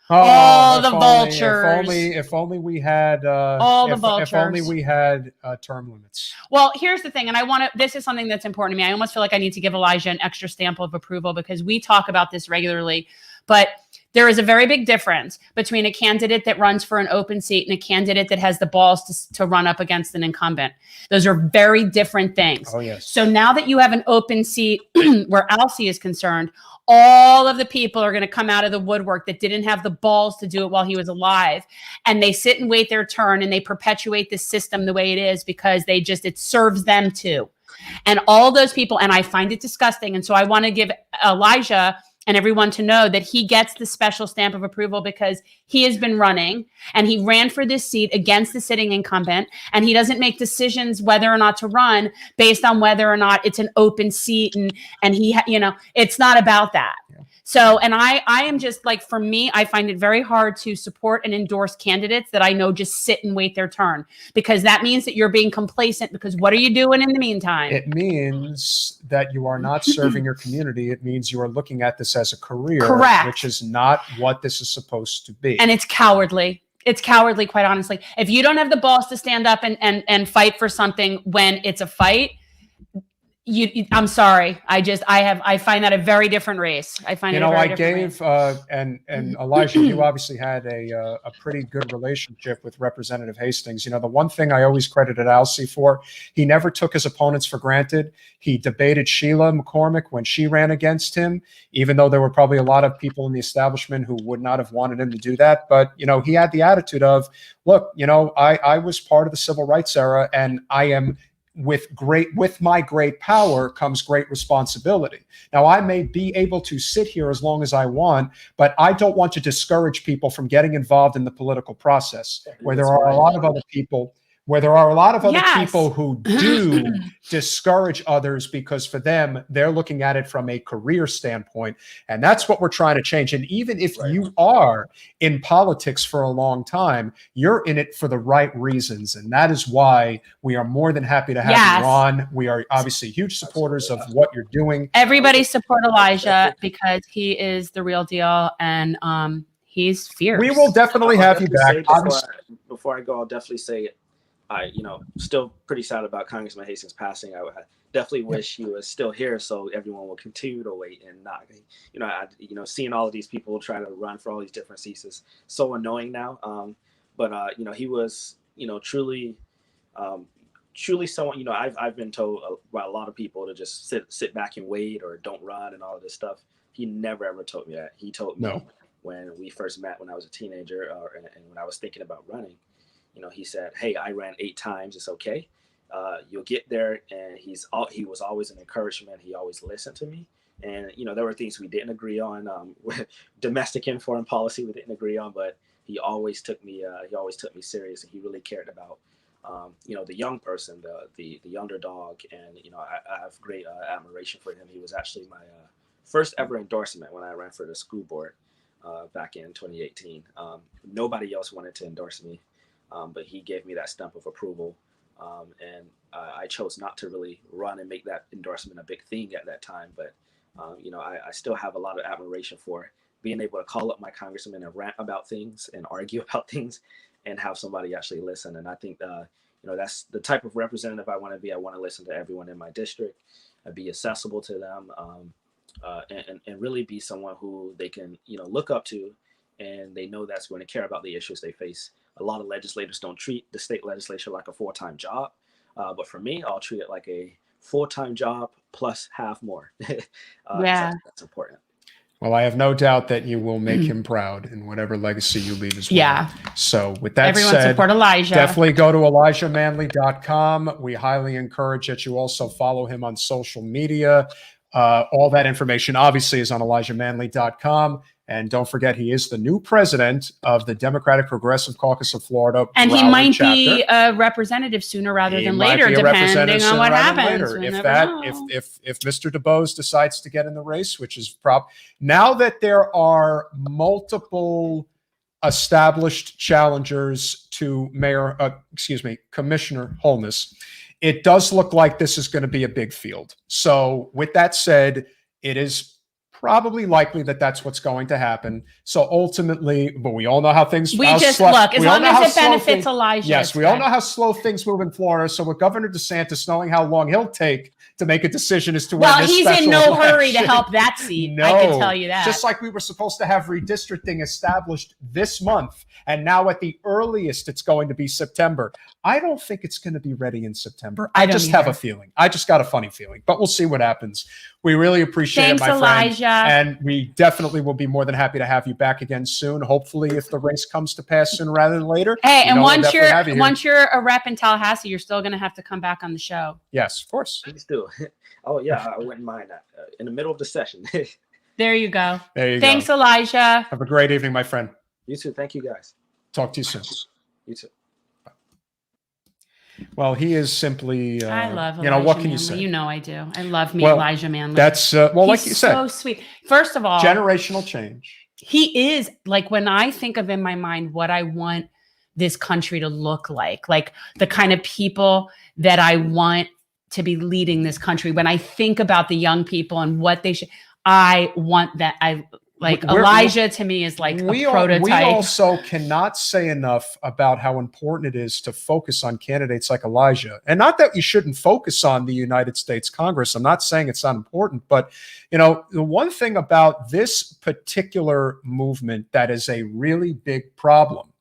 Oh, the vultures. If only we had all the vultures. If only we had term limits. Well, here's the thing, and this is something that's important to me. I almost feel like I need to give Elijah an extra stamp of approval because we talk about this regularly, but there is a very big difference between a candidate that runs for an open seat and a candidate that has the balls to run up against an incumbent. Those are very different things. Oh, yes. So now that you have an open seat where Elsie is concerned, all of the people are going to come out of the woodwork that didn't have the balls to do it while he was alive. And they sit and wait their turn and they perpetuate the system the way it is because it serves them too. And all those people, and I find it disgusting. And so I want to give Elijah and everyone to know that he gets the special stamp of approval because he has been running and he ran for this seat against the sitting incumbent, and he doesn't make decisions whether or not to run based on whether or not it's an open seat and he it's not about that. Yeah. So, and I am just for me, I find it very hard to support and endorse candidates that I know just sit and wait their turn, because that means that you're being complacent, because what are you doing in the meantime? It means that you are not serving your community. It means you are looking at this as a career, correct, which is not what this is supposed to be. And it's cowardly. It's cowardly, quite honestly. If you don't have the balls to stand up and fight for something when it's a fight, I'm sorry. I find that a very different race. I find and Elijah, you obviously had a pretty good relationship with Representative Hastings. The one thing I always credited Elsie for, he never took his opponents for granted. He debated Sheila McCormick when she ran against him, even though there were probably a lot of people in the establishment who would not have wanted him to do that. But, he had the attitude of, look, I was part of the civil rights era, and I am with my great power comes great responsibility. Now, I may be able to sit here as long as I want, but I don't want to discourage people from getting involved in the political process, where there are a lot of other people where there are a lot of other Yes. people who do discourage others because for them, they're looking at it from a career standpoint. And that's what we're trying to change. And even if you are in politics for a long time, you're in it for the right reasons. And that is why we are more than happy to have you on. We are obviously huge supporters of what you're doing. Everybody support Elijah because he is the real deal, and he's fierce. We will definitely have you back. Before I go, I'll definitely say still pretty sad about Congressman Hastings passing. I definitely wish he was still here so everyone will continue to wait and not, seeing all of these people try to run for all these different seats is so annoying now. But he was, truly someone, I've been told by a lot of people to just sit back and wait or don't run and all of this stuff. He never ever told me that. He told me when we first met when I was a teenager and when I was thinking about running, he said, "Hey, I ran 8 times. It's okay. You'll get there." And he was always an encouragement. He always listened to me. And, there were things we didn't agree on, domestic and foreign policy we didn't agree on, but he always took me serious, and he really cared about, the young person, the underdog. And, I have great admiration for him. He was actually my first ever endorsement when I ran for the school board back in 2018. Nobody else wanted to endorse me. But he gave me that stamp of approval, and I chose not to really run and make that endorsement a big thing at that time. But, I still have a lot of admiration for being able to call up my congressman and rant about things and argue about things and have somebody actually listen. And I think, that's the type of representative I want to be. I want to listen to everyone in my district, be accessible to them, and really be someone who they can, look up to, and they know that's going to care about the issues they face. A lot of legislators don't treat the state legislature like a full-time job. But for me, I'll treat it like a full-time job plus half more. That's important. Well, I have no doubt that you will make him proud in whatever legacy you leave as well. Yeah. So with that Everyone said, support Elijah. Definitely go to ElijahManley.com. We highly encourage that you also follow him on social media. All that information obviously is on ElijahManley.com. And don't forget, he is the new president of the Democratic Progressive Caucus of Florida. And he Broward might chapter. be a representative sooner rather than Might later, be a depending representative on sooner what rather than happens. later. We If never that, know. if Mr. DuBose decides to get in the race, which is now that there are multiple established challengers to Commissioner Holness, it does look like this is going to be a big field. So with that said, it is probably likely that that's what's going to happen. So ultimately, but we all know how things. Look, as long as it benefits Elijah. Yes, we all know how slow things move in Florida. So with Governor DeSantis knowing how long he'll take to make a decision as to when this he's in no hurry to help that seat. No, I can tell you that. Just like we were supposed to have redistricting established this month, and now at the earliest it's going to be September. I don't think it's going to be ready in September. I just have a feeling. I just got a funny feeling, but we'll see what happens. We really appreciate it, my Elijah. friend. And we definitely will be more than happy to have you back again soon. Hopefully, if the race comes to pass sooner rather than later. Hey, and once you're a rep in Tallahassee, you're still going to have to come back on the show. Yes, of course. Please do. Oh, yeah, I wouldn't mind that in the middle of the session. There you go. There you Thanks, go. Elijah. Have a great evening, my friend. You too. Thank you, guys. Talk to you soon. You too. Well, he is simply, I love Elijah what can Manley. you say? You know I do. I love me Elijah Manley. That's, like you said. so sweet. First of all. Generational change. He is, like, when I think of in my mind what I want this country to look like the kind of people that I want to be leading this country. When I think about the young people and what they should, I want that. Elijah to me is like a prototype. We also cannot say enough about how important it is to focus on candidates like Elijah. And not that you shouldn't focus on the United States Congress. I'm not saying it's not important, but the one thing about this particular movement that is a really big problem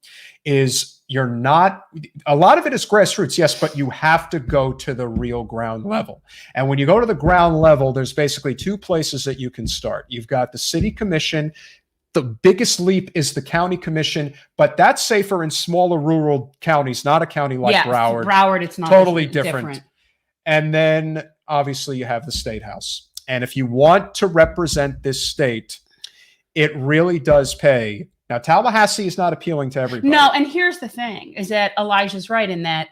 is a lot of it is grassroots, yes, but you have to go to the real ground level. And when you go to the ground level, there's basically 2 places that you can start. You've got the city commission. The biggest leap is the county commission, but that's safer in smaller rural counties, not a county like Broward. Broward, it's not totally different. And then obviously you have the state house. And if you want to represent this state, it really does pay. Now, Tallahassee is not appealing to everybody. No, and here's the thing, is that Elijah's right in that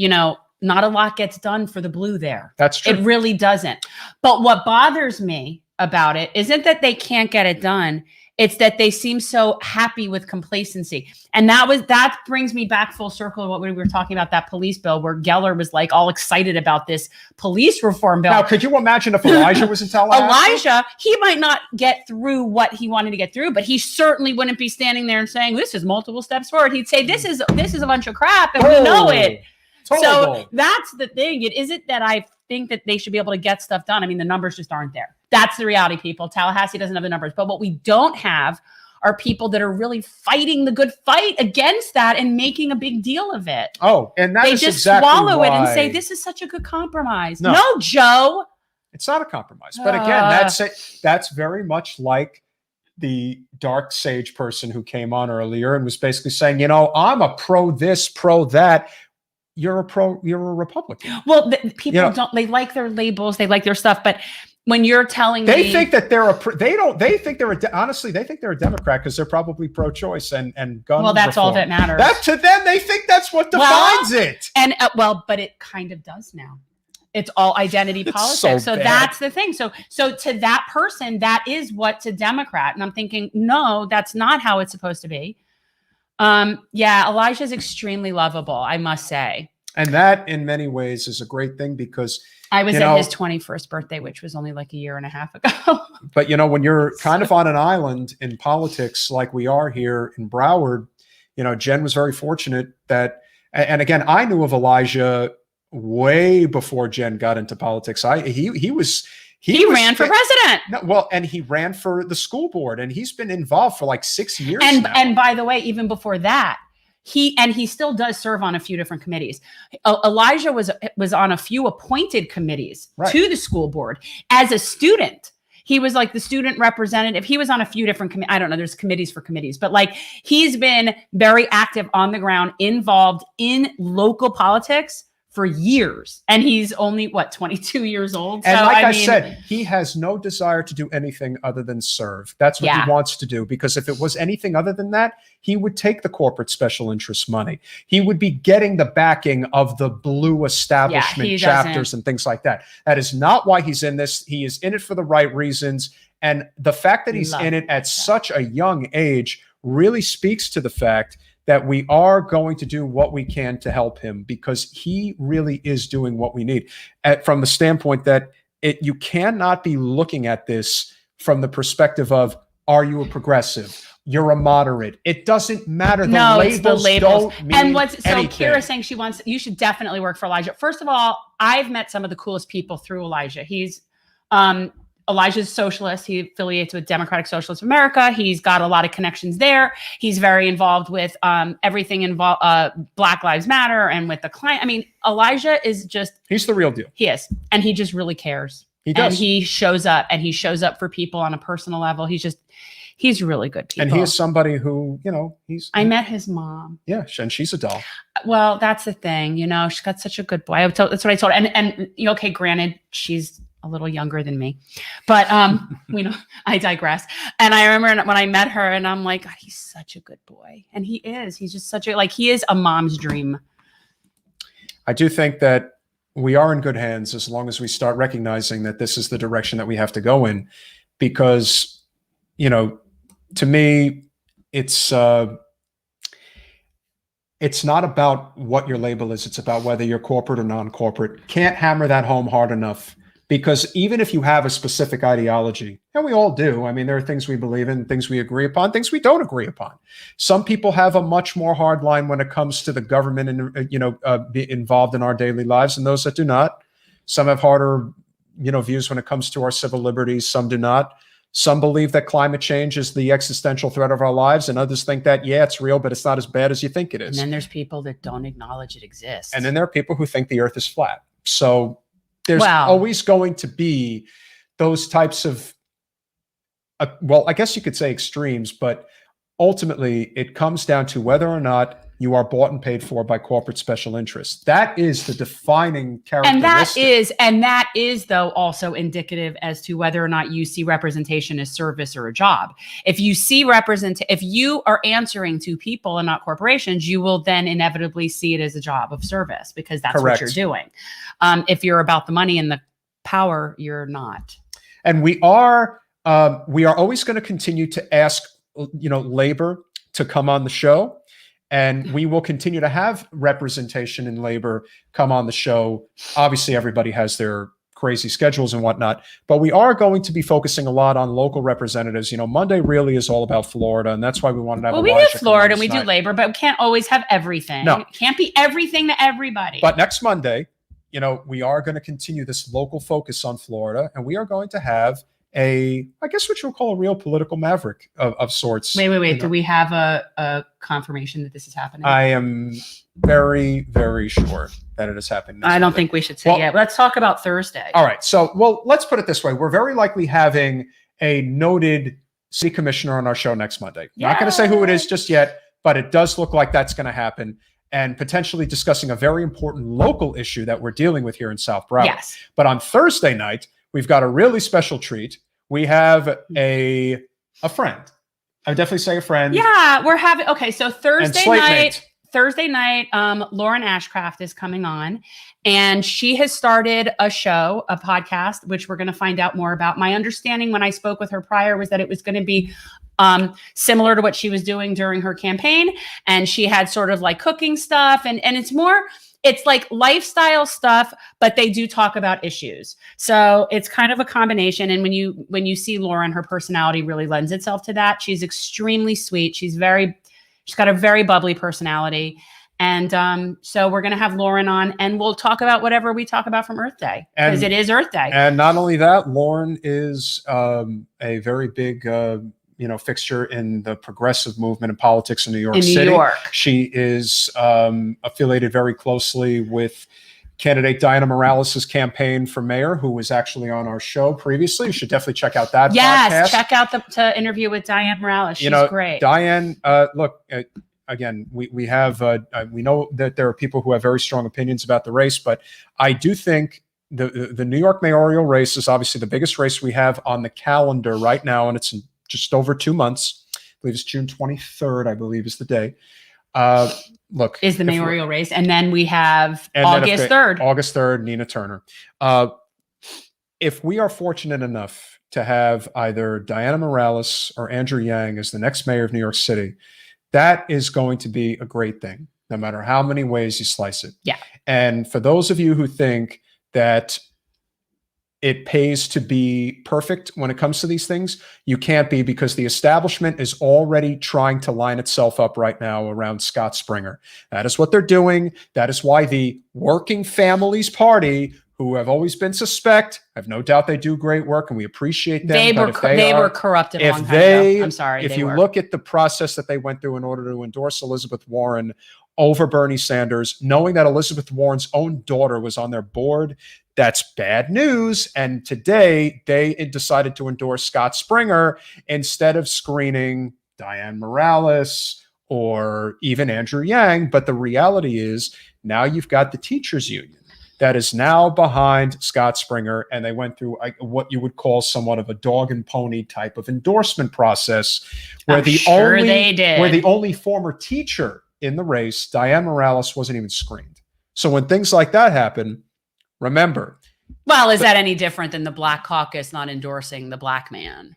not a lot gets done for the blue there. That's true. It really doesn't. But what bothers me about it isn't that they can't get it done. It's that they seem so happy with complacency. And that brings me back full circle to what we were talking about, that police bill, where Geller was like all excited about this police reform bill. Now, could you imagine if Elijah was in Tallahassee? Elijah, he might not get through what he wanted to get through, but he certainly wouldn't be standing there and saying, this is multiple steps forward. He'd say, this is a bunch of crap, and we know it. So that's the thing. It isn't that I think that they should be able to get stuff done. I mean, the numbers just aren't there. That's the reality, people. Tallahassee doesn't have the numbers. But what we don't have are people that are really fighting the good fight against that and making a big deal of it. Oh, and that they is just exactly swallow it and why- say, this is such a good compromise. No. No, Joe. It's not a compromise. But again, that's very much like the dark sage person who came on earlier and was basically saying, I'm a pro this, pro that. You're a Republican. Well, people don't, they like their labels, they like their stuff, but when you're telling they me, think that they think they're a Democrat because they're probably pro-choice and gun. Well, that's reform. all that matters. That to them, they think that's what defines it. And but it kind of does now. It's all identity politics. So bad. that's the thing. So to that person, that is what's a Democrat. And I'm thinking, no, that's not how it's supposed to be. Elijah's extremely lovable, I must say. And that in many ways is a great thing because I was at his 21st birthday, which was only like a year and a half ago. But when you're kind of on an island in politics like we are here in Broward, Jen was very fortunate that, and again, I knew of Elijah way before Jen got into politics. He ran for president. No, well, and he ran for the school board, and he's been involved for like 6 years now. And by the way, even before that, he still does serve on a few different committees. Elijah was on a few appointed committees to the school board as a student. He was like the student representative. He was on a few different I don't know. There's committees for committees, but like he's been very active on the ground, involved in local politics for years. And he's only 22 years old. And I said, he has no desire to do anything other than serve. That's what he wants to do. Because if it was anything other than that, he would take the corporate special interest money. He would be getting the backing of the blue establishment chapters and things like that. That is not why he's in this. He is in it for the right reasons. And the fact that he's in it at such a young age really speaks to the fact that we are going to do what we can to help him, because he really is doing what we need. From the standpoint that you cannot be looking at this from the perspective of, are you a progressive? You're a moderate. It doesn't matter. The labels don't mean and what's so anything. Kira's saying you should definitely work for Elijah. First of all, I've met some of the coolest people through Elijah. He's Elijah's socialist. He affiliates with Democratic Socialists of America. He's got a lot of connections there. He's very involved with everything involved, Black Lives Matter, and with the client. I mean, Elijah is he's the real deal. He is. And he just really cares. He does. And he shows up, and he shows up for people on a personal level. He's really good people. And he is somebody who, I met his mom. Yeah, and she's a doll. Well, that's the thing. She's got such a good boy. That's what I told her. And okay, granted, she's a little younger than me, but I digress. And I remember when I met her, and I'm like, God, he's such a good boy. And he is. He's just he is a mom's dream. I do think that we are in good hands as long as we start recognizing that this is the direction that we have to go in, because, to me, it's not about what your label is. It's about whether you're corporate or non-corporate. Can't hammer that home hard enough. Because even if you have a specific ideology, and we all do, I mean, there are things we believe in, things we agree upon, things we don't agree upon. Some people have a much more hard line when it comes to the government and, be involved in our daily lives, and those that do not. Some have harder, views when it comes to our civil liberties. Some do not. Some believe that climate change is the existential threat of our lives, and others think that, it's real, but it's not as bad as you think it is. And then there's people that don't acknowledge it exists. And then there are people who think the earth is flat. So there's always going to be those types of, I guess you could say extremes, but ultimately it comes down to whether or not you are bought and paid for by corporate special interests. That is the defining characteristic. And that is though also indicative as to whether or not you see representation as service or a job. If you see if you are answering to people and not corporations, you will then inevitably see it as a job of service, because that's Correct. what you're doing. If you're about the money and the power, you're not. And we are always going to continue to ask, labor to come on the show, and we will continue to have representation in labor come on the show. Obviously, everybody has their crazy schedules and whatnot, but we are going to be focusing a lot on local representatives. Monday really is all about Florida, and that's why we wanted to have. Well, we do Florida, and we do labor, but we can't always have everything. No, it can't be everything to everybody. But next Monday, we are going to continue this local focus on Florida, and we are going to have I guess what you'll call a real political maverick of sorts. Wait. Do we have a confirmation that this is happening? I am very, very sure that it is happening. I don't think we should say yet. Let's talk about Thursday. All right. So, let's put it this way. We're very likely having a noted city commissioner on our show next Monday. Yay! Not going to say who it is just yet, but it does look like that's going to happen, and potentially discussing a very important local issue that we're dealing with here in South Broward. Yes. But on Thursday night, we've got a really special treat. We have a friend. I would definitely say a friend. Yeah, we're having. Okay, so Thursday night, Lauren Ashcraft is coming on, and she has started a podcast, which we're going to find out more about. My understanding when I spoke with her prior was that it was going to be similar to what she was doing during her campaign, and she had sort of like cooking stuff, and it's like lifestyle stuff, but they do talk about issues. So it's kind of a combination. And when you see Lauren, her personality really lends itself to that. She's extremely sweet. She's got a very bubbly personality. And so we're going to have Lauren on, and we'll talk about whatever we talk about from Earth Day, because it is Earth Day. And not only that, Lauren is a very big fixture in the progressive movement and politics in New York City. She is affiliated very closely with candidate Diana Morales' campaign for mayor, who was actually on our show previously. You should definitely check out that podcast. Yes, check out the interview with Diane Morales. She's great. Diane, look, again, we have we know that there are people who have very strong opinions about the race, but I do think the New York mayoral race is obviously the biggest race we have on the calendar right now, and it's in just over 2 months. I believe it's June 23rd, I believe is the day. Is the mayoral race. And then we have August 3rd. August 3rd, Nina Turner. If we are fortunate enough to have either Diana Morales or Andrew Yang as the next mayor of New York City, that is going to be a great thing, no matter how many ways you slice it. Yeah. And for those of you who think that it pays to be perfect when it comes to these things, you can't be, because the establishment is already trying to line itself up right now around Scott Springer. That is what they're doing. That is why the Working Families Party, who have always been suspect, I have no doubt they do great work and we appreciate them. They were corrupted a long time ago. I'm sorry. If you look at the process that they went through in order to endorse Elizabeth Warren over Bernie Sanders, knowing that Elizabeth Warren's own daughter was on their board, that's bad news. And today they decided to endorse Scott Springer instead of screening Diane Morales or even Andrew Yang. But the reality is now you've got the teachers union that is now behind Scott Springer, and they went through what you would call somewhat of a dog and pony type of endorsement process, where where the only former teacher in the race, Diane Morales, wasn't even screened. So when things like that happen, remember. Well, is that any different than the Black Caucus not endorsing the black man?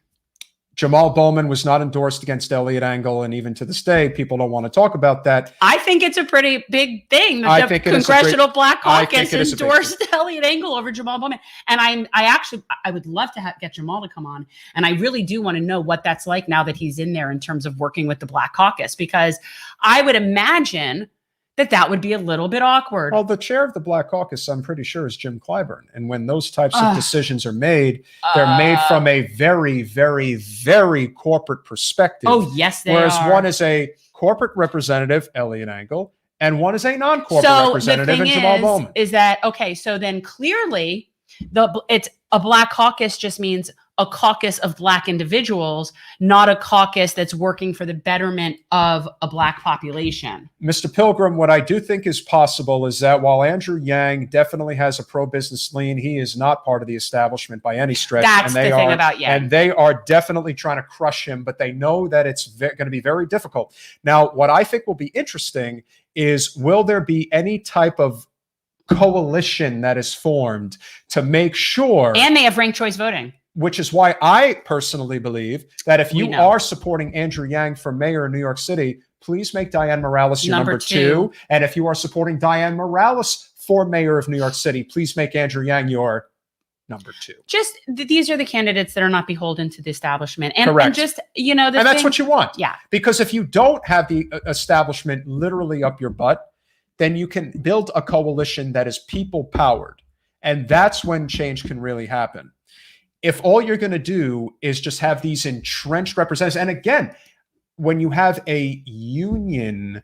Jamal Bowman was not endorsed against Elliot Engel, and even to this day, people don't want to talk about that. I think it's a pretty big thing. The Congressional Black Caucus endorsed Elliot Engel over Jamal Bowman. And I would love to get Jamal to come on. And I really do want to know what that's like now that he's in there in terms of working with the Black Caucus, because I would imagine that would be a little bit awkward. Well, the chair of the Black Caucus, I'm pretty sure, is Jim Clyburn. And when those types of decisions are made, they're made from a very, very, very corporate perspective. Oh, yes, they Whereas are. one is a corporate representative, Elliot Engel, and one is a non-corporate representative, and Jamal Bowman. Is that, okay, so then clearly it's a Black Caucus just means a caucus of Black individuals, not a caucus that's working for the betterment of a Black population. Mr. Pilgrim, what I do think is possible is that while Andrew Yang definitely has a pro-business lean, he is not part of the establishment by any stretch. That's the thing about Yang. And they are definitely trying to crush him, but they know that it's going to be very difficult. Now, what I think will be interesting is, will there be any type of coalition that is formed to make sure? And they have ranked choice voting. Which is why I personally believe that if you are supporting Andrew Yang for mayor of New York City, please make Diane Morales your number two. And if you are supporting Diane Morales for mayor of New York City, please make Andrew Yang your number two. Just these are the candidates that are not beholden to the establishment. And, correct. And just, you know, and that's what you want. Yeah. Because if you don't have the establishment literally up your butt, then you can build a coalition that is people powered. And that's when change can really happen. If all you're going to do is just have these entrenched representatives, and again, when you have a union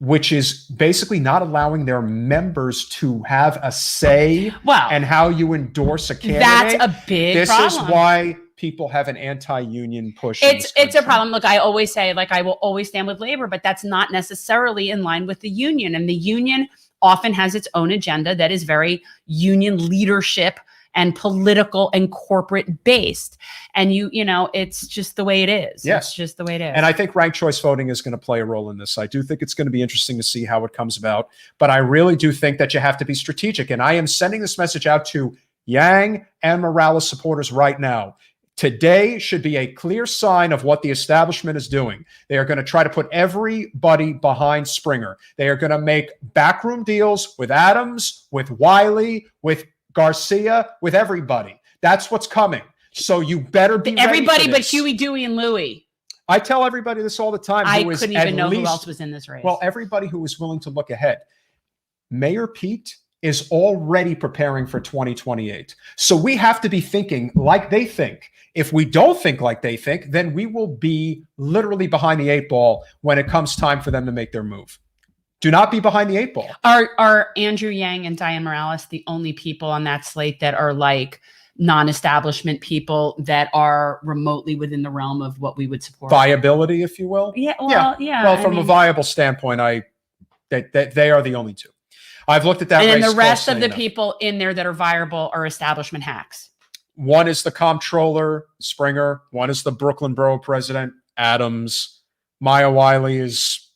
which is basically not allowing their members to have a say and how you endorse a candidate, that's a big problem. This is why people have an anti-union push. It's a problem. Look, I always say, like, I will always stand with labor, but that's not necessarily in line with the union. And the union often has its own agenda that is very union leadership and political and corporate based. And you know, it's just the way it is. Yes. It's just the way it is. And I think ranked choice voting is going to play a role in this. I do think it's going to be interesting to see how it comes about. But I really do think that you have to be strategic. And I am sending this message out to Yang and Morales supporters right now. Today should be a clear sign of what the establishment is doing. They are going to try to put everybody behind Springer. They are going to make backroom deals with Adams, with Wiley, with Garcia, with everybody. That's what's coming. So you better be everybody ready for but this. Huey, Dewey, and Louie. I tell everybody this all the time. I couldn't even know who else was in this race. Well, everybody who is willing to look ahead. Mayor Pete is already preparing for 2028. So we have to be thinking like they think. If we don't think like they think, then we will be literally behind the eight ball when it comes time for them to make their move. Do not be behind the eight ball. Are Andrew Yang and Diane Morales the only people on that slate that are like non-establishment people that are remotely within the realm of what we would support? Viability, if you will. Yeah. Well, yeah. Well, from a viable standpoint, they are the only two. I've looked at that. And then race the rest of the enough. people in there that are viable are establishment hacks. One is the comptroller, Springer. One is the Brooklyn Borough president, Adams. Maya Wiley is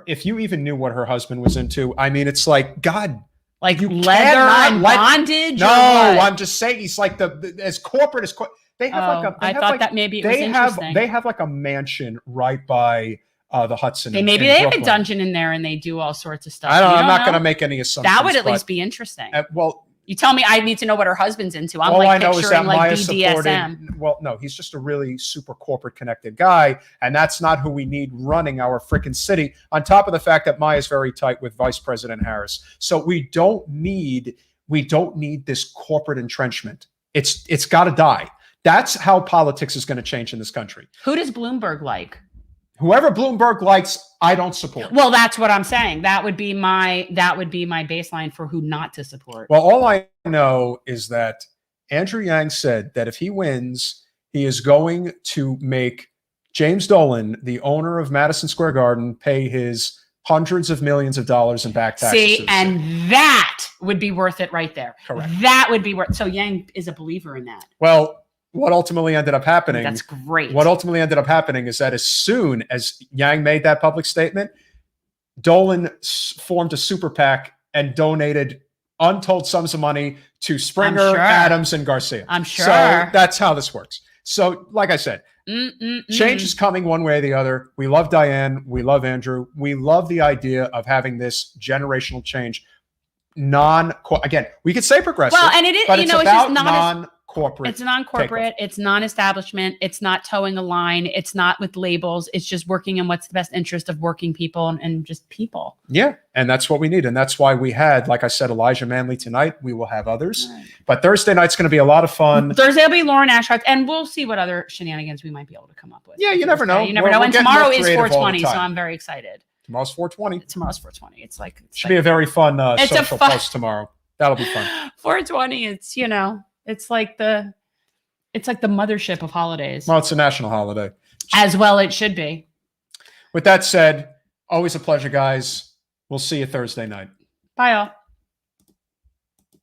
if you even knew what her husband was into, I mean, it's like, God, like you leather and bondage. No, I'm just saying he's like as corporate as they have I thought that maybe it was interesting. They have like a mansion right by the Hudson. Maybe they have a dungeon in there and they do all sorts of stuff. I'm not going to make any assumptions. That would at least be interesting. Well, you tell me I need to know what her husband's into. I'm all like I know is that picturing like Maya BDSM. Well, no, he's just a really super corporate connected guy. And that's not who we need running our freaking city. On top of the fact that Maya's very tight with Vice President Harris. So we don't need this corporate entrenchment. It's got to die. That's how politics is going to change in this country. Who does Bloomberg like? Whoever Bloomberg likes, I don't support. Well, that's what I'm saying. That would be my baseline for who not to support. Well, all I know is that Andrew Yang said that if he wins, he is going to make James Dolan, the owner of Madison Square Garden, pay his hundreds of millions of dollars in back taxes. See, and that would be worth it right there. Correct. That would be worth. So Yang is a believer in that. Well, what ultimately ended up happening? That's great. What ultimately ended up happening is that as soon as Yang made that public statement, Dolan formed a super PAC and donated untold sums of money to Springer, Adams, and Garcia. I'm sure. So that's how this works. So, like I said, change is coming one way or the other. We love Diane. We love Andrew. We love the idea of having this generational change. Again, we could say progressive. Well, and it is, but you it's know, it's about just not non-corporate. It's non-corporate. It's non-establishment. It's not towing a line. It's not with labels. It's just working in what's the best interest of working people and just people. Yeah, and that's what we need. And that's why we had, like I said, Elijah Manley tonight. We will have others. Right. But Thursday night's going to be a lot of fun. Thursday will be Lauren Ashcroft, and we'll see what other shenanigans we might be able to come up with. Yeah, you never know. You never know. And tomorrow is 420, so I'm very excited. Tomorrow's 420. Tomorrow's 420. It's should be a very fun social post tomorrow. That'll be fun. 420. It's, you know, It's like the mothership of holidays. Well, it's a national holiday. As well it should be. With that said, always a pleasure, guys. We'll see you Thursday night. Bye all.